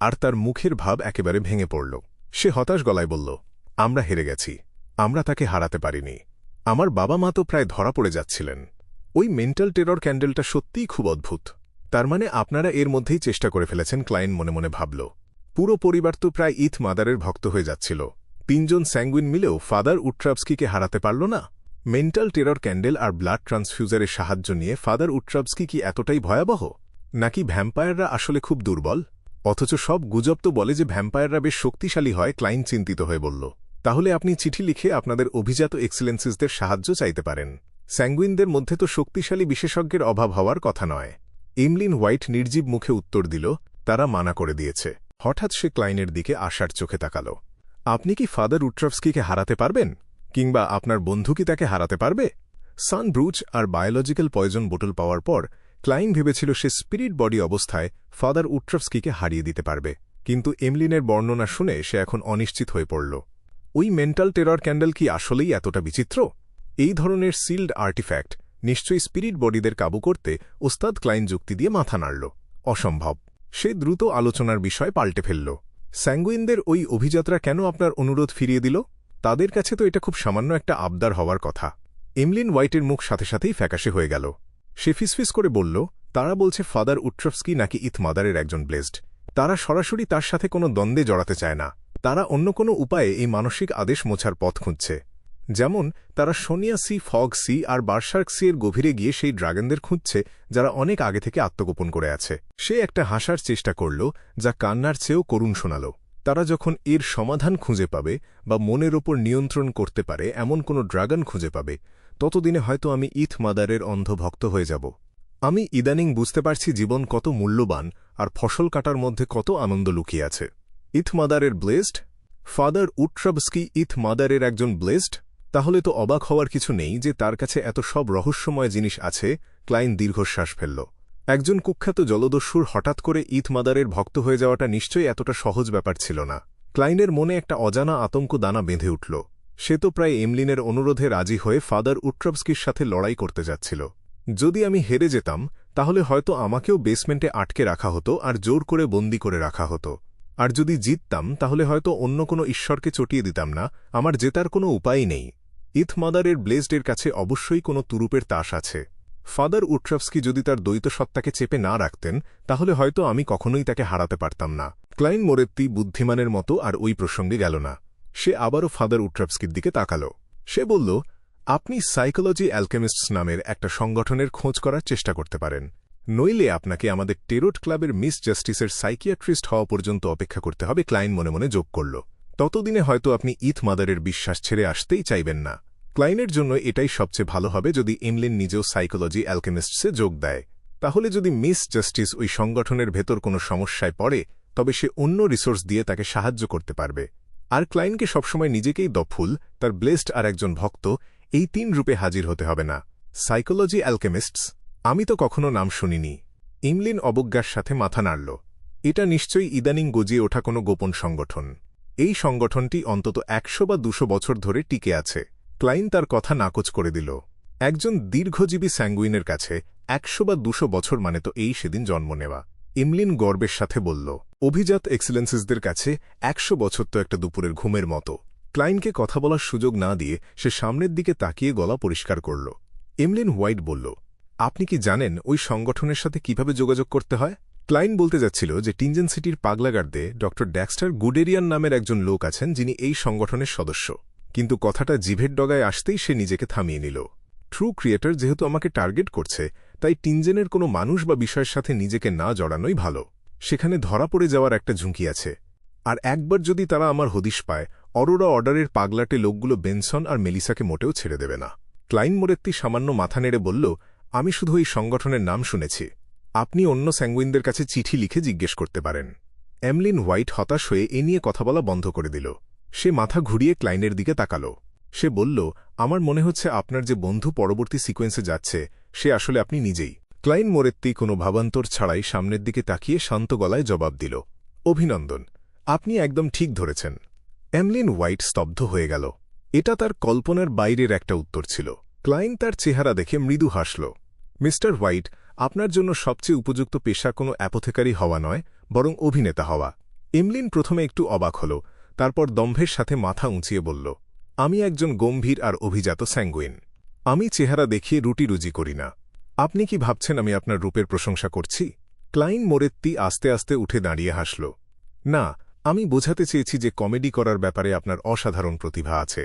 আর তার মুখের ভাব একেবারে ভেঙে পড়ল। সে হতাশ গলায় বলল, আমরা হেরে গেছি। আমরা তাকে হারাতে পারিনি। আমার বাবা মা তো প্রায় ধরা পড়ে যাচ্ছিলেন। ওই মেন্টাল টেরর ক্যান্ডেলটা সত্যিই খুব অদ্ভুত। তার মানে আপনারা এর মধ্যেই চেষ্টা করে ফেলেছেন, ক্লাইন মনে মনে ভাবল। পুরো পরিবার তো প্রায় ইথ মাদারের ভক্ত হয়ে যাচ্ছিল। 3 জন স্যাঙ্গুইন মিলেও ফাদার উট্রভস্কিকে হারাতে পারল না। মেন্টাল টেরর ক্যান্ডেল আর ব্লাড ট্রান্সফিউজারের সাহায্য নিয়ে ফাদার উট্রভস্কি কি এতটাই ভয়াবহ? নাকি ভ্যাম্পায়াররা আসলে খুব দুর্বল? অথচ সব গুজব তো বলে যে ভ্যাম্পায়াররা বেশ শক্তিশালী হয়। ক্লাইন চিন্তিত হয়ে বলল, তাহলে আপনি চিঠি লিখে আপনাদের অভিজাত এক্সেলেন্সেসদের সাহায্য চাইতে পারেন। স্যাঙ্গুইনদের মধ্যে তো শক্তিশালী বিশেষজ্ঞের অভাব হওয়ার কথা নয়। এমলিন হোয়াইট নির্জীব মুখে উত্তর দিল, তারা মানা করে দিয়েছে। হঠাৎ সে ক্লাইনের দিকে আশার চোখে তাকাল। আপনি কি ফাদার উট্রভস্কিকে হারাতে পারবেন? কিংবা আপনার বন্ধু কি তাকে হারাতে পারবে? সান ব্রুচ আর বায়োলজিক্যাল পয়জন বোতল পাওয়ার পর ক্লাইন ভেবেছিল সে স্পিরিট বডি অবস্থায় ফাদার উট্রভস্কিকে হারিয়ে দিতে পারবে, কিন্তু এমলিনের বর্ণনা শুনে সে এখন অনিশ্চিত হয়ে পড়ল। ওই মেন্টাল টেরর ক্যান্ডেল কি আসলেই এতটা বিচিত্র? এই ধরনের সিল্ড আর্টিফ্যাক্ট নিশ্চয়ই স্পিরিট বডিদের কাবু করতে ওস্তাদ ক্লাইন যুক্তি দিয়ে মাথা নাড়ল। অসম্ভব। সে দ্রুত আলোচনার বিষয় পাল্টে ফেলল। স্যাঙ্গুইনদের ওই অভিযাত্রা কেন আপনার অনুরোধ ফিরিয়ে দিল? তাদের কাছে তো এটা খুব সামান্য একটা আবদার হওয়ার কথা। এমলিন হোয়াইটের মুখ সাথে সাথেই ফ্যাকাশে হয়ে গেল। সে ফিসফিস করে বলল, তারা বলছে ফাদার উট্রভস্কি নাকি ইথ মাদারের একজন ব্লেসড। তারা সরাসরি তার সাথে কোনো দ্বন্দ্বে জড়াতে চায় না। তারা অন্য কোনো উপায়ে এই মানসিক আদেশ মোছার পথ খুঁজছে। যেমন তারা সোনিয়া সি, ফগ সি আর বার্সার্ক সি এর গভীরে গিয়ে সেই ড্রাগনদের খুঁজছে যারা অনেক আগে থেকে আত্মগোপন করে আছে। সে একটা হাসার চেষ্টা করল যা কান্নার চেয়েও করুণ শোনাল। তারা যখন এর সমাধান খুঁজে পাবে বা মনের ওপর নিয়ন্ত্রণ করতে পারে এমন কোনো ড্রাগন খুঁজে পাবে, ততদিনে হয়তো আমি ইথ মাদারের অন্ধ ভক্ত হয়ে যাব। আমি ইদানিং বুঝতে পারছি জীবন কত মূল্যবান আর ফসল কাটার মধ্যে কত আনন্দ লুকিয়ে আছে। ইথ মাদারের ব্লেসড? ফাদার উট্রাবস্কি ইথ মাদারের একজন ব্লেসড? তাহলে তো অবাক হওয়ার কিছু নেই যে তার কাছে এত সব রহস্যময় জিনিস আছে। ক্লাইন দীর্ঘশ্বাস ফেলল। একজন কুখ্যাত জলদস্যুর হঠাৎ করে ইথ মাদারের ভক্ত হয়ে যাওয়াটা নিশ্চয়ই এতটা সহজ ব্যাপার ছিল না। ক্লাইনের মনে একটা অজানা আতঙ্ক দানা বেঁধে উঠল। সে তো প্রায় এমলিনের অনুরোধে রাজি হয়ে ফাদার উট্রাবস্কির সাথে লড়াই করতে যাচ্ছিল। যদি আমি হেরে যেতাম তাহলে হয়তো আমাকেও বেসমেন্টে আটকে রাখা হতো আর জোর করে বন্দি করে রাখা হতো। আর যদি জিততাম তাহলে হয়তো অন্য কোনো ঈশ্বরকে চটিয়ে দিতাম না। আমার জেতার কোনো উপায় নেই। ইথ মাদারের ব্লেসডের কাছে অবশ্যই কোনো তুরুপের তাস আছে। ফাদার উট্রাবস্কি যদি তার দ্বৈত সত্তাকে চেপে না রাখতেন তাহলে হয়তো আমি কখনোই তাকে হারাতে পারতাম না। ক্লাইন মোরেত্তি বুদ্ধিমানের মতো আর ওই প্রসঙ্গে গেল না। সে আবারও ফাদার উট্রাবস্কির দিকে তাকাল। সে বলল, আপনি সাইকোলজি অ্যালকেমিস্টস নামের একটা সংগঠনের খোঁজ করার চেষ্টা করতে পারেন। নইলে আপনাকে আমাদের টেরোট ক্লাবের মিস জাস্টিসের সাইকিয়াট্রিস্ট হওয়া পর্যন্ত অপেক্ষা করতে হবে। ক্লাইন মনে মনে যোগ করল, ততদিনে হয়তো আপনি ইথ মাদারের বিশ্বাস ছেড়ে আসতেই চাইবেন না। ক্লাইনের জন্য এটাই সবচেয়ে ভালো হবে যদি এমলিন নিজেও সাইকোলজি অ্যালকেমিস্টসে যোগ দেয়। তাহলে যদি মিস জাস্টিস ওই সংগঠনের ভেতর কোনো সমস্যায় পড়ে তবে সে অন্য রিসোর্স দিয়ে তাকে সাহায্য করতে পারবে। আর ক্লাইনকে সবসময় নিজেকেই দফুল, তার ব্লেসড আর একজন ভক্ত, এই 3 রূপে হাজির হতে হবে না। সাইকোলজি অ্যালকেমিস্টস? আমি তো কখনো নাম শুনিনি। এমলিন অবজ্ঞার সাথে মাথা নাড়ল। এটা নিশ্চয়ই ইদানিং গজিয়ে ওঠা কোনো গোপন সংগঠন। এই সংগঠনটি অন্তত 100 বা 200 বছর ধরে টিকে আছে। ক্লাইন তার কথা নাকচ করে দিল। একজন দীর্ঘজীবী স্যাঙ্গুইনের কাছে 100 বা 200 বছর মানে তো এই সেদিন জন্ম নেওয়া। এমলিন গর্বের সাথে বলল, অভিজাত এক্সেলেন্সেসদের কাছে 100 বছর তো একটা দুপুরের ঘুমের মতো। ক্লাইনকে কথা বলার সুযোগ না দিয়ে সে সামনের দিকে তাকিয়ে গলা পরিষ্কার করল। এমলিন হোয়াইট বলল, আপনি কি জানেন ওই সংগঠনের সাথে কিভাবে যোগাযোগ করতে হয়? ক্লাইন বলতে যাচ্ছিল যে টিনজেন সিটির পাগলাগার্দে ড ড্যাক্সটার গুডেরিয়ান নামের একজন লোক আছেন যিনি এই সংগঠনের সদস্য। কিন্তু কথাটা জিভের ডগায় আসতেই সে নিজেকে থামিয়ে নিল। ট্রু ক্রিয়েটর যেহেতু আমাকে টার্গেট করছে, তাই টিনজেনের কোনো মানুষ বা বিষয়ের সাথে নিজেকে না জড়ানোই ভালো। সেখানে ধরা পড়ে যাওয়ার একটা ঝুঁকি আছে। আর একবার যদি তারা আমার হদিশ পায়, অরোরা অর্ডারের পাগলাটে লোকগুলো বেনসন আর মেলিসাকে মোটেও ছেড়ে দেবে না। ক্লাইন মোরেত্তি সামান্য মাথা নেড়ে বলল, আমি শুধু এই সংগঠনের নাম শুনেছি। আপনি অন্য স্যাঙ্গুইনদের কাছে চিঠি লিখে জিজ্ঞেস করতে পারেন। এমলিন হোয়াইট হতাশ হয়ে এ নিয়ে কথা বলা বন্ধ করে দিল। সে মাথা ঘুরিয়ে ক্লাইনের দিকে তাকাল। সে বলল, আমার মনে হচ্ছে আপনার যে বন্ধু পরবর্তী সিকোয়েন্সে যাচ্ছে সে আসলে আপনি নিজেই। ক্লাইন মোরেত্তি কোনো ভাবান্তর ছাড়াই সামনের দিকে তাকিয়ে শান্ত গলায় জবাব দিল, অভিনন্দন, আপনি একদম ঠিক ধরেছেন। এমলিন হোয়াইট স্তব্ধ হয়ে গেল। এটা তার কল্পনার বাইরের একটা উত্তর ছিল। ক্লাইন তার চেহারা দেখে মৃদু হাসল। মিস্টার হোয়াইট, আপনার জন্য সবচেয়ে উপযুক্ত পেশা কোনো অ্যাপোথেকারি হওয়া নয়, বরং অভিনেতা হওয়া। এমলিন প্রথমে একটু অবাক হল, তারপর দম্ভের সাথে মাথা উঁচিয়ে বলল, আমি একজন গম্ভীর আর অভিজাত স্যাঙ্গুইন। আমি চেহারা দেখিয়ে রুটি-রুজি করি না। আপনি কি ভাবছেন আমি আপনার রূপের প্রশংসা করছি? ক্লাইন মোরেত্তি আস্তে আস্তে উঠে দাঁড়িয়ে হাসল। না, আমি বোঝাতে চেয়েছি যে কমেডি করার ব্যাপারে আপনার অসাধারণ প্রতিভা আছে।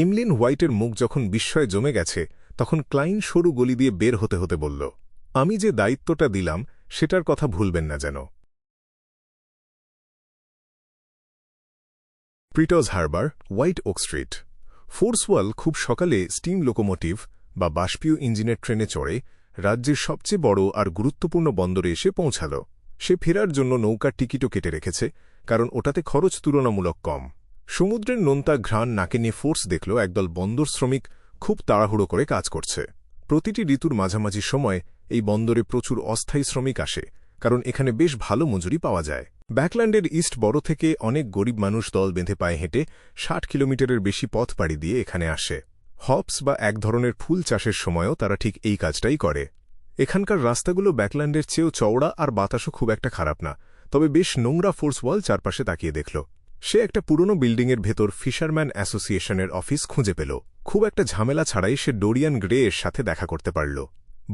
এমলিন হোয়াইটের মুখ যখন বিস্ময়ে জমে গেছে তখন ক্লাইন সরু গলি দিয়ে বের হতে হতে বলল, আমি যে দায়িত্বটা দিলাম সেটার কথা ভুলবেন না যেন। প্রিটজ হারবার, হোয়াইট ওক স্ট্রিট। ফোর্সওয়াল খুব সকালে স্টিম লোকোমোটিভ বা বাষ্পীয় ইঞ্জিনের ট্রেনে চড়ে রাজ্যের সবচেয়ে বড় আর গুরুত্বপূর্ণ বন্দরে এসে পৌঁছাল। সে ফেরার জন্য নৌকার টিকিটও কেটে রেখেছে, কারণ ওটাতে খরচ তুলনামূলক কম। সমুদ্রের নোনতা ঘ্রাণ নাকে নিয়ে ফোর্স দেখল একদল বন্দর শ্রমিক খুব তাড়াহুড়ো করে কাজ করছে। প্রতিটি ঋতুর মাঝামাঝি সময় এই বন্দরে প্রচুর অস্থায়ী শ্রমিক আসে, কারণ এখানে বেশ ভালো মজুরি পাওয়া যায়। ব্যাকল্যান্ডের ইস্ট বড় থেকে অনেক গরিব মানুষ দল বেঁধে পায়ে হেঁটে 60 কিলোমিটারের বেশি পথ পাড়ি দিয়ে এখানে আসে। হপস বা এক ধরনের ফুল চাষের সময়ও তারা ঠিক এই কাজটাই করে। এখানকার রাস্তাগুলো ব্যাকল্যান্ডের চেয়েও চওড়া আর বাতাসও খুব একটা খারাপ না, তবে বেশ নোংরা। ফোর্সওয়াল চারপাশে তাকিয়ে দেখল। সে একটা পুরনো বিল্ডিংয়ের ভেতর ফিশারম্যান অ্যাসোসিয়েশনের অফিস খুঁজে পেল। খুব একটা ঝামেলা ছাড়াই সে ডোরিয়ান গ্রে এর সাথে দেখা করতে পারল।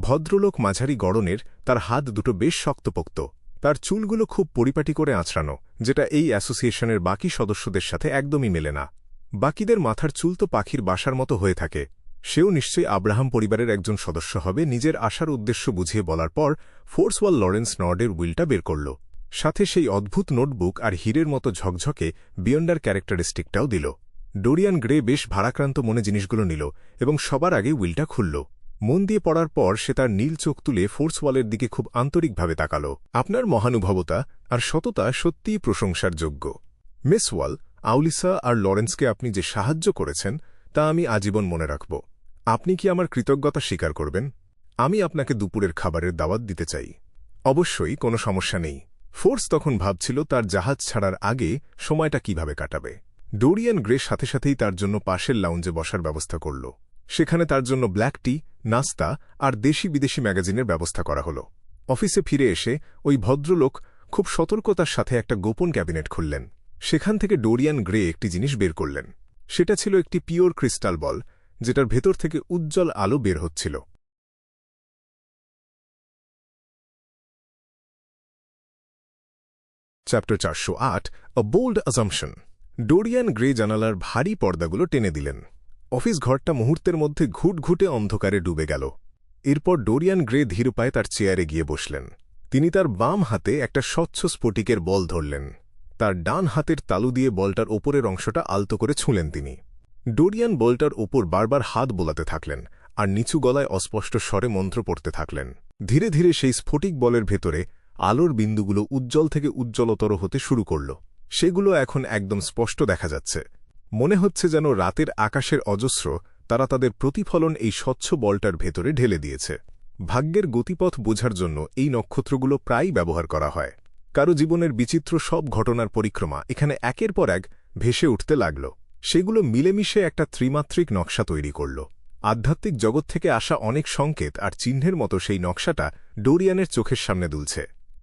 ভদ্রলোক মাঝারি গড়নের, তার হাত দুটো বেশ শক্তপোক্ত। তার চুলগুলো খুব পরিপাটি করে আঁচড়ানো, যেটা এই অ্যাসোসিয়েশনের বাকি সদস্যদের সাথে একদমই মেলে না। বাকিদের মাথার চুল তো পাখির বাসার মতো হয়ে থাকে। সেও নিশ্চয়ই আব্রাহাম পরিবারের একজন সদস্য হবে। নিজের আসার উদ্দেশ্য বুঝিয়ে বলার পর ফোর্সওয়াল লরেন্স নর্ডের উইলটা বের করল, সাথে সেই অদ্ভুত নোটবুক আর হীরের মতো ঝকঝকে বিয়ন্ডার ক্যারেক্টারিস্টিকটাও দিল। ডোরিয়ান গ্রে বেশ ভারাক্রান্ত মনে জিনিসগুলো নিল এবং সবার আগে উইলটা খুলল। মন দিয়ে পড়ার পর সে তার নীল চোখ তুলে ফোর্সওয়ালের দিকে খুব আন্তরিকভাবে তাকাল। আপনার মহানুভবতা আর সততা সত্যিই প্রশংসার যোগ্য মিস ওয়াল। আউলিসা আর লরেন্সকে আপনি যে সাহায্য করেছেন তা আমি আজীবন মনে রাখব। আপনি কি আমার কৃতজ্ঞতা স্বীকার করবেন? আমি আপনাকে দুপুরের খাবারের দাওয়াত দিতে চাই। অবশ্যই, কোনো সমস্যা নেই। ফোর্স তখন ভাবছিল তার জাহাজ ছাড়ার আগে সময়টা কিভাবে কাটাবে। ডোরিয়ান গ্রে সাথে সাথেই তার জন্য পাশের লাউঞ্জে বসার ব্যবস্থা করল। সেখানে তার জন্য ব্ল্যাক টি, নাস্তা আর দেশি বিদেশি ম্যাগাজিনের ব্যবস্থা করা হল। অফিসে ফিরে এসে ওই ভদ্রলোক খুব সতর্কতার সাথে একটা গোপন ক্যাবিনেট খুললেন। সেখান থেকে ডোরিয়ান গ্রে একটি জিনিস বের করলেন। সেটা ছিল একটি পিওর ক্রিস্টাল বল, যেটার ভেতর থেকে উজ্জ্বল আলো বের হচ্ছিল। চ্যাপ্টার 408, আ বোল্ড অ্যাজাম্পশন। ডোরিয়ান গ্রে জানালার ভারী পর্দাগুলো টেনে দিলেন। অফিস ঘরটা মুহূর্তের মধ্যে ঘুটঘুটে অন্ধকারে ডুবে গেল। এরপর ডোরিয়ান গ্রে ধীর পায়ে তার চেয়ারে গিয়ে বসলেন। তিনি তার বাম হাতে একটা স্বচ্ছ স্ফটিকের বল ধরলেন। তার ডান হাতের তালু দিয়ে বলটার ওপরের অংশটা আলতো করে ছুঁলেন তিনি। ডোরিয়ান বলটার ওপর বারবার হাত বোলাতে থাকলেন আর নিচু গলায় অস্পষ্ট স্বরে মন্ত্র পড়তে থাকলেন। ধীরে ধীরে সেই স্ফটিক বলের ভেতরে আলোর বিন্দুগুলো উজ্জ্বল থেকে উজ্জ্বলতর হতে শুরু করল। সেগুলো এখন একদম স্পষ্ট দেখা যাচ্ছে। মনে হচ্ছে যেন রাতের আকাশের অজস্র তারা তাদের প্রতিফলন এই স্বচ্ছ বলটার ভেতরে ঢেলে দিয়েছে। ভাগ্যের গতিপথ বোঝার জন্য এই নক্ষত্রগুলো প্রায়ই ব্যবহার করা হয়। কারো জীবনের বিচিত্র সব ঘটনার পরিক্রমা এখানে একের পর এক ভেসে উঠতে লাগল। সেগুলো মিলেমিশে একটা ত্রিমাত্রিক নকশা তৈরি করল। আধ্যাত্মিক জগৎ থেকে আসা অনেক সংকেত আর চিহ্নের মতো সেই নকশাটা ডোরিয়ানের চোখের সামনে দুলছে।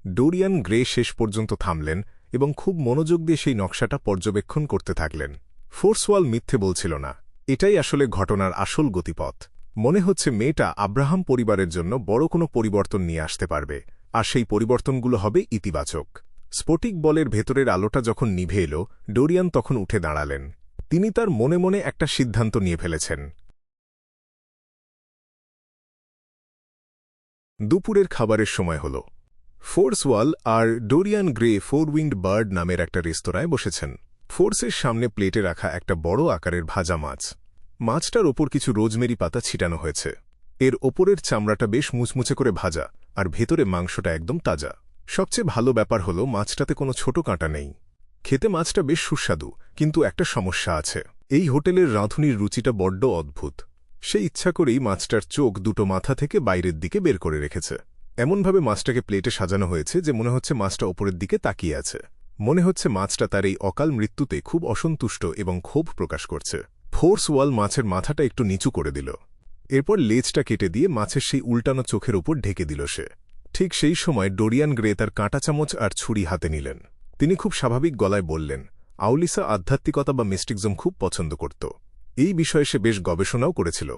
ডোরিয়ান গ্রে শেষ পর্যন্ত থামলেন এবং খুব মনোযোগ দিয়ে সেই নকশাটা পর্যবেক্ষণ করতে থাকলেন। ফোর্সওয়াল মিথ্যে বলছিল না। এটাই আসলে ঘটনার আসল গতিপথ। মনে হচ্ছে মেয়েটা আব্রাহাম পরিবারের জন্য বড় কোনো পরিবর্তন নিয়ে আসতে পারবে, আর সেই পরিবর্তনগুলো হবে ইতিবাচক। স্ফটিক বলের ভেতরের আলোটা যখন নিভে এল, ডোরিয়ান তখন উঠে দাঁড়ালেন। তিনি তার মনে মনে একটা সিদ্ধান্ত নিয়ে ফেলেছেন। দুপুরের খাবারের সময় হল। ফোর্সওয়াল আর Dorian Gray four winged bird নামের একটা রেস্তোরাঁয় বসেছেন। ফোর্সের সামনে প্লেটে রাখা একটা বড় আকারের ভাজা মাছ। মাছটার ওপর কিছু রোজমেরি পাতা ছিটানো হয়েছে। এর ওপরের চামড়াটা বেশ মুচমুচে করে ভাজা, আর ভেতরে মাংসটা একদম তাজা। সবচেয়ে ভালো ব্যাপার হল মাছটাতে কোনো ছোট কাঁটা নেই। খেতে মাছটা বেশ সুস্বাদু, কিন্তু একটা সমস্যা আছে। এই হোটেলের রাঁধুনির রুচিটা বড্ড অদ্ভুত। সে ইচ্ছা করেই মাছটার চোখ দুটো মাথা থেকে বাইরের দিকে বের করে রেখেছে। এমনভাবে মাছটাকে প্লেটে সাজানো হয়েছে যে মনে হচ্ছে মাছটা ওপরের দিকে তাকিয়ে আছে। মনে হচ্ছে মাছটা তার এই অকাল মৃত্যুতে খুব অসন্তুষ্ট এবং ক্ষোভ প্রকাশ করছে। ফোর্সওয়াল মাছের মাথাটা একটু নিচু করে দিল। এরপর লেজটা কেটে দিয়ে মাছের সেই উল্টানো চোখের উপর ঢেকে দিল সে। ঠিক সেই সময় ডোরিয়ান গ্রে তার কাঁটা চামচ আর ছুরি হাতে নিলেন। তিনি খুব স্বাভাবিক গলায় বললেন, আউলিসা আধ্যাত্মিকতা বা মিস্টিকজম খুব পছন্দ করত। এই বিষয়ে সে বেশ গবেষণাও করেছিল।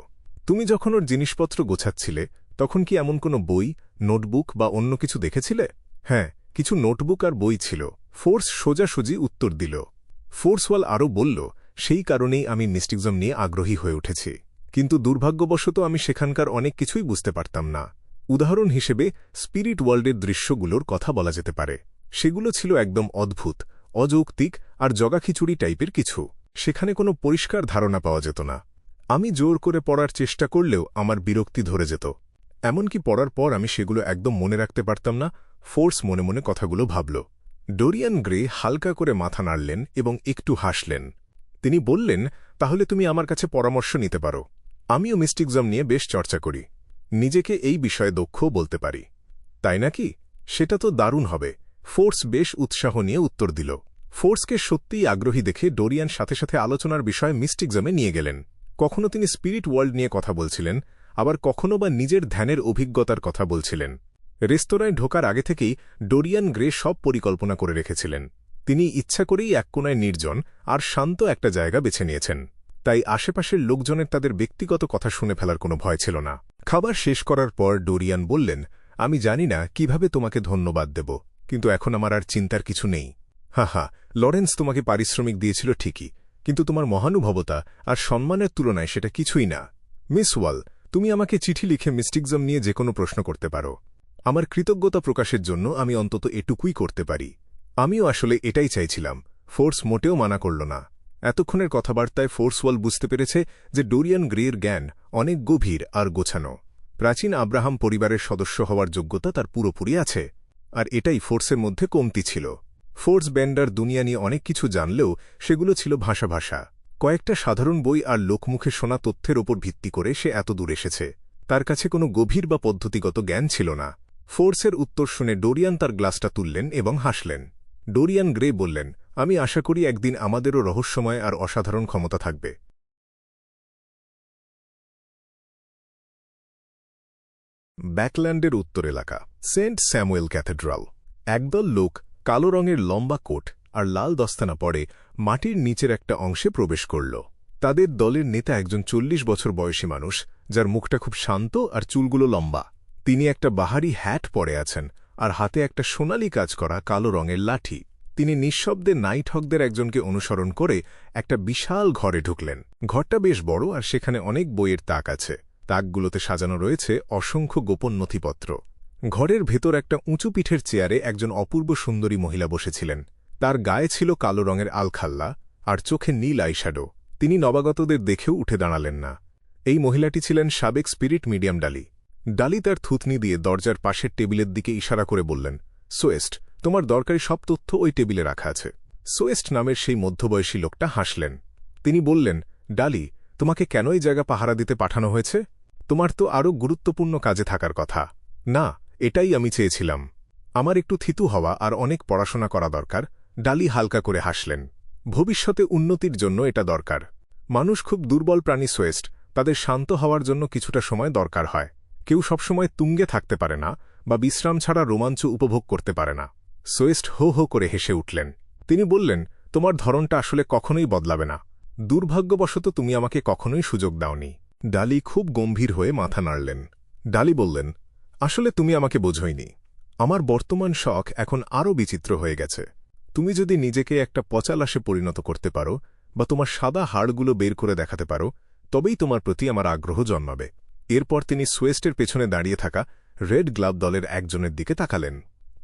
তুমি যখন ওর জিনিসপত্র গোছাচ্ছিলে তখন কি এমন কোনো বই, নোটবুক বা অন্য কিছু দেখেছিলে? হ্যাঁ, কিছু নোটবুক আর বই ছিল। ফোর্স সোজাসুজি উত্তর দিল। ফোর্সওয়াল আরও বলল, সেই কারণেই আমি মিস্টিকজম নিয়ে আগ্রহী হয়ে উঠেছি। কিন্তু দুর্ভাগ্যবশত আমি সেখানকার অনেক কিছুই বুঝতে পারতাম না। উদাহরণ হিসেবে স্পিরিট ওয়ার্ল্ডের দৃশ্যগুলোর কথা বলা যেতে পারে। সেগুলো ছিল একদম অদ্ভুত, অযৌক্তিক আর জগাখিচুড়ি টাইপের কিছু। সেখানে কোনো পরিষ্কার ধারণা পাওয়া যেত না। আমি জোর করে পড়ার চেষ্টা করলেও আমার বিরক্তি ধরে যেত। এমনকি পড়ার পর আমি সেগুলো একদম মনে রাখতে পারতাম না। ফোর্স মনে মনে কথাগুলো ভাবল। ডোরিয়ান গ্রে হালকা করে মাথা নাড়লেন এবং একটু হাসলেন। তিনি বললেন, তাহলে তুমি আমার কাছে পরামর্শ নিতে পারো। আমিও মিস্টিকজম নিয়ে বেশ চর্চা করি। নিজেকে এই বিষয়ে দক্ষও বলতে পারি। তাই নাকি? সেটা তো দারুণ হবে। ফোর্স বেশ উৎসাহ নিয়ে উত্তর দিল। ফোর্সকে সত্যিই আগ্রহী দেখে ডোরিয়ান সাথে সাথে আলোচনার বিষয়ে মিস্টিকজমে নিয়ে গেলেন। কখনো তিনি স্পিরিট ওয়ার্ল্ড নিয়ে কথা বলছিলেন, আবার কখনো বা নিজের ধ্যানের অভিজ্ঞতার কথা বলছিলেন। রেস্তোরাঁয় ঢোকার আগে থেকেই ডোরিয়ান গ্রে সব পরিকল্পনা করে রেখেছিলেন। তিনি ইচ্ছা করেই এক কোণায় নির্জন আর শান্ত একটা জায়গা বেছে নিয়েছেন। তাই আশেপাশের লোকজনের তাদের ব্যক্তিগত কথা শুনে ফেলার কোনো ভয় ছিল না। খাবার শেষ করার পর ডোরিয়ান বললেন, আমি জানি না কিভাবে তোমাকে ধন্যবাদ দেব, কিন্তু এখন আমার আর চিন্তার কিছু নেই। হা, লরেন্স তোমাকে পারিশ্রমিক দিয়েছিল ঠিকই, কিন্তু তোমার মহানুভবতা আর সম্মানের তুলনায় সেটা কিছুই না। মিস ওয়াল, তুমি আমাকে চিঠি লিখে মিস্টিকজম নিয়ে যে কোনো প্রশ্ন করতে পারো। আমার কৃতজ্ঞতা প্রকাশের জন্য আমি অন্তত এটুকুই করতে পারি। আমিও আসলে এটাই চাইছিলাম। ফোর্স মোটেও মানা করল না। এতক্ষণের কথাবার্তায় ফোর্সওয়াল বুঝতে পেরেছে যে ডোরিয়ান গ্রের জ্ঞান অনেক গভীর আর গোছানো। প্রাচীন আব্রাহাম পরিবারের সদস্য হওয়ার যোগ্যতা তার পুরোপুরি আছে, আর এটাই ফোর্সের মধ্যে কমতি ছিল। ফোর্স বেন্ডার দুনিয়া নিয়ে অনেক কিছু জানলেও সেগুলো ছিল ভাষা। কয়েকটা সাধারণ বই আর লোকমুখে শোনা তথ্যের ওপর ভিত্তি করে সে এত দূর এসেছে। তার কাছে কোনো গভীর বা পদ্ধতিগত জ্ঞান ছিল না। ফোর্সের উত্তর শুনে ডোরিয়ান তার গ্লাসটা তুললেন এবং হাসলেন। ডোরিয়ান গ্রে বললেন, আমি আশা করি একদিন আমাদেরও রহস্যময় আর অসাধারণ ক্ষমতা থাকবে। ব্যাকল্যান্ডের উত্তর এলাকা, সেন্ট স্যামুয়েল ক্যাথেড্রাল। একদল লোক কালো রঙের লম্বা কোট আর লাল দস্তানা পরে মাটির নিচের একটা অংশে প্রবেশ করল। তাদের দলের নেতা একজন 40 বছর বয়সী মানুষ, যার মুখটা খুব শান্ত আর চুলগুলো লম্বা। তিনি একটা বাহারি হ্যাট পরে আছেন আর হাতে একটা সোনালি কাজ করা কালো রঙের লাঠি। তিনি নিঃশব্দে নাইট হকদের একজনকে অনুসরণ করে একটা বিশাল ঘরে ঢুকলেন। ঘরটা বেশ বড় আর সেখানে অনেক বইয়ের তাক আছে। তাকগুলোতে সাজানো রয়েছে অসংখ্য গোপন নথিপত্র। ঘরের ভেতর একটা উঁচু পিঠের চেয়ারে একজন অপূর্ব সুন্দরী মহিলা বসেছিলেন। তার গায়ে ছিল কালো রঙের আলখাল্লা আর চোখে নীল আইশ্যাডো। তিনি নবাগতদের দেখেও উঠে দাঁড়ালেন না। এই মহিলাটি ছিলেন সাবেক স্পিরিট মিডিয়াম ডালি। ডালি তার থুতনি দিয়ে দরজার পাশের টেবিলের দিকে ইশারা করে বললেন, সোয়েস্ট, তোমার দরকারি সব তথ্য ওই টেবিলে রাখা আছে। সোয়েস্ট নামের সেই মধ্যবয়সী লোকটা হাসলেন। তিনি বললেন, ডালি, তোমাকে কেন এই জায়গা পাহারা দিতে পাঠানো হয়েছে? তোমার তো আরও গুরুত্বপূর্ণ কাজে থাকার কথা। না, এটাই আমি চেয়েছিলাম। আমার একটু থিতু হওয়া আর অনেক পড়াশোনা করা দরকার। ডালি হালকা করে হাসলেন। ভবিষ্যতে উন্নতির জন্য এটা দরকার। মানুষ খুব দুর্বল প্রাণী সোয়েস্ট, তাদের শান্ত হওয়ার জন্য কিছুটা সময় দরকার হয়। কেউ সবসময় তুঙ্গে থাকতে পারে না বা বিশ্রাম ছাড়া রোমাঞ্চ উপভোগ করতে পারে না। সোয়েস্ট হো হো করে হেসে উঠলেন। তিনি বললেন, তোমার ধরনটা আসলে কখনোই বদলাবে না। দুর্ভাগ্যবশত তুমি আমাকে কখনোই সুযোগ দাওনি। ডালি খুব গম্ভীর হয়ে মাথা নাড়লেন। ডালি বললেন, আসলে তুমি আমাকে বোঝোইনি। আমার বর্তমান শখ এখন আরও বিচিত্র হয়ে গেছে। তুমি যদি নিজেকে একটা পচা লাশে পরিণত করতে পারো বা তোমার সাদা হাড়গুলো বের করে দেখাতে পারো, তবেই তোমার প্রতি আমার আগ্রহ জন্মাবে। এরপর তিনি সোয়েস্টের পেছনে দাঁড়িয়ে থাকা রেড গ্লাভ দলের একজনের দিকে তাকালেন।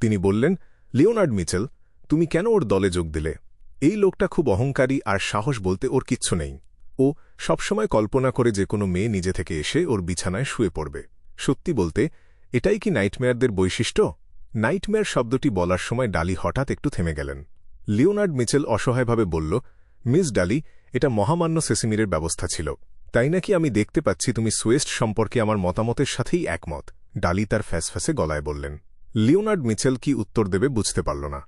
তিনি বললেন, লিওনার্ড মিচেল, তুমি কেন ওর দলে যোগ দিলে? এই লোকটা খুব অহংকারী আর সাহস বলতে ওর কিচ্ছু নেই। ও সবসময় কল্পনা করে যে কোনো মেয়ে নিজে থেকে এসে ওর বিছানায় শুয়ে পড়বে। সত্যি বলতে, এটাই কি নাইটমেয়ারদের বৈশিষ্ট্য? নাইটমেয়ার শব্দটি বলার সময় ডালি হঠাৎ একটু থেমে গেলেন। লিওনার্ড মিচেল অসহায়ভাবে বলল, মিস ডালি, এটা মহামান্য সেসিমিরের ব্যবস্থা ছিল। তাই নাকি আমি দেখতে পাচ্ছি তুমি সোয়েস্ট সম্পর্কে আমার মতামতের সাথেই একমত। ডালি তার ফ্যাসফ্যাসে গলায় বললেন। লিওনার্ড মিচেল কি উত্তর দেবে বুঝতে পারল না।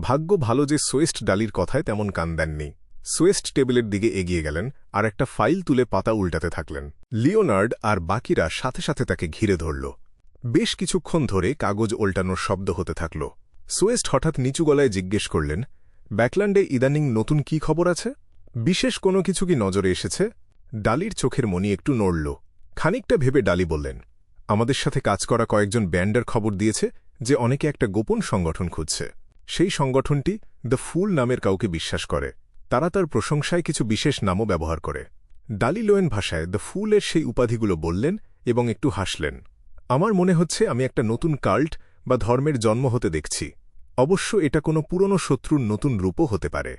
ভাগ্য ভালো যে সোয়েস্ট ডালির কথায় তেমন কান দেননি। সোয়েস্ট টেবিলের দিকে এগিয়ে গেলেন আর একটা ফাইল তুলে পাতা উল্টাতে থাকলেন। লিওনার্ড আর বাকিরা সাথে সাথে তাকে ঘিরে ধরল। বেশ কিছুক্ষণ ধরে কাগজ উল্টানোর শব্দ হতে থাকল। সোয়েস্ট হঠাৎ নিচু গলায় জিজ্ঞেস করলেন, ব্যাকল্যান্ডে ইদানিং নতুন কি খবর আছে? বিশেষ কোনো কিছু কি নজরে এসেছে? ডালির চোখের মনি একটু নড়ল। খানিকটা ভেবে ডালি বললেন, আমাদের সাথে কাজ করা কয়েকজন ব্যান্ডের খবর দিয়েছে যে অনেকে একটা গোপন সংগঠন খুঁজছে। সেই সংগঠনটি দ্য ফুল নামের কাউকে বিশ্বাস করে। তারা তার প্রশংসায় কিছু বিশেষ নামও ব্যবহার করে। ডালি লোয়েন ভাষায় দ্য ফুলের সেই উপাধিগুলো বললেন এবং একটু হাসলেন। আমার মনে হচ্ছে আমি একটা নতুন কাল্ট বা ধর্মের জন্ম হতে দেখছি। অবশ্য এটা কোনো পুরনো শত্রুর নতুন রূপও হতে পারে।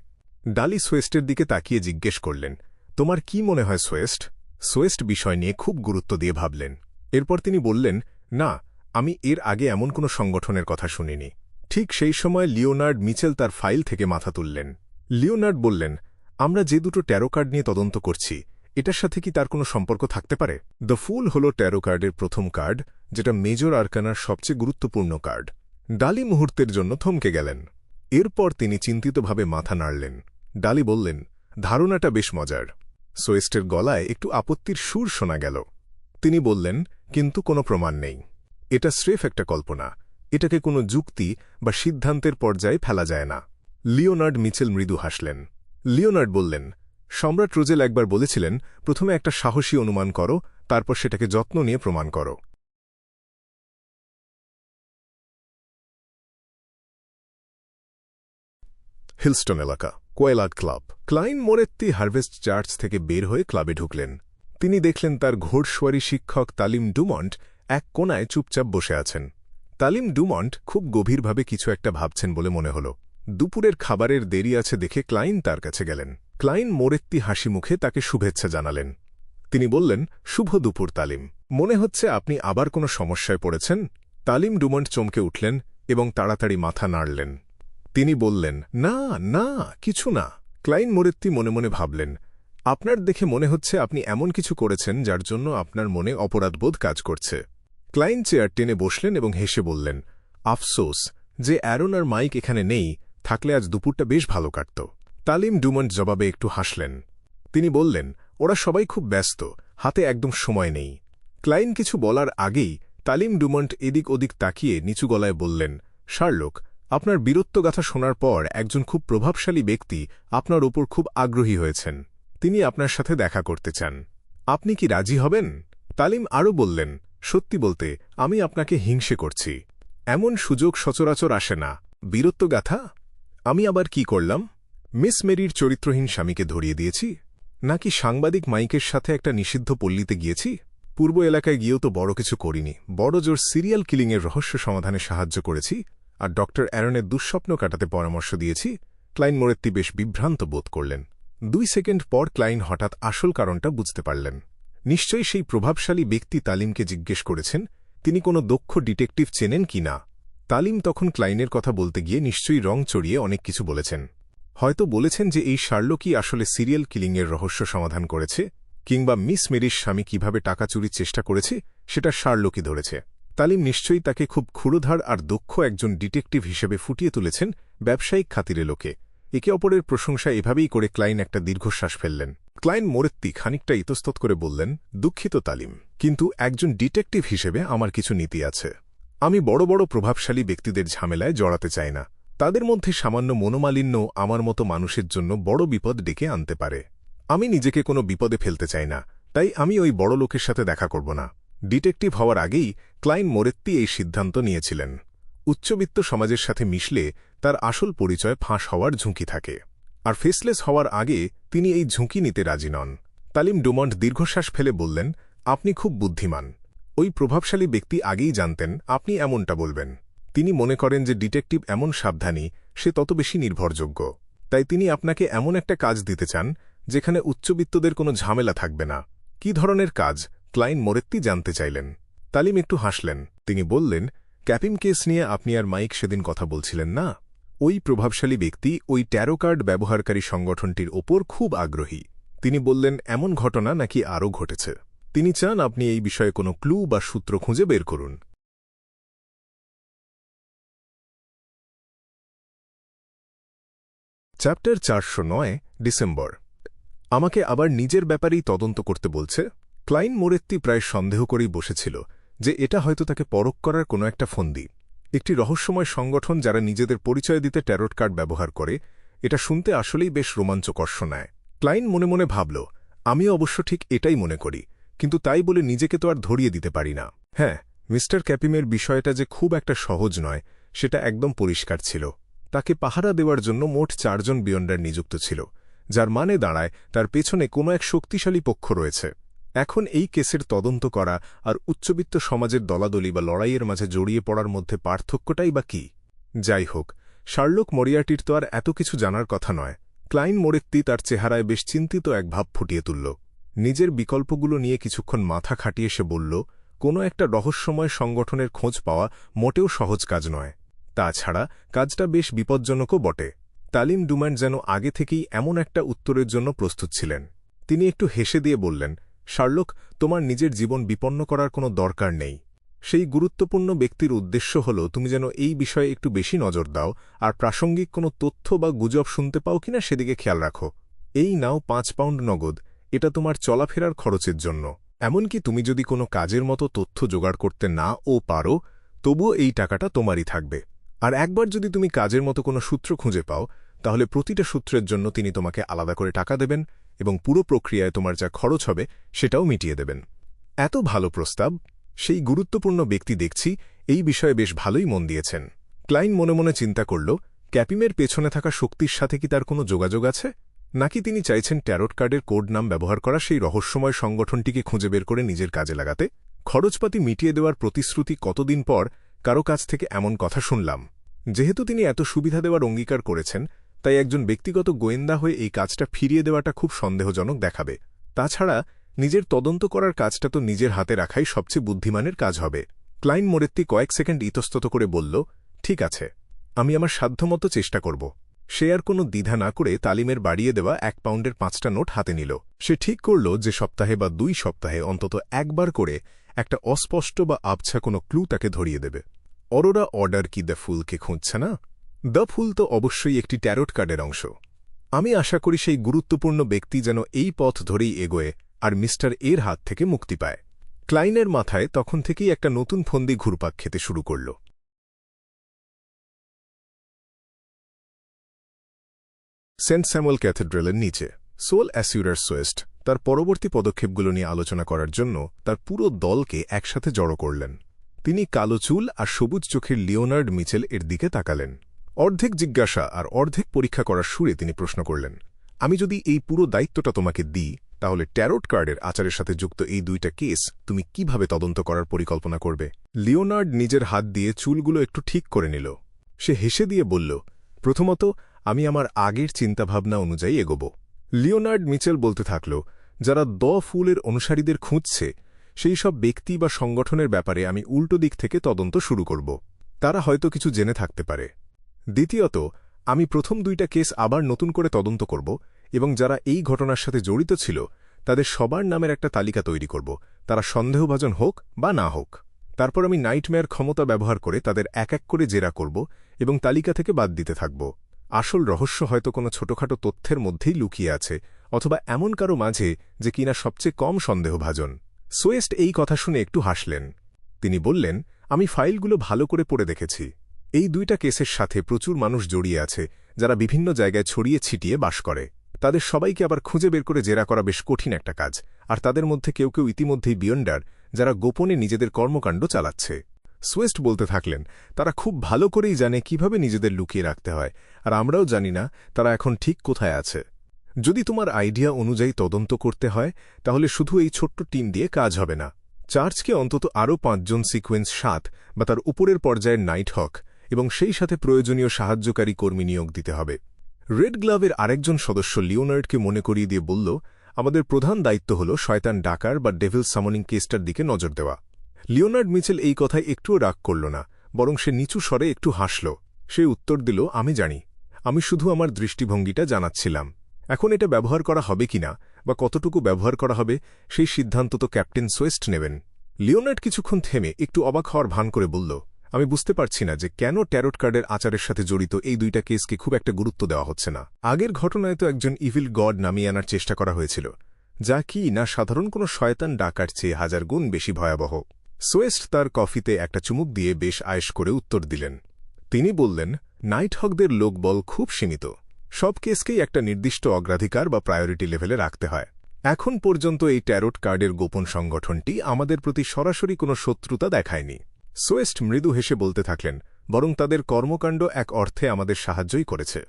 ডালি সোয়েস্টের দিকে তাকিয়ে জিজ্ঞেস করলেন, তোমার কি মনে হয় সোয়েস্ট? সোয়েস্ট বিষয় নিয়ে খুব গুরুত্ব দিয়ে ভাবলেন। এরপর তিনি বললেন, না, আমি এর আগে এমন কোনো সংগঠনের কথা শুনিনি। ঠিক সেই সময় লিওনার্ড মিচেল তার ফাইল থেকে মাথা তুললেন। লিওনার্ড বললেন, আমরা যে দুটো ট্যারো কার্ড নিয়ে তদন্ত করছি, এটার সাথে কি তার কোনো সম্পর্ক থাকতে পারে? দ্য ফুল হল ট্যারো কার্ডের প্রথম কার্ড, যেটা মেজর আরকানার সবচেয়ে গুরুত্বপূর্ণ কার্ড। ডালি মুহূর্তের জন্য থমকে গেলেন। এরপর তিনি চিন্তিতভাবে মাথা নাড়লেন। ডালি বললেন, ধারণাটা বেশ মজার। সোয়েস্টের গলায় একটু আপত্তির সুর শোনা গেল। তিনি বললেন, কিন্তু কোনো প্রমাণ নেই। এটা স্রেফ একটা কল্পনা। এটাকে কোনো যুক্তি বা সিদ্ধান্তের পর্যায়ে ফেলা যায় না। লিওনার্ড মিচেল মৃদু হাসলেন। লিওনার্ড বললেন, সম্রাট রোজেল একবার বলেছিলেন, প্রথমে একটা সাহসী অনুমান করো, তারপর সেটাকে যত্ন নিয়ে প্রমাণ করো। হিলস্টন এলাকা, কোয়েলাড ক্লাব। ক্লাইন মোরেত্তি হারভেস্ট চার্চ থেকে বের হয়ে ক্লাবে ঢুকলেন। তিনি দেখলেন তার ঘোড়সওয়ারি শিক্ষক তালিম ডুমন্ট এক কোণায় চুপচাপ বসে আছেন। তালিম ডুমন্ট খুব গভীরভাবে কিছু একটা ভাবছেন বলে মনে হল। দুপুরের খাবারের দেরি আছে দেখে ক্লাইন তার কাছে গেলেন। ক্লাইন মোরেত্তি হাসি মুখে তাকে শুভেচ্ছা জানালেন। তিনি বললেন, শুভ দুপুর তালিম। মনে হচ্ছে আপনি আবার কোনো সমস্যায় পড়েছেন। তালিম ডুমন্ট চমকে উঠলেন এবং তাড়াতাড়ি মাথা নাড়লেন। তিনি বললেন, না না, কিছু না। ক্লাইন মোরেত্তি মনে মনে ভাবলেন, আপনার দেখে মনে হচ্ছে আপনি এমন কিছু করেছেন যার জন্য আপনার মনে অপরাধবোধ কাজ করছে। ক্লাইন চেয়ার টেনে বসলেন এবং হেসে বললেন, আফসোস যে অ্যারন আর মাইক এখানে নেই, থাকলে আজ দুপুরটা বেশ ভালো কাটত। তালিম ডুমন্ট জবাবে একটু হাসলেন। তিনি বললেন, ওরা সবাই খুব ব্যস্ত, হাতে একদম সময় নেই। ক্লাইন কিছু বলার আগেই তালিম ডুমন্ট এদিক ওদিক তাকিয়ে নিচু গলায় বললেন, শার্লক, আপনার বীরত্বগাথা শোনার পর একজন খুব প্রভাবশালী ব্যক্তি আপনার ওপর খুব আগ্রহী হয়েছেন। তিনি আপনার সাথে দেখা করতে চান। আপনি কি রাজি হবেন? তালিম আরও বললেন, সত্যি বলতে আমি আপনাকে হিংসে করছি। এমন সুযোগ সচরাচর আসে না। বীরত্বগাথা? আমি আবার কি করলাম? মিস মেরির চরিত্রহীন স্বামীকে ধরিয়ে দিয়েছি? নাকি সাংবাদিক মাইকের সাথে একটা নিষিদ্ধ পল্লীতে গিয়েছি? পূর্ব এলাকায় গিয়েও তো বড় কিছু করিনি। বড় জোর সিরিয়াল কিলিংয়ের রহস্য সমাধানে সাহায্য করেছি আর ডক্টর অ্যারনের দুঃস্বপ্ন কাটাতে পরামর্শ দিয়েছি। ক্লাইন মোরেত্তি বেশ বিভ্রান্ত বোধ করলেন। 2 সেকেন্ড পর ক্লাইন হঠাৎ আসল কারণটা বুঝতে পারলেন। নিশ্চয়ই সেই প্রভাবশালী ব্যক্তি তালিমকে জিজ্ঞেস করেছেন তিনি কোনো দক্ষ ডিটেকটিভ চেনেন কি না। তালিম তখন ক্লাইনের কথা বলতে গিয়ে নিশ্চয়ই রং চড়িয়ে অনেক কিছু বলেছেন। হয়তো বলেছেন যে এই শার্লকই আসলে সিরিয়াল কিলিংয়ের রহস্য সমাধান করেছে, কিংবা মিস মেরির স্বামী কিভাবে টাকা চুরির চেষ্টা করেছে সেটা শার্লকই ধরেছে। তালিম নিশ্চয়ই তাকে খুব ক্ষুরধার আর দক্ষ একজন ডিটেকটিভ হিসেবে ফুটিয়ে তুলেছেন ব্যবসায়িক খাতিরে লোকে। একে অপরের প্রশংসা এভাবেই করে ক্লাইন একটা দীর্ঘশ্বাস ফেললেন। ক্লাইন মোরেত্তি খানিকটা ইতস্তত করে বললেন, দুঃখিত তালিম, কিন্তু একজন ডিটেকটিভ হিসেবে আমার কিছু নীতি আছে। আমি বড় বড় প্রভাবশালী ব্যক্তিদের ঝামেলায় জড়াতে চাই না। তাদের মধ্যে সামান্য মনোমালিন্য আমার মতো মানুষের জন্য বড় বিপদ ডেকে আনতে পারে। আমি নিজেকে কোনো বিপদে ফেলতে চাই না, তাই আমি ওই বড় লোকের সাথে দেখা করব না। ডিটেকটিভ হওয়ার আগেই ক্লাইন মোরেত্তি এই সিদ্ধান্ত নিয়েছিলেন। উচ্চবিত্ত সমাজের সাথে মিশলে তার আসল পরিচয় ফাঁস হওয়ার ঝুঁকি থাকে, আর ফেসলেস হওয়ার আগে তিনি এই ঝুঁকি নিতে রাজি নন। তালিম ডুমন্ট দীর্ঘশ্বাস ফেলে বললেন, আপনি খুব বুদ্ধিমান। ওই প্রভাবশালী ব্যক্তি আগেই জানতেন আপনি এমনটা বলবেন। তিনি মনে করেন যে ডিটেকটিভ এমন সাবধানী, সে তত বেশি নির্ভরযোগ্য। তাই তিনি আপনাকে এমন একটা কাজ দিতে চান যেখানে উচ্চবিত্তদের কোনো ঝামেলা থাকবে না। কি ধরনের কাজ? ক্লাইন মোরেত্তি জানতে চাইলেন। তালিম একটু হাসলেন। তিনি বললেন, ক্যাপিম কেস নিয়ে আপনি আর মাইক সেদিন কথা বলছিলেন না? ওই প্রভাবশালী ব্যক্তি ওই ট্যারো কার্ড ব্যবহারকারী সংগঠনটির ওপর খুব আগ্রহী। তিনি বললেন, এমন ঘটনা নাকি আরও ঘটেছে। তিনি চান আপনি এই বিষয়ে কোনো ক্লু বা সূত্র খুঁজে বের করুন। Chapter 409 December. আমাকে আবার নিজের ব্যাপারেই তদন্ত করতে বলছে। ক্লাইন মোরেত্তি প্রায় সন্দেহ করেই বসেছিল যে এটা হয়তো তাকে পরখ করার কোনো একটা ফন্দি। একটি রহস্যময় সংগঠন যারা নিজেদের পরিচয় দিতে ট্যারোট কার্ড ব্যবহার করে, এটা শুনতে আসলেই বেশ রোমাঞ্চকর শোনায়। ক্লাইন মনে মনে ভাবল, আমিও অবশ্য ঠিক এটাই মনে করি, কিন্তু তাই বলে নিজেকে তো আর ধরিয়ে দিতে পারি না। হ্যাঁ, মিস্টার ক্যাপিমের বিষয়টা যে খুব একটা সহজ নয় সেটা একদম পরিষ্কার ছিল। তাকে পাহারা দেওয়ার জন্য মোট 4 জন বিয়ন্ডার নিযুক্ত ছিল, যার মানে দাঁড়ায় তার পেছনে কোনো এক শক্তিশালী পক্ষ রয়েছে। এখন এই কেসের তদন্ত করা আর উচ্চবিত্ত সমাজের দলাদলি বা লড়াইয়ের মাঝে জড়িয়ে পড়ার মধ্যে পার্থক্যটাই বা কি? যাই হোক, শার্লক মরিয়ার্টির তো আর এত কিছু জানার কথা নয়। ক্লাইন মোরেত্তি তার চেহারায় বেশ চিন্তিত এক ভাব ফুটিয়ে তুলল। নিজের বিকল্পগুলো নিয়ে কিছুক্ষণ মাথা খাটিয়ে সে বলল, কোনো একটা রহস্যময় সংগঠনের খোঁজ পাওয়া মোটেও সহজ কাজ নয়। তাছাড়া কাজটা বেশ বিপজ্জনকও বটে। তালিম ডুমন্ট যেন আগে থেকেই এমন একটা উত্তরের জন্য প্রস্তুত ছিলেন। তিনি একটু হেসে দিয়ে বললেন, শার্লক, তোমার নিজের জীবন বিপন্ন করার কোনো দরকার নেই। সেই গুরুত্বপূর্ণ ব্যক্তির উদ্দেশ্য হল তুমি যেন এই বিষয়ে একটু বেশি নজর দাও আর প্রাসঙ্গিক কোনো তথ্য বা গুজব শুনতে পাও কিনা সেদিকে খেয়াল রাখো। এই নাও 5 পাউন্ড নগদ, এটা তোমার চলাফেরার খরচের জন্য। এমনকি তুমি যদি কোনো কাজের মতো তথ্য জোগাড় করতে না পারো, তবুও এই টাকাটা তোমারই থাকবে। আর একবার যদি তুমি কাজের মতো কোনো সূত্র খুঁজে পাও, তাহলে প্রতিটা সূত্রের জন্য তিনি তোমাকে আলাদা করে টাকা দেবেন এবং পুরো প্রক্রিয়ায় তোমার যা খরচ হবে সেটাও মিটিয়ে দেবেন। এত ভালো প্রস্তাব। সেই গুরুত্বপূর্ণ ব্যক্তি দেখছি এই বিষয়ে বেশ ভালোই মন দিয়েছেন। ক্লাইন মনে মনে চিন্তা করল, ক্যাপিমের পেছনে থাকা শক্তির সাথে কি তার কোনো যোগাযোগ আছে, নাকি তিনি চাইছেন ট্যারোট কার্ডের কোড নাম ব্যবহার করা সেই রহস্যময় সংগঠনটিকে খুঁজে বের করে নিজের কাজে লাগাতে? খরচপাতি মিটিয়ে দেওয়ার প্রতিশ্রুতি কতদিন পর কারো কাছ থেকে এমন কথা শুনলাম। যেহেতু তিনি এত সুবিধা দেওয়ার অঙ্গীকার করেছেন, তাই একজন ব্যক্তিগত গোয়েন্দা হয়ে এই কাজটা ফিরিয়ে দেওয়াটা খুব সন্দেহজনক দেখাবে। তাছাড়া নিজের তদন্ত করার কাজটা তো নিজের হাতে রাখাই সবচেয়ে বুদ্ধিমানের কাজ হবে। ক্লাইন মোরেত্তি কয়েক সেকেন্ড ইতস্তত করে বলল, ঠিক আছে, আমি আমার সাধ্যমতো চেষ্টা করব। সে আর কোনো দ্বিধা না করে তালিমের বাড়িয়ে দেওয়া 1 পাউন্ডের 5টা নোট হাতে নিল। সে ঠিক করল যে সপ্তাহে বা 2 সপ্তাহে অন্তত একবার করে একটা অস্পষ্ট বা আবছা কোনো ক্লু তাকে ধরিয়ে দেবে। অরোরা অর্ডার কি দ্য ফুলকে খুঁজছে না? দ্য ফুল তো অবশ্যই একটি ট্যারোট কার্ডের অংশ। আমি আশা করি সেই গুরুত্বপূর্ণ ব্যক্তি যেন এই পথ ধরেই এগোয় আর মিস্টার এর হাত থেকে মুক্তি পায়। ক্লাইনের মাথায় তখন থেকেই একটা নতুন ফন্দি ঘুরপাক খেতে শুরু করল। সেন্ট স্যামুয়েল ক্যাথেড্রালের নিচে সোল অ্যাসিউরার সোয়েস্ট তার পরবর্তী পদক্ষেপগুলো নিয়ে আলোচনা করার জন্য তার পুরো দলকে একসাথে জড়ো করলেন। তিনি কালো চুল আর সবুজ চোখের লিওনার্ড মিচেল এর দিকে তাকালেন। অর্ধেক জিজ্ঞাসা আর অর্ধেক পরীক্ষা করার সুরে তিনি প্রশ্ন করলেন, আমি যদি এই পুরো দায়িত্বটা তোমাকে দিই, তাহলে ট্যারোট কার্ডের আচারের সাথে যুক্ত এই 2টা কেস তুমি কিভাবে তদন্ত করার পরিকল্পনা করবে? লিওনার্ড নিজের হাত দিয়ে চুলগুলো একটু ঠিক করে নিল। সে হেসে দিয়ে বলল, প্রথমত আমি আমার আগের চিন্তাভাবনা অনুযায়ী এগোব। লিওনার্ড মিচেল বলতে থাকল, যারা দ্য ফুলের অনুসারীদের খুঁজছে সেই সব ব্যক্তি বা সংগঠনের ব্যাপারে আমি উল্টো দিক থেকে তদন্ত শুরু করব। তারা হয়তো কিছু জেনে থাকতে পারে। দ্বিতীয়ত, আমি প্রথম 2টা কেস আবার নতুন করে তদন্ত করব এবং যারা এই ঘটনার সাথে জড়িত ছিল তাদের সবার নামের একটা তালিকা তৈরি করব, তারা সন্দেহভাজন হোক বা না হোক। তারপর আমি নাইটমেয়ার ক্ষমতা ব্যবহার করে তাদের এক এক করে জেরা করব এবং তালিকা থেকে বাদ দিতে থাকব। আসল রহস্য হয়তো কোনো ছোটখাটো তথ্যের মধ্যেই লুকিয়ে আছে, অথবা এমন কারো মাঝে যে কিনা সবচেয়ে কম সন্দেহভাজন। সোয়েস্ট এই কথা শুনে একটু হাসলেন। তিনি বললেন, আমি ফাইলগুলো ভালো করে পড়ে দেখেছি। এই 2টা কেসের সাথে প্রচুর মানুষ জড়িয়ে আছে যারা বিভিন্ন জায়গায় ছড়িয়ে ছিটিয়ে বাস করে। তাদের সবাইকে আবার খুঁজে বের করে জেরা করা বেশ কঠিন একটা কাজ, আর তাদের মধ্যে কেউ কেউ ইতিমধ্যেই বিয়ন্ডার যারা গোপনে নিজেদের কর্মকাণ্ড চালাচ্ছে। সোয়েস্ট বলতে থাকলেন, তারা খুব ভালো করেই জানে কিভাবে নিজেদের লুকিয়ে রাখতে হয়, আর আমরাও জানি না তারা এখন ঠিক কোথায় আছে। যদি তোমার আইডিয়া অনুযায়ী তদন্ত করতে হয়, তাহলে শুধু এই ছোট্ট টিম দিয়ে কাজ হবে না। চার্চকে অন্তত আরও 5 জন সিকোয়েন্স 7 বা তার উপরের পর্যায়ের নাইট হক এবং সেই সাথে প্রয়োজনীয় সাহায্যকারী কর্মী নিয়োগ দিতে হবে। রেড গ্লাভের আরেকজন সদস্য লিওনার্ডকে মনে করিয়ে দিয়ে বলল, আমাদের প্রধান দায়িত্ব হল শয়তান ডাকার বা ডেভিল সামনিং কেসটার দিকে নজর দেওয়া। লিওনার্ড মিচেল এই কথায় একটুও রাগ করল না, বরং সে নিচু স্বরে একটু হাসল। সে উত্তর দিল, আমি জানি, আমি শুধু আমার দৃষ্টিভঙ্গিটা জানাচ্ছিলাম। এখন এটা ব্যবহার করা হবে কিনা বা কতটুকু ব্যবহার করা হবে সেই সিদ্ধান্ত তো ক্যাপ্টেন সোয়েস্ট নেবেন। লিওনার্ড কিছুক্ষণ থেমে একটু অবাক হওয়ার ভান করে বলল, আমি বুঝতে পারছি না যে কেন ট্যারোট কার্ডের আচারের সাথে জড়িত এই 2টা কেসকে খুব একটা গুরুত্ব দেওয়া হচ্ছে না। আগের ঘটনায় তো একজন ইভিল গড নামিয়ে আনার চেষ্টা করা হয়েছিল, যা কি না সাধারণ কোনো শয়তান ডাকার চেয়ে 1000 গুণ বেশি ভয়াবহ। সোয়েস্ট তার কফিতে একটা চুমুক দিয়ে বেশ আয়েশ করে উত্তর দিলেন। তিনি বললেন, নাইট হকদের লোকবল খুব সীমিত। সব কেসকেই একটা নির্দিষ্ট অগ্রাধিকার বা প্রায়োরিটি লেভেলে রাখতে হয়। এখন পর্যন্ত এই ট্যারোট কার্ডের গোপন সংগঠনটি আমাদের প্রতি সরাসরি কোনো শত্রুতা দেখায়নি। সোয়েস্ট মৃদু হেসে বলতে থাকলেন, বরং তাদের কর্মকাণ্ড এক অর্থে আমাদের সাহায্যই করেছে।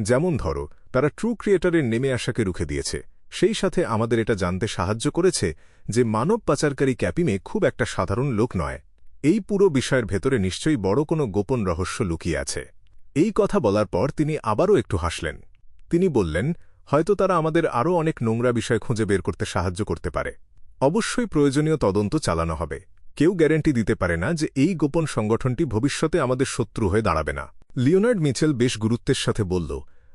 যেমন ধরো, তারা ট্রু ক্রিয়েটরের নেমে আসাকে রুখে দিয়েছে, সেই সাথে আমাদের এটা জানতে সাহায্য করেছে যে মানব পাচারকারী ক্যাপিমে খুব একটা সাধারণ লোক নয়। এই পুরো বিষয়ের ভেতরে নিশ্চয়ই বড় কোনো গোপন রহস্য লুকিয়ে আছে। এই কথা বলার পর তিনি আবারও একটু হাসলেন। তিনি বললেন, হয়তো তারা আমাদের আরও অনেক নোংরা বিষয় খুঁজে বের করতে সাহায্য করতে পারে। অবশ্যই প্রয়োজনীয় তদন্ত চালানো হবে। কেউ গ্যারান্টি দিতে পারে না যে এই গোপন সংগঠনটি ভবিষ্যতে আমাদের শত্রু হয়ে দাঁড়াবে না। লিওনার্ড মিচেল বেশ গুরুত্বের সাথে বলল,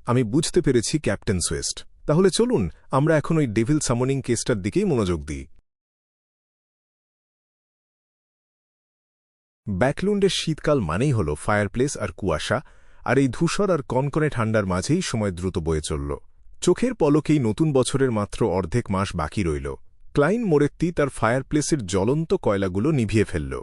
আমি বুঝতে পেরেছি ক্যাপ্টেন সোয়েস্ট, তাহলে চলুন আমরা এখন ওই ডেভিল সামনিং কেসটার দিকেই মনোযোগ দিই। ব্যাকলুন্ডের শীতকাল মানেই হল ফায়ারপ্লেস আর কুয়াশা, আর এই ধূসর আর কনকনে ঠান্ডার মাঝেই সময় দ্রুত বয়ে চলল। চোখের পলকেই নতুন বছরের মাত্র অর্ধেক মাস বাকি রইল। ক্লাইন মোরেত্তি তার ফায়ারপ্লেসের জ্বলন্ত কয়লাগুলো নিভিয়ে ফেলল।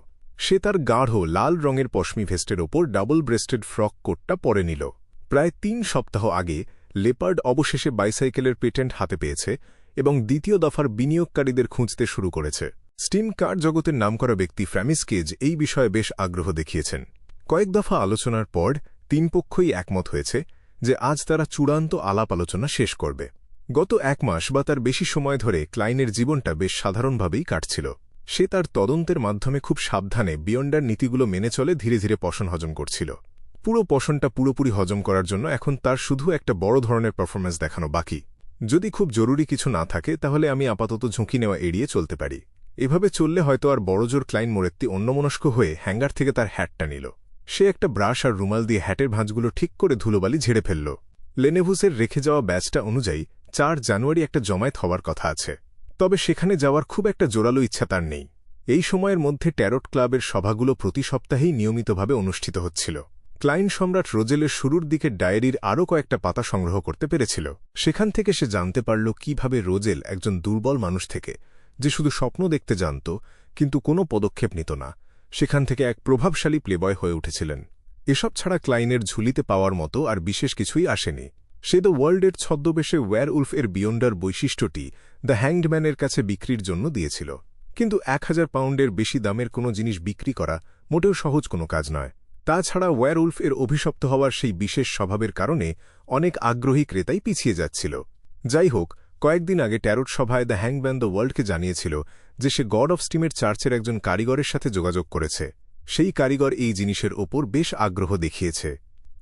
সে তার গাঢ় লাল রঙের পশমি ভেস্টের ওপর ডাবল ব্রেস্টেড ফ্রক কোটটা পরে নিল। প্রায় 3 সপ্তাহ আগে লেপার্ড অবশেষে বাইসাইকেলের পেটেন্ট হাতে পেয়েছে এবং দ্বিতীয় দফার বিনিয়োগকারীদের খুঁজতে শুরু করেছে। স্টিম কার জগতের নামকরা ব্যক্তি ফ্র্যামিস কেজ এই বিষয়ে বেশ আগ্রহ দেখিয়েছেন। কয়েক দফা আলোচনার পর তিন পক্ষই একমত হয়েছে যে আজ তারা চূড়ান্ত আলাপ আলোচনা শেষ করবে। গত 1 মাস বা তার বেশি সময় ধরে ক্লাইনের জীবনটা বেশ সাধারণভাবেই কাটছিল। সে তার তদন্তের মাধ্যমে খুব সাবধানে বিয়ন্ডার নীতিগুলো মেনে চলে ধীরে ধীরে পশন হজম করছিল। পুরো পশনটা পুরোপুরি হজম করার জন্য এখন তার শুধু একটা বড় ধরনের পারফরম্যান্স দেখানো বাকি। যদি খুব জরুরি কিছু না থাকে তাহলে আমি আপাতত ঝুঁকি নেওয়া এড়িয়ে চলতে পারি। এভাবে চললে হয়তো আর বড়জোর ক্লাইন মোরেত্তি অন্যমনস্ক হয়ে হ্যাঙ্গার থেকে তার হ্যাটটা নিল। সে একটা ব্রাশ আর রুমাল দিয়ে হ্যাটের ভাঁজগুলো ঠিক করে ধুলোবালি ঝেড়ে ফেলল। লেনেভুসের রেখে যাওয়া ব্যাচটা অনুযায়ী 4 জানুয়ারি একটা জমায়েত হওয়ার কথা আছে, তবে সেখানে যাওয়ার খুব একটা জোরালো ইচ্ছা তার নেই। এই সময়ের মধ্যে ট্যারট ক্লাবের সভাগুলো প্রতি সপ্তাহেই নিয়মিতভাবে অনুষ্ঠিত হচ্ছিল। ক্লাইন সম্রাট রোজেলের শুরুর দিকে ডায়েরির আরও কয়েকটা পাতা সংগ্রহ করতে পেরেছিল। সেখান থেকে সে জানতে পারল কিভাবে রোজেল একজন দুর্বল মানুষ থেকে, যে শুধু স্বপ্ন দেখতে জানত কিন্তু কোনো পদক্ষেপ নিত না, সেখান থেকে এক প্রভাবশালী প্লেবয় হয়ে উঠেছিলেন। এসব ছাড়া ক্লাইনের ঝুলিতে পাওয়ার মতো আর বিশেষ কিছুই আসেনি। সে দ্য ওয়ার্ল্ডের ছদ্মবেশে ওয়্যারউলফ এর বিয়ন্ডার বৈশিষ্ট্যটি দ্য হ্যাংডম্যানের কাছে বিক্রির জন্য দিয়েছিল। কিন্তু 1000 পাউন্ডের বেশি দামের কোনো জিনিস বিক্রি করা মোটেও সহজ কোনো কাজ নয়। তাছাড়া ওয়্যারউলফ এর অভিশপ্ত হওয়ার সেই বিশেষ স্বভাবের কারণে অনেক আগ্রহী ক্রেতাই পিছিয়ে যাচ্ছিল। যাই হোক, কয়েকদিন আগে ট্যারট সভায় দ্য হ্যাংম্যান দ্য ওয়ার্ল্ডকে জানিয়েছিল যে সে গড অফ স্টিমের চার্চের একজন কারিগরের সাথে যোগাযোগ করেছে। সেই কারিগর এই জিনিসের ওপর বেশ আগ্রহ দেখিয়েছে।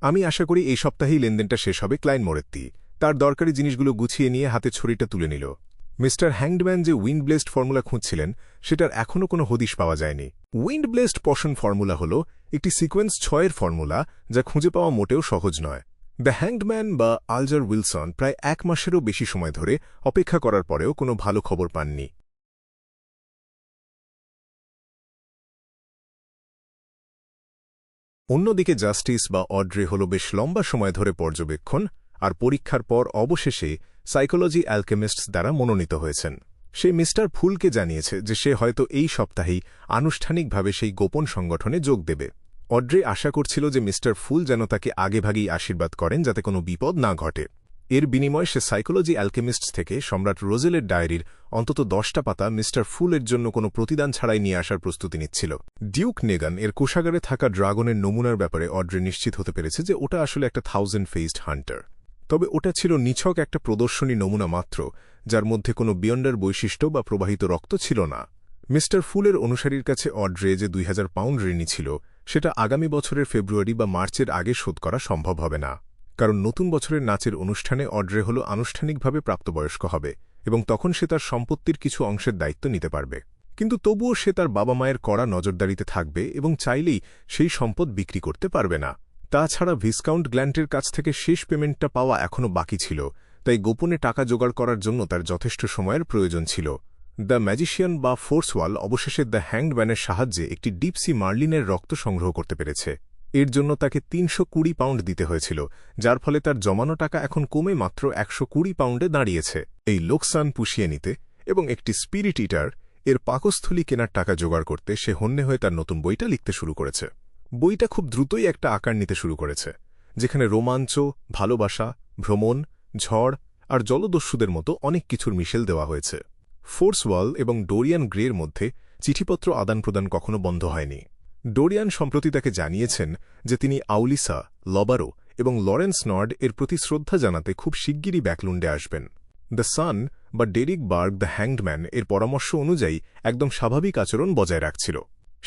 আমি আশা করি এই সপ্তাহেই লেনদেনটা শেষ হবে। ক্লাইন মোরেত্তি তার দরকারি জিনিসগুলো গুছিয়ে নিয়ে হাতে ছড়িটা তুলে নিল। মিস্টার হ্যাংডম্যান যে উইন্ড ব্লেসড ফর্মুলা খুঁজছিলেন সেটার এখনও কোনো হদিশ পাওয়া যায়নি। উইন্ড ব্লেসড পশন ফর্মুলা হল একটি সিকোয়েন্স 6 ফর্মুলা, যা খুঁজে পাওয়া মোটেও সহজ নয়। দ্য হ্যাংডম্যান বা আলজার উইলসন প্রায় 1 মাসেরও বেশি সময় ধরে অপেক্ষা করার পরেও কোনো ভালো খবর পাননি। অন্যদিকে জাস্টিস বা অড্রে হল বেশ লম্বা সময় ধরে পর্যবেক্ষণ আর পরীক্ষার পর অবশেষে সাইকোলজি অ্যালকেমিস্টস দ্বারা মনোনীত হয়েছেন। সে মিস্টার ফুলকে জানিয়েছে যে সে হয়তো এই সপ্তাহেই আনুষ্ঠানিকভাবে সেই গোপন সংগঠনে যোগ দেবে। অড্রে আশা করছিল যে মিস্টার ফুল যেন তাকে আগেভাগেই আশীর্বাদ করেন যাতে কোনো বিপদ না ঘটে। এর বিনিময়ে সে সাইকোলজি অ্যালকেমিস্টস থেকে সম্রাট রোজেলের ডায়েরির অন্তত 10টা পাতা মিস্টার ফুলের জন্য কোনো প্রতিদান ছাড়াই নিয়ে আসার প্রস্তুতি নিচ্ছিল। ডিউক নেগান এর কোষাগারে থাকা ড্রাগনের নমুনার ব্যাপারে অড্রে নিশ্চিত হতে পেরেছে যে ওটা আসলে একটা 1000-ফেসড হান্টার। তবে ওটা ছিল নিছক একটা প্রদর্শনী নমুনা মাত্র, যার মধ্যে কোনো বিয়ন্ডার বৈশিষ্ট্য বা প্রবাহিত রক্ত ছিল না। মিস্টার ফুলের অনুসারীর কাছে অড্রে যে 2000 পাউন্ড ঋণী ছিল সেটা আগামী বছরের ফেব্রুয়ারি বা মার্চের আগে শোধ করা সম্ভব হবে না, কারণ নতুন বছরের নাচের অনুষ্ঠানে অড্রে হল আনুষ্ঠানিকভাবে প্রাপ্তবয়স্ক হবে এবং তখন সে তার সম্পত্তির কিছু অংশের দায়িত্ব নিতে পারবে। কিন্তু তবুও সে তার বাবা মায়ের কড়া নজরদারিতে থাকবে এবং চাইলেই সেই সম্পদ বিক্রি করতে পারবে না। তাছাড়া ভিসকাউন্ট গ্ল্যান্টের কাছ থেকে শেষ পেমেন্টটা পাওয়া এখনও বাকি ছিল, তাই গোপনে টাকা জোগাড় করার জন্য তার যথেষ্ট সময়ের প্রয়োজন ছিল। দ্য ম্যাজিশিয়ান বা ফোর্সওয়াল অবশেষে দ্য হ্যাংডম্যানের সাহায্যে একটি ডিপসি মার্লিনের রক্ত সংগ্রহ করতে পেরেছে। এর জন্য তাকে 320 পাউন্ড দিতে হয়েছিল, যার ফলে তার জমানো টাকা এখন কমে মাত্র 120 পাউন্ডে দাঁড়িয়েছে। এই লোকসান পুষিয়ে নিতে এবং একটি স্পিরিট ইটার এর পাকস্থলী কেনার টাকা জোগাড় করতে সে হন্যে হয়ে তার নতুন বইটা লিখতে শুরু করেছে। বইটা খুব দ্রুতই একটা আকার নিতে শুরু করেছে, যেখানে রোমাঞ্চ, ভালোবাসা, ভ্রমণ, ঝড় আর জলদস্যুদের মতো অনেক কিছুর মিশেল দেওয়া হয়েছে। ফোর্সওয়াল এবং ডোরিয়ান গ্রের মধ্যে চিঠিপত্র আদান প্রদান কখনো বন্ধ হয়নি। ডোরিয়ান সম্প্রতি তাকে জানিয়েছেন যে তিনি আউলিসা, লবারো এবং লরেন্স নর্ড এর প্রতি শ্রদ্ধা জানাতে খুব শিগগিরই ব্যাকলুন্ডে আসবেন। দ্য সান বা ডেরিক বার্গ দ্য হ্যাংডম্যান এর পরামর্শ অনুযায়ী একদম স্বাভাবিক আচরণ বজায় রাখছিল।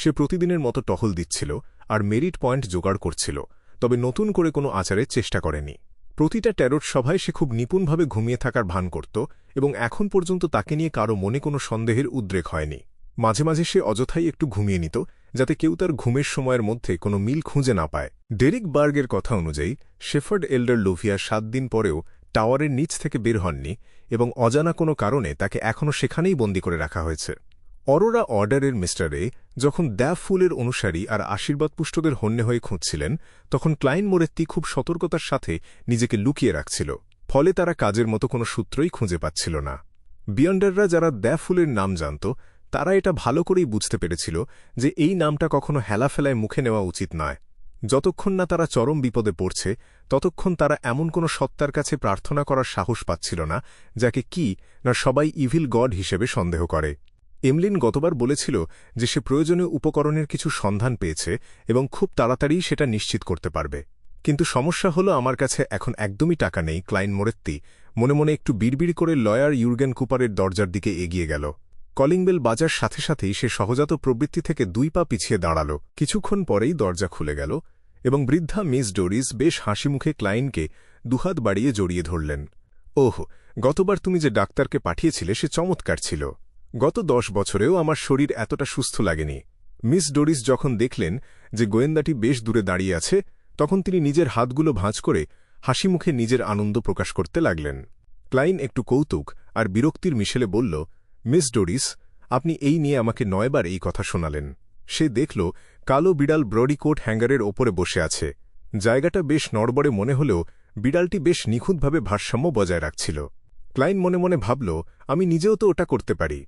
সে প্রতিদিনের মতো টহল দিচ্ছিল আর মেরিট পয়েন্ট জোগাড় করছিল, তবে নতুন করে কোনো আচারের চেষ্টা করেনি। প্রতিটা ট্যারট সভায় সে খুব নিপুণভাবে ঘুমিয়ে থাকার ভান করত এবং এখন পর্যন্ত তাকে নিয়ে কারো মনে কোনো সন্দেহের উদ্রেক হয়নি। মাঝে মাঝে সে অযথাই একটু ঘুমিয়ে নিত, যাতে কেউ তার ঘুমের সময়ের মধ্যে কোনো মিল খুঁজে না পায়। ডেরিক বার্গের কথা অনুযায়ী শেফার্ড এল্ডার লোভিয়া 7 দিন পরেও টাওয়ারের নিচ থেকে বের হননি এবং অজানা কোনো কারণে তাকে এখনও সেখানেই বন্দী করে রাখা হয়েছে। অরোরা অর্ডারের মিস্টার এ যখন দ্য ফুলের অনুসারী আর আশীর্বাদপুষ্টদের হন্যে হয়ে খুঁজছিলেন, তখন ক্লাইন মোরেত্তি খুব সতর্কতার সাথে নিজেকে লুকিয়ে রাখছিল, ফলে তারা কাজের মতো কোনো সূত্রই খুঁজে পাচ্ছিল না। বিয়ন্ডাররা যারা দ্য ফুলের নাম জানত তারা এটা ভালো করেই বুঝতে পেরেছিল যে এই নামটা কখনো হেলাফেলায় মুখে নেওয়া উচিত নয়। যতক্ষণ না তারা চরম বিপদে পড়ছে ততক্ষণ তারা এমন কোনো সত্তার কাছে প্রার্থনা করার সাহস পাচ্ছিল না যাকে কি না সবাই ইভিল গড হিসেবে সন্দেহ করে। এমলিন গতবার বলেছিল যে সে প্রয়োজনীয় উপকরণের কিছু সন্ধান পেয়েছে এবং খুব তাড়াতাড়ি সেটা নিশ্চিত করতে পারবে। কিন্তু সমস্যা হলো আমার কাছে এখন একদমই টাকা নেই। ক্লাইন মোরেত্তি মনে মনে একটু বিড়বিড় করে লয়ার ইউর্গেন কুপারের দরজার দিকে এগিয়ে গেল। কলিং বেল বাজার সাথে সাথেই সে সহজাত প্রবৃত্তি থেকে 2 পা পিছিয়ে দাঁড়াল। কিছুক্ষণ পরেই দরজা খুলে গেল এবং বৃদ্ধা মিস ডোরিস বেশ হাসিমুখে ক্লাইনকে দুহাত বাড়িয়ে জড়িয়ে ধরলেন। ওহ, গতবার তুমি যে ডাক্তারকে পাঠিয়েছিলে সে চমৎকার ছিল। গত 10 বছরেও আমার শরীর এতটা সুস্থ লাগেনি। মিস ডোরিস যখন দেখলেন যে গোয়েন্দাটি বেশ দূরে দাঁড়িয়ে আছে, তখন তিনি নিজের হাতগুলো ভাঁজ করে হাসিমুখে নিজের আনন্দ প্রকাশ করতে লাগলেন। ক্লাইন একটু কৌতুক আর বিরক্তির মিশেলে বলল, মিস ডোরিস, আপনি এই নিয়ে আমাকে 9 বার এই কথা শোনালেন। সে দেখল কালো বিড়াল ব্রডিকোট হ্যাঙ্গারের ওপরে বসে আছে। জায়গাটা বেশ নড়বড়ে মনে হলেও বিড়ালটি বেশ নিখুঁতভাবে ভারসাম্য বজায় রাখছিল। ক্লাইন মনে মনে ভাবল, আমি নিজেও তো ওটা করতে পারি।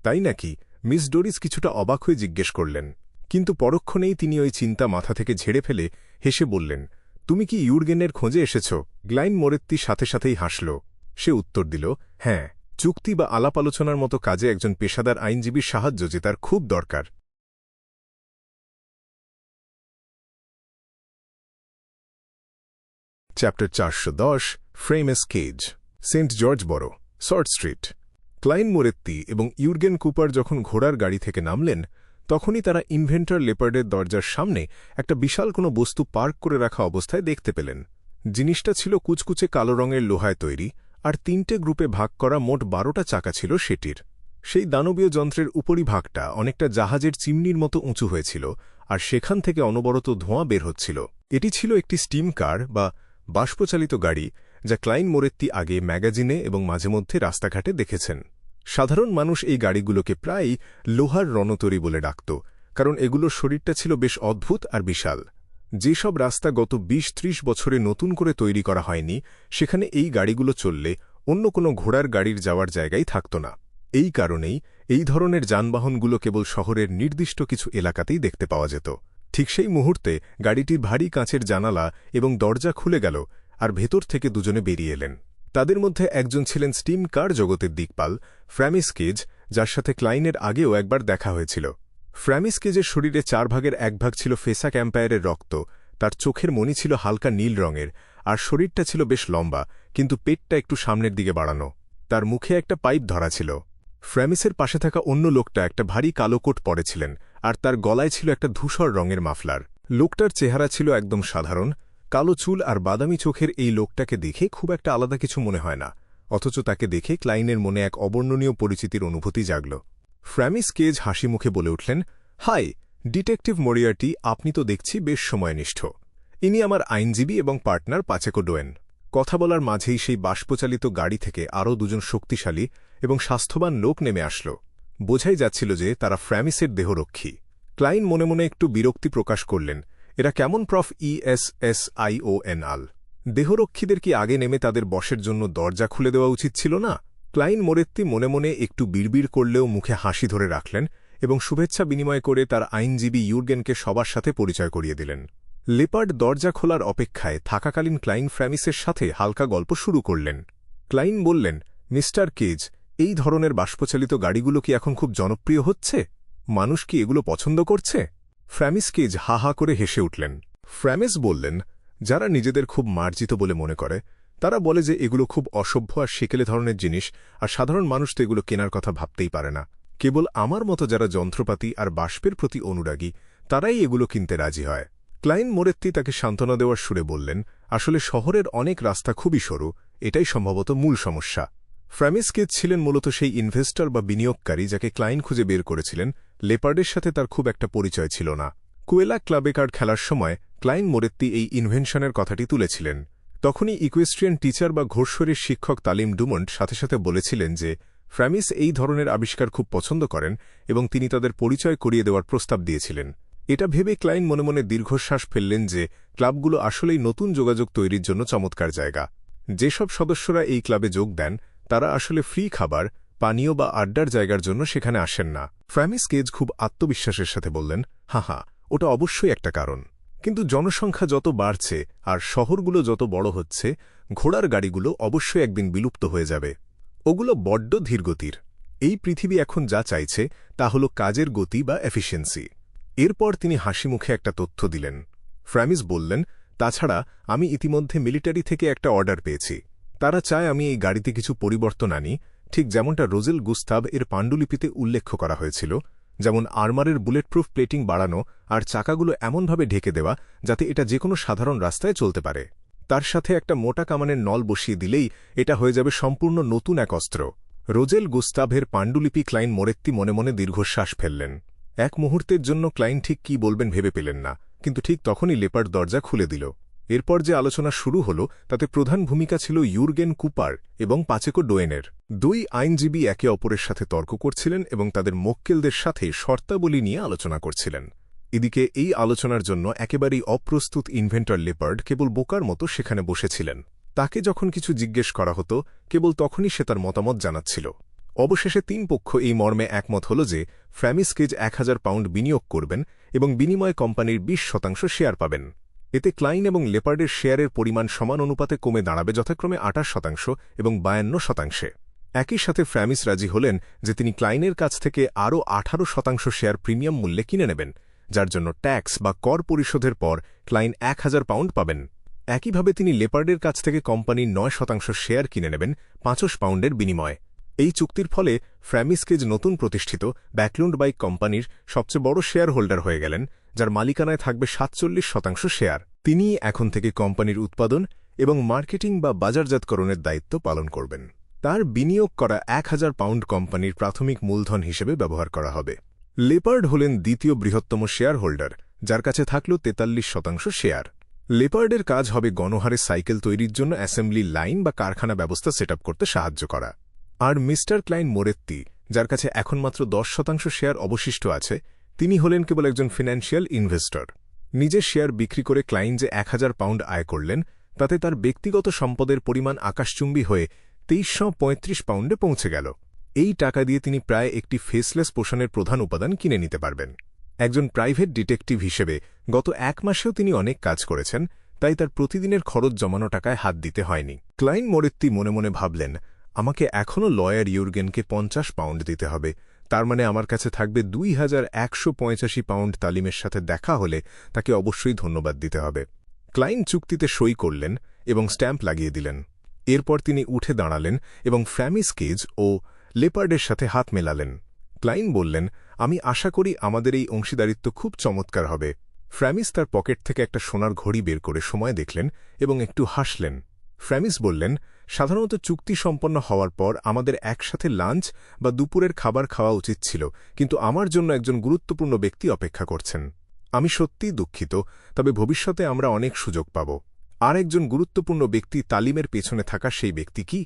তাই নাকি? মিস ডোরিস কিছুটা অবাক হয়ে জিজ্ঞেস করলেন, কিন্তু পরক্ষণেই তিনি ওই চিন্তা মাথা থেকে ঝেড়ে ফেলে হেসে বললেন, তুমি কি ইউর্গেনের খোঁজে এসেছ? ক্লাইন মোরেত্তি সাথে সাথেই হাসল। সে উত্তর দিল, হ্যাঁ, চুক্তি বা আলাপ আলোচনার মতো কাজে একজন পেশাদার আইনজীবীর সাহায্য যে তার খুব দরকার। Chapter 410 frames cage. Saint George Borough, Sort Street. Klein Moretti এবং ইউর্গেন কুপার যখন ঘোড়ার গাড়ি থেকে নামলেন, তখনই তারা ইনভেন্টর লেপার্ডের দরজার সামনে একটা বিশাল কোনো বস্তু পার্ক করে রাখা অবস্থায় দেখতে পেলেন। জিনিসটা ছিল কুচকুচে কালো রঙের লোহায় তৈরি, আর 3টে গ্রুপে ভাগ করা মোট 12টা চাকা ছিল সেটির। সেই দানবীয় যন্ত্রের উপরিভাগটা অনেকটা জাহাজের চিমনির মতো উঁচু হয়েছিল, আর সেখান থেকে অনবরত ধোঁয়া বের হচ্ছিল। এটি ছিল একটি স্টিম কার বা বাষ্পচালিত গাড়ি, যা ক্লাইন মোরেত্তি আগে ম্যাগাজিনে এবং মাঝেমধ্যে রাস্তাঘাটে দেখেছেন। সাধারণ মানুষ এই গাড়িগুলোকে প্রায়ই লোহার রণতরী বলে ডাকত, কারণ এগুলোর শরীরটা ছিল বেশ অদ্ভুত আর বিশাল। যেসব রাস্তা গত 20-30 বছরে নতুন করে তৈরি করা হয়নি, সেখানে এই গাড়িগুলো চললে অন্য কোনো ঘোড়ার গাড়ির যাওয়ার জায়গাই থাকত না। এই কারণেই এই ধরনের যানবাহনগুলো কেবল শহরের নির্দিষ্ট কিছু এলাকাতেই দেখতে পাওয়া যেত। ঠিক সেই মুহূর্তে গাড়িটির ভারী কাঁচের জানালা এবং দরজা খুলে গেল, আর ভেতর থেকে দুজনে বেরিয়ে এলেন। তাদের মধ্যে একজন ছিলেন স্টিম কার জগতের দিকপাল ফ্র্যামিস কেজ, যার সাথে ক্লাইনের আগেও একবার দেখা হয়েছিল। ফ্র্যামিস কেজের শরীরে 4 ভাগের 1 ভাগ ছিল ফেসা ক্যাম্পায়ারের রক্ত, তার চোখের মণি ছিল হালকা নীল রঙের, আর শরীরটা ছিল বেশ লম্বা, কিন্তু পেটটা একটু সামনের দিকে বাড়ানো। তার মুখে একটা পাইপ ধরা ছিল। ফ্র্যামিসের পাশে থাকা অন্য লোকটা একটা ভারী কালো কোট পরেছিলেন, আর তার গলায় ছিল একটা ধূসর রঙের মাফলার। লোকটার চেহারা ছিল একদম সাধারণ, কালো চুল আর বাদামি চোখের এই লোকটাকে দেখে খুব একটা আলাদা কিছু মনে হয় না, অথচ তাকে দেখে ক্লাইনের মনে এক অবর্ণনীয় পরিচিতির অনুভূতি জাগল। ফ্র্যামিস কেজ হাসি মুখে বলে উঠলেন, হাই ডিটেকটিভ মরিয়ার্টি, আপনি তো দেখছি বেশ সময়নিষ্ঠ। ইনি আমার আইনজীবী এবং পার্টনার পাচেকো ডোয়েন। কথা বলার মাঝেই সেই বাষ্পচালিত গাড়ি থেকে আরও 2জন শক্তিশালী এবং স্বাস্থ্যবান লোক নেমে আসল। বোঝাই যাচ্ছিল যে তারা ফ্র্যামিসের দেহরক্ষী। ক্লাইন মনে মনে একটু বিরক্তি প্রকাশ করলেন, এরা কেমন প্রফ ESSIONAL? দেহরক্ষীদের কি আগে নেমে তাদের বসের জন্য দরজা খুলে দেওয়া উচিত ছিল না? ক্লাইন মোরেত্তি মনে মনে একটু বিড়বিড় করলেও মুখে হাসি ধরে রাখলেন এবং শুভেচ্ছা বিনিময় করে তার আইনজীবী ইউর্গেনকে সবার সাথে পরিচয় করিয়ে দিলেন। লেপার্ড দরজা খোলার অপেক্ষায় থাকাকালীন ক্লাইন ফ্র্যামিসের সাথে হালকা গল্প শুরু করলেন। ক্লাইন বললেন, মিস্টার কেজ, এই ধরনের বাষ্পচালিত গাড়িগুলো কি এখন খুব জনপ্রিয় হচ্ছে? মানুষ কি এগুলো পছন্দ করছে? ফ্র্যামিস কেজ হা হা করে হেসে উঠলেন। ফ্র্যামিস বললেন, যারা নিজেদের খুব মার্জিত বলে মনে করে তারা বলে যে এগুলো খুব অসভ্য আর সেকেলে ধরনের জিনিস, আর সাধারণ মানুষ তো এগুলো কেনার কথা ভাবতেই পারে না। কেবল আমার মতো যারা যন্ত্রপাতি আর বাষ্পের প্রতি অনুরাগী তারাই এগুলো কিনতে রাজি হয়। ক্লাইন মোরেত্তি তাকে সান্ত্বনা দেওয়ার সুরে বললেন, আসলে শহরের অনেক রাস্তা খুবই সরু, এটাই সম্ভবত মূল সমস্যা। ফ্র্যামিস কেজ ছিলেন মূলত সেই ইনভেস্টর বা বিনিয়োগকারী যাকে ক্লাইন খুঁজে বের করেছিলেন। লেপার্ডের সাথে তার খুব একটা পরিচয় ছিল না। কুয়েলা ক্লাবে কার্ড খেলার সময় ক্লাইন মোরেত্তি এই ইনভেনশনের কথাটি তুলেছিলেন। তখনই ইকুয়েস্ট্রিয়ান টিচার বা ঘোড়শরীর শিক্ষক তালিম ডুমন্ট সাথে সাথে বলেছিলেন যে ফ্র্যামিস এই ধরনের আবিষ্কার খুব পছন্দ করেন এবং তিনি তাদের পরিচয় করিয়ে দেওয়ার প্রস্তাব দিয়েছিলেন। এটা ভেবে ক্লাইন মনে মনে দীর্ঘশ্বাস ফেললেন যে ক্লাবগুলো আসলেই নতুন যোগাযোগ তৈরির জন্য চমৎকার জায়গা। যেসব সদস্যরা এই ক্লাবে যোগ দেন তারা আসলে ফ্রি খাবার, পানীয় বা আড্ডার জায়গার জন্য সেখানে আসেন না। ফ্র্যামিস কেজ খুব আত্মবিশ্বাসের সাথে বললেন, হ্যাঁ, ওটা অবশ্যই একটা কারণ। কিন্তু জনসংখ্যা যত বাড়ছে আর শহরগুলো যত বড় হচ্ছে, ঘোড়ার গাড়িগুলো অবশ্যই একদিন বিলুপ্ত হয়ে যাবে। ওগুলো বড্ড ধীরগতির। এই পৃথিবী এখন যা চাইছে তা হল কাজের গতি বা এফিসিয়েন্সি। এরপর তিনি হাসিমুখে একটা তথ্য দিলেন। ফ্র্যামিস বললেন, তাছাড়া আমি ইতিমধ্যে মিলিটারি থেকে একটা অর্ডার পেয়েছি। তারা চায় আমি এই গাড়িতে কিছু পরিবর্তন আনি, ঠিক যেমনটা রোজেল গুস্তাভ এর পাণ্ডুলিপিতে উল্লেখ করা হয়েছিল, যেমন আর্মারের বুলেটপ্রুফ প্লেটিং বাড়ানো আর চাকাগুলো এমনভাবে ঢেকে দেওয়া যাতে এটা যেকোনো সাধারণ রাস্তায় চলতে পারে। তার সাথে একটা মোটা কামানের নল বসিয়ে দিলেই এটা হয়ে যাবে সম্পূর্ণ নতুন এক অস্ত্র। রোজেল গুস্তাভের পাণ্ডুলিপি ক্লাইন মোরেত্তি মনে মনে দীর্ঘশ্বাস ফেললেন। এক মুহূর্তের জন্য ক্লাইন ঠিক কি বলবেন ভেবে পেলেন না, কিন্তু ঠিক তখনই লেপার্ড দরজা খুলে দিল। এরপর যে আলোচনা শুরু হল তাতে প্রধান ভূমিকা ছিল ইউর্গেন কুপার এবং পাচেকো ডোয়েনের। দুই আইনজীবী একে অপরের সাথে তর্ক করছিলেন এবং তাদের মক্কেলদের সাথে শর্তাবলী নিয়ে আলোচনা করছিলেন। এদিকে এই আলোচনার জন্য একেবারেই অপ্রস্তুত ইনভেন্টর লেপার্ড কেবল বোকার মতো সেখানে বসেছিলেন। তাকে যখন কিছু জিজ্ঞেস করা হতো কেবল তখনই সে তার মতামত জানাচ্ছিল। অবশেষে তিন পক্ষ এই মর্মে একমত হল যে ফ্র্যামিস কেজ 1000 পাউন্ড বিনিয়োগ করবেন এবং বিনিময়ে কোম্পানির 20% শেয়ার পাবেন। এতে ক্লাইন এবং লেপার্ডের শেয়ারের পরিমাণ সমান অনুপাতে কমে দাঁড়াবে যথাক্রমে 28% এবং 52%। একই সাথে ফ্র্যামিস রাজি হলেন যে তিনি ক্লাইনের কাছ থেকে আরও 18% শেয়ার প্রিমিয়াম মূল্যে কিনে নেবেন, যার জন্য ট্যাক্স বা কর পরিশোধের পর ক্লাইন 1000 পাউন্ড পাবেন। একইভাবে তিনি লেপার্ডের কাছ থেকে কোম্পানির 9% শেয়ার কিনে নেবেন 500 পাউন্ডের বিনিময়ে। এই চুক্তির ফলে ফ্র্যামিস কেজ নতুন প্রতিষ্ঠিত ব্যাকলুন্ড বাইক কোম্পানির সবচেয়ে বড় শেয়ার হোল্ডার হয়ে গেলেন, যার মালিকানায় থাকবে 47% শেয়ার। তিনিই এখন থেকে কোম্পানির উৎপাদন এবং মার্কেটিং বা বাজারজাতকরণের দায়িত্ব পালন করবেন। তার বিনিয়োগ করা 1000 পাউন্ড কোম্পানির প্রাথমিক মূলধন হিসেবে ব্যবহার করা হবে। লেপার্ড হলেন দ্বিতীয় বৃহত্তম শেয়ার হোল্ডার, যার কাছে থাকল 43% শেয়ার। লেপার্ডের কাজ হবে গণহারে সাইকেল তৈরির জন্য অ্যাসেম্বলি লাইন বা কারখানা ব্যবস্থা সেট করতে সাহায্য করা। আর মিস্টার ক্লাইন মোরেত্তি, যার কাছে এখন মাত্র 10% শেয়ার অবশিষ্ট আছে, তিনি হলেন কেবল একজন ফিন্যান্সিয়াল ইনভেস্টর। নিজের শেয়ার বিক্রি করে ক্লাইন যে 1000 পাউন্ড আয় করলেন তাতে তার ব্যক্তিগত সম্পদের পরিমাণ আকাশচুম্বী হয়ে 2335 পাউন্ডে পৌঁছে গেল। এই টাকা দিয়ে তিনি প্রায় একটি ফেসলেস পোষণের প্রধান উপাদান কিনে নিতে পারবেন। একজন প্রাইভেট ডিটেকটিভ হিসেবে গত 1 মাসেও তিনি অনেক কাজ করেছেন, তাই তার প্রতিদিনের খরচ জমানো টাকায় হাত দিতে হয়নি। ক্লাইন মোরেত্তি মনে মনে ভাবলেন, আমাকে এখনও লয়ার ইউর্গেনকে 50 পাউন্ড দিতে হবে, তার মানে আমার কাছে থাকবে 2185 পাউন্ড। তালিমের সাথে দেখা হলে তাকে অবশ্যই ধন্যবাদ দিতে হবে। ক্লাইন চুক্তিতে সই করলেন এবং স্ট্যাম্প লাগিয়ে দিলেন। এরপর তিনি উঠে দাঁড়ালেন এবং ফ্র্যামিস কেজ ও লেপার্ডের সাথে হাত মেলালেন। ক্লাইন বললেন, আমি আশা করি আমাদের এই অংশীদারিত্ব খুব চমৎকার হবে। ফ্র্যামিস তার পকেট থেকে একটা সোনার ঘড়ি বের করে সময় দেখলেন এবং একটু হাসলেন। ফ্র্যামিস বললেন, সাধারণত চুক্তি সম্পন্ন হওয়ার পর আমাদের একসাথে লাঞ্চ বা দুপুরের খাবার খাওয়া উচিত ছিল, কিন্তু আমার জন্য একজন গুরুত্বপূর্ণ ব্যক্তি অপেক্ষা করছেন। আমি সত্যিই দুঃখিত, তবে ভবিষ্যতে আমরা অনেক সুযোগ পাব। আর একজন গুরুত্বপূর্ণ ব্যক্তি তালিমের পেছনে থাকা সেই ব্যক্তি কি,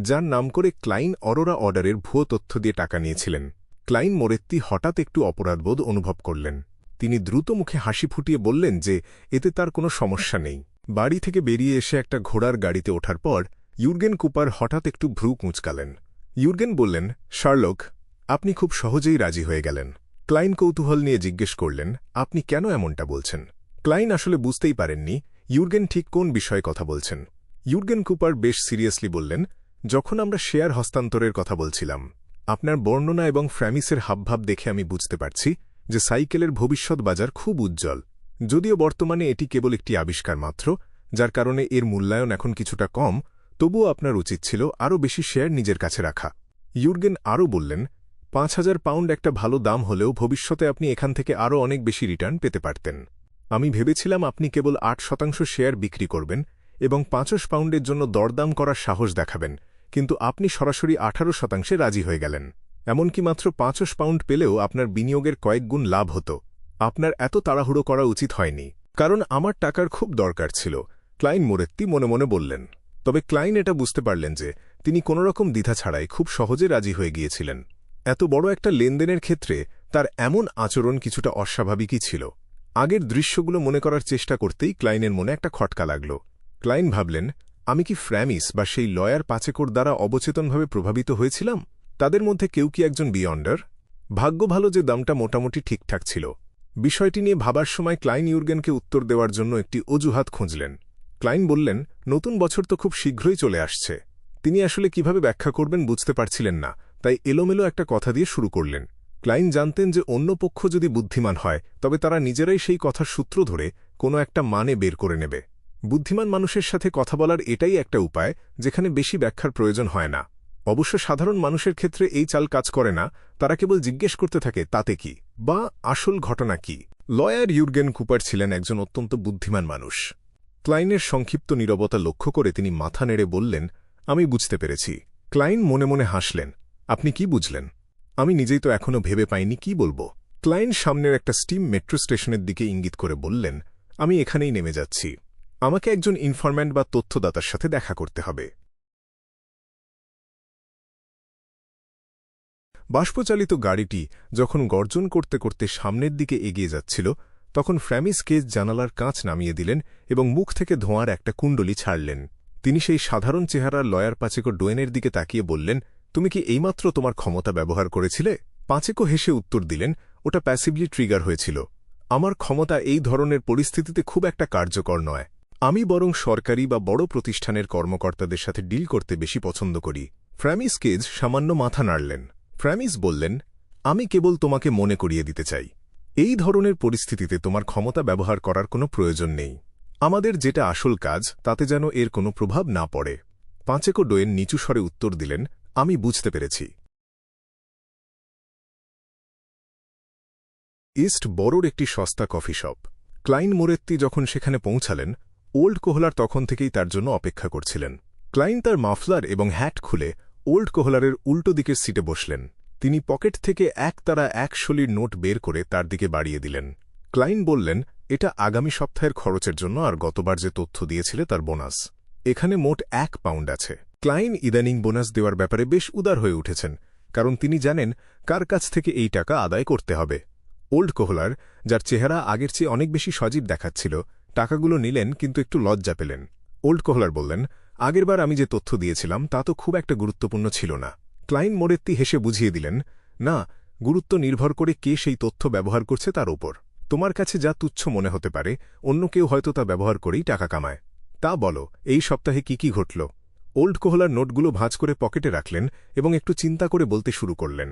যার নাম করে ক্লাইন অরোরা অর্ডারের ভুয়ো তথ্য দিয়ে টাকা নিয়েছিলেন। ক্লাইন মোরেত্তি হঠাৎ একটু অপরাধবোধ অনুভব করলেন। তিনি দ্রুত মুখে হাসি ফুটিয়ে বললেন যে এতে তার কোনো সমস্যা নেই। বাড়ি থেকে বেরিয়ে এসে একটা ঘোড়ার গাড়িতে ওঠার পর ইউর্গেন কুপার হঠাৎ একটু ভ্রু কুঁচকালেন। ইউর্গেন বললেন, শার্লক, আপনি খুব সহজেই রাজি হয়ে গেলেন। ক্লাইন কৌতূহল নিয়ে জিজ্ঞেস করলেন, আপনি কেন এমনটা বলছেন? ক্লাইন আসলে বুঝতেই পারেননি ইউর্গেন ঠিক কোন বিষয়ে কথা বলছেন। ইউর্গেন কুপার বেশ সিরিয়াসলি বললেন, যখন আমরা শেয়ার হস্তান্তরের কথা বলছিলাম, আপনার বর্ণনা এবং ফ্র্যামিসের হাবভাব দেখে আমি বুঝতে পারছি যে সাইকেলের ভবিষ্যৎ বাজার খুব উজ্জ্বল। যদিও বর্তমানে এটি কেবল একটি আবিষ্কার মাত্র, যার কারণে এর মূল্যায়ন এখন কিছুটা কম, তবুও আপনার উচিত ছিল আরও বেশি শেয়ার নিজের কাছে রাখা। ইউর্গেন আরও বললেন, 5000 পাউন্ড একটা ভালো দাম হলেও ভবিষ্যতে আপনি এখান থেকে আরও অনেক বেশি রিটার্ন পেতে পারতেন। আমি ভেবেছিলাম আপনি কেবল 8% শেয়ার বিক্রি করবেন এবং 500 পাউন্ডের জন্য দরদাম করার সাহস দেখাবেন, কিন্তু আপনি সরাসরি 18% রাজি হয়ে গেলেন। এমনকি মাত্র 500 পাউন্ড পেলেও আপনার বিনিয়োগের কয়েক গুণ লাভ হতো। আপনার এত তাড়াহুড়ো করা উচিত হয়নি, কারণ আমার টাকার খুব দরকার ছিল, ক্লাইন মোরেত্তি মনে মনে বললেন। তবে ক্লাইন এটা বুঝতে পারলেন যে তিনি কোনোরকম দ্বিধা ছাড়াই খুব সহজে রাজি হয়ে গিয়েছিলেন। এত বড় একটা লেনদেনের ক্ষেত্রে তার এমন আচরণ কিছুটা অস্বাভাবিকই ছিল। আগের দৃশ্যগুলো মনে করার চেষ্টা করতেই ক্লাইনের মনে একটা খটকা লাগল। ক্লাইন ভাবলেন, আমি কি ফ্র্যামিস বা সেই লয়ার পাচেকোর দ্বারা অবচেতনভাবে প্রভাবিত হয়েছিলাম? তাদের মধ্যে কেউ কি একজন বিয়ন্ডার? ভাগ্য ভালো যে দামটা মোটামুটি ঠিকঠাক ছিল। বিষয়টি নিয়ে ভাবার সময় ক্লাইন ইউর্গেনকে উত্তর দেওয়ার জন্য একটি অজুহাত খুঁজলেন। ক্লাইন বললেন, নতুন বছর তো খুব শীঘ্রই চলে আসছে। তিনি আসলে কিভাবে ব্যাখ্যা করবেন বুঝতে পারছিলেন না, তাই এলোমেলো একটা কথা দিয়ে শুরু করলেন। ক্লাইন জানতেন যে অন্য পক্ষ যদি বুদ্ধিমান হয় তবে তারা নিজেরাই সেই কথার সূত্র ধরে কোনো একটা মানে বের করে নেবে। বুদ্ধিমান মানুষের সাথে কথা বলার এটাই একটা উপায় যেখানে বেশি ব্যাখ্যার প্রয়োজন হয় না। অবশ্য সাধারণ মানুষের ক্ষেত্রে এই চাল কাজ করে না, তারা কেবল জিজ্ঞেস করতে থাকে তাতে কি, বা আসল ঘটনা কি। লয়ার ইউর্গেন কুপার ছিলেন একজন অত্যন্ত বুদ্ধিমান মানুষ। ক্লাইনের সংক্ষিপ্ত নীরবতা লক্ষ্য করে তিনি মাথা নেড়ে বললেন, আমি বুঝতে পেরেছি। ক্লাইন মনে মনে হাসলেন, আপনি কি বুঝলেন? আমি নিজেই তো এখনও ভেবে পাইনি কি বলবো। ক্লাইন সামনের একটা স্টিম মেট্রো স্টেশনের দিকে ইঙ্গিত করে বললেন, আমি এখানেই নেমে যাচ্ছি। আমাকে একজন ইনফরম্যান্ট বা তথ্যদাতার সাথে দেখা করতে হবে। বাষ্পচালিত গাড়িটি যখন গর্জন করতে করতে সামনের দিকে এগিয়ে যাচ্ছিল তখন ফ্র্যামিস কেজ জানালার কাঁচ নামিয়ে দিলেন এবং মুখ থেকে ধোঁয়ার একটা কুণ্ডলি ছাড়লেন। তিনি সেই সাধারণ চেহারার লয়ার পাচেকো ডোয়েনের দিকে তাকিয়ে বললেন, তুমি কি এইমাত্র তোমার ক্ষমতা ব্যবহার করেছিলে? পাচেকো হেসে উত্তর দিলেন, ওটা প্যাসিভলি ট্রিগার হয়েছিল। আমার ক্ষমতা এই ধরনের পরিস্থিতিতে খুব একটা কার্যকর নয়। আমি বরং সরকারি বা বড় প্রতিষ্ঠানের কর্মকর্তাদের সাথে ডিল করতে বেশি পছন্দ করি। ফ্র্যামিস কেজ সামান্য মাথা নাড়লেন। ফ্র্যামিস বললেন, আমি কেবল তোমাকে মনে করিয়ে দিতে চাই, এই ধরনের পরিস্থিতিতে তোমার ক্ষমতা ব্যবহার করার কোনো প্রয়োজন নেই। আমাদের যেটা আসল কাজ তাতে যেন এর কোনো প্রভাব না পড়ে। পাচেকো ডোয়েন নিচু স্বরে উত্তর দিলেন, আমি বুঝতে পেরেছি। ইস্ট বড়োর একটি সস্তা কফি শপ। ক্লাইন মোরেত্তি যখন সেখানে পৌঁছালেন, ওল্ড কোহলার তখন থেকেই তার জন্য অপেক্ষা করছিলেন। ক্লাইন তার মাফলার এবং হ্যাট খুলে ওল্ড কোহলারের উল্টো দিকের সিটে বসলেন। তিনি পকেট থেকে একতারা 100 নোট বের করে তার দিকে বাড়িয়ে দিলেন। ক্লাইন বললেন, এটা আগামী সপ্তাহের খরচের জন্য আর গতবার যে তথ্য দিয়েছিলে তার বোনাস। এখানে মোট 1 পাউন্ড আছে। ক্লাইন ইদানিং বোনাস দেওয়ার ব্যাপারে বেশ উদার হয়ে উঠেছেন, কারণ তিনি জানেন কার কাছ থেকে এই টাকা আদায় করতে হবে। ওল্ড কোহলার, যার চেহারা আগের চেয়ে অনেক বেশি সজীব দেখাচ্ছিল, টাকাগুলো নিলেন কিন্তু একটু লজ্জা পেলেন। ওল্ড কোহলার বললেন, আগেরবার আমি যে তথ্য দিয়েছিলাম তা তো খুব একটা গুরুত্বপূর্ণ ছিল না। ক্লাইন মোরেত্তি হেসে বুঝিয়ে দিলেন, না, গুরুত্ব নির্ভর করে কে সেই তথ্য ব্যবহার করছে তার ওপর। তোমার কাছে যা তুচ্ছ মনে হতে পারে অন্য কেউ হয়তো তা ব্যবহার করেই টাকা কামায়। তা বলো, এই সপ্তাহে কি কি ঘটল? ওল্ড কোহলার নোটগুলো ভাঁজ করে পকেটে রাখলেন এবং একটু চিন্তা করে বলতে শুরু করলেন।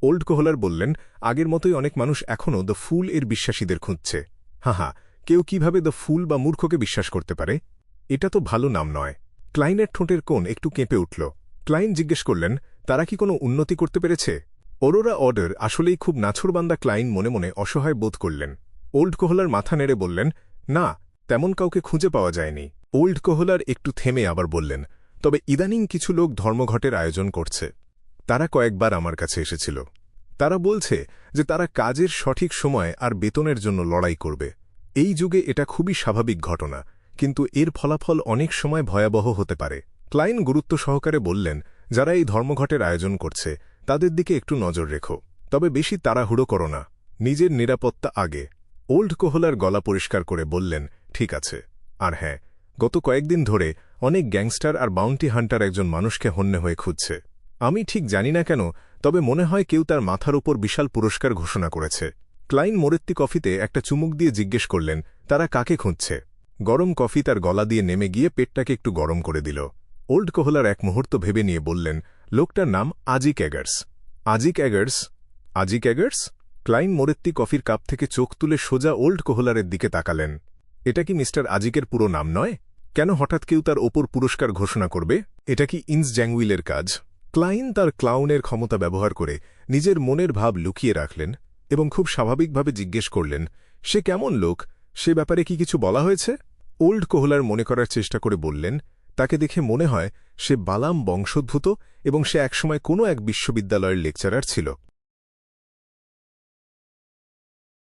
ওল্ড কোহলার বললেন, আগের মতোই অনেক মানুষ এখনও দ্য ফুল এর বিশ্বাসীদের খুঁজছে। হা, কেউ কিভাবে দ্য ফুল বা মূর্খকে বিশ্বাস করতে পারে? এটা তো ভালো নাম নয়। ক্লাইনের ঠোঁটের কোণ একটু কেঁপে উঠল। ক্লাইন জিজ্ঞেস করলেন, তারা কি কোনো উন্নতি করতে পেরেছে? অরোরা অর্ডার আসলেই খুব নাছোড়বান্দা। ক্লাইন মনে মনে অসহায় বোধ করলেন। ওল্ড কোহলার মাথা নেড়ে বললেন, না, তেমন কাউকে খুঁজে পাওয়া যায়নি। ওল্ড কোহলার একটু থেমে আবার বললেন, তবে ইদানিং কিছু লোক ধর্মঘটের আয়োজন করছে। তারা কয়েকবার আমার কাছে এসেছিল। তারা বলছে যে তারা কাজের সঠিক সময় আর বেতনের জন্য লড়াই করবে। এই যুগে এটা খুবই স্বাভাবিক ঘটনা, কিন্তু এর ফলাফল অনেক সময় ভয়াবহ হতে পারে। ক্লাইন গুরুত্ব সহকারে বললেন, যারা এই ধর্মঘটের আয়োজন করছে তাদের দিকে একটু নজর রেখো, তবে বেশি তাড়াহুড়ো করো না। নিজের নিরাপত্তা আগে। ওল্ড কোহলার গলা পরিষ্কার করে বললেন, ঠিক আছে। আর হ্যাঁ, গত কয়েকদিন ধরে অনেক গ্যাংস্টার আর বাউন্টি হান্টার একজন মানুষকে হন্যে হয়ে খুঁজছে। আমি ঠিক জানি না কেন, তবে মনে হয় কেউ তার মাথার উপর বিশাল পুরস্কার ঘোষণা করেছে। ক্লাইন মোরেত্তি কফিতে একটা চুমুক দিয়ে জিজ্ঞেস করলেন, তারা কাকে খুঁজছে? গরম কফি তার গলা দিয়ে নেমে গিয়ে পেটটাকে একটু গরম করে দিল। ওল্ড কোহলার এক মুহূর্ত ভেবে নিয়ে বললেন, লোকটার নাম আজিক এগার্স। আজিক এগার্স? আজিক এগার্স? ক্লাইন মোরেত্তি কফির কাপ থেকে চোখ তুলে সোজা ওল্ড কোহলারের দিকে তাকালেন। এটা কি মিস্টার আজিকের পুরো নাম নয়? কেন হঠাৎ কেউ তার ওপর পুরস্কার ঘোষণা করবে? এটা কি ইন্স জ্যাংউইলের কাজ? ক্লাইন তার ক্লাউনের ক্ষমতা ব্যবহার করে নিজের মনের ভাব লুকিয়ে রাখলেন এবং খুব স্বাভাবিকভাবে জিজ্ঞেস করলেন, সে কেমন লোক? সে ব্যাপারে কি কিছু বলা হয়েছে? ওল্ড কোহলার মনে করার চেষ্টা করে বললেন, তাকে দেখে মনে হয় সে বালাম বংশোদ্ভূত এবং সে একসময় কোনো এক বিশ্ববিদ্যালয়ের লেকচারার ছিল।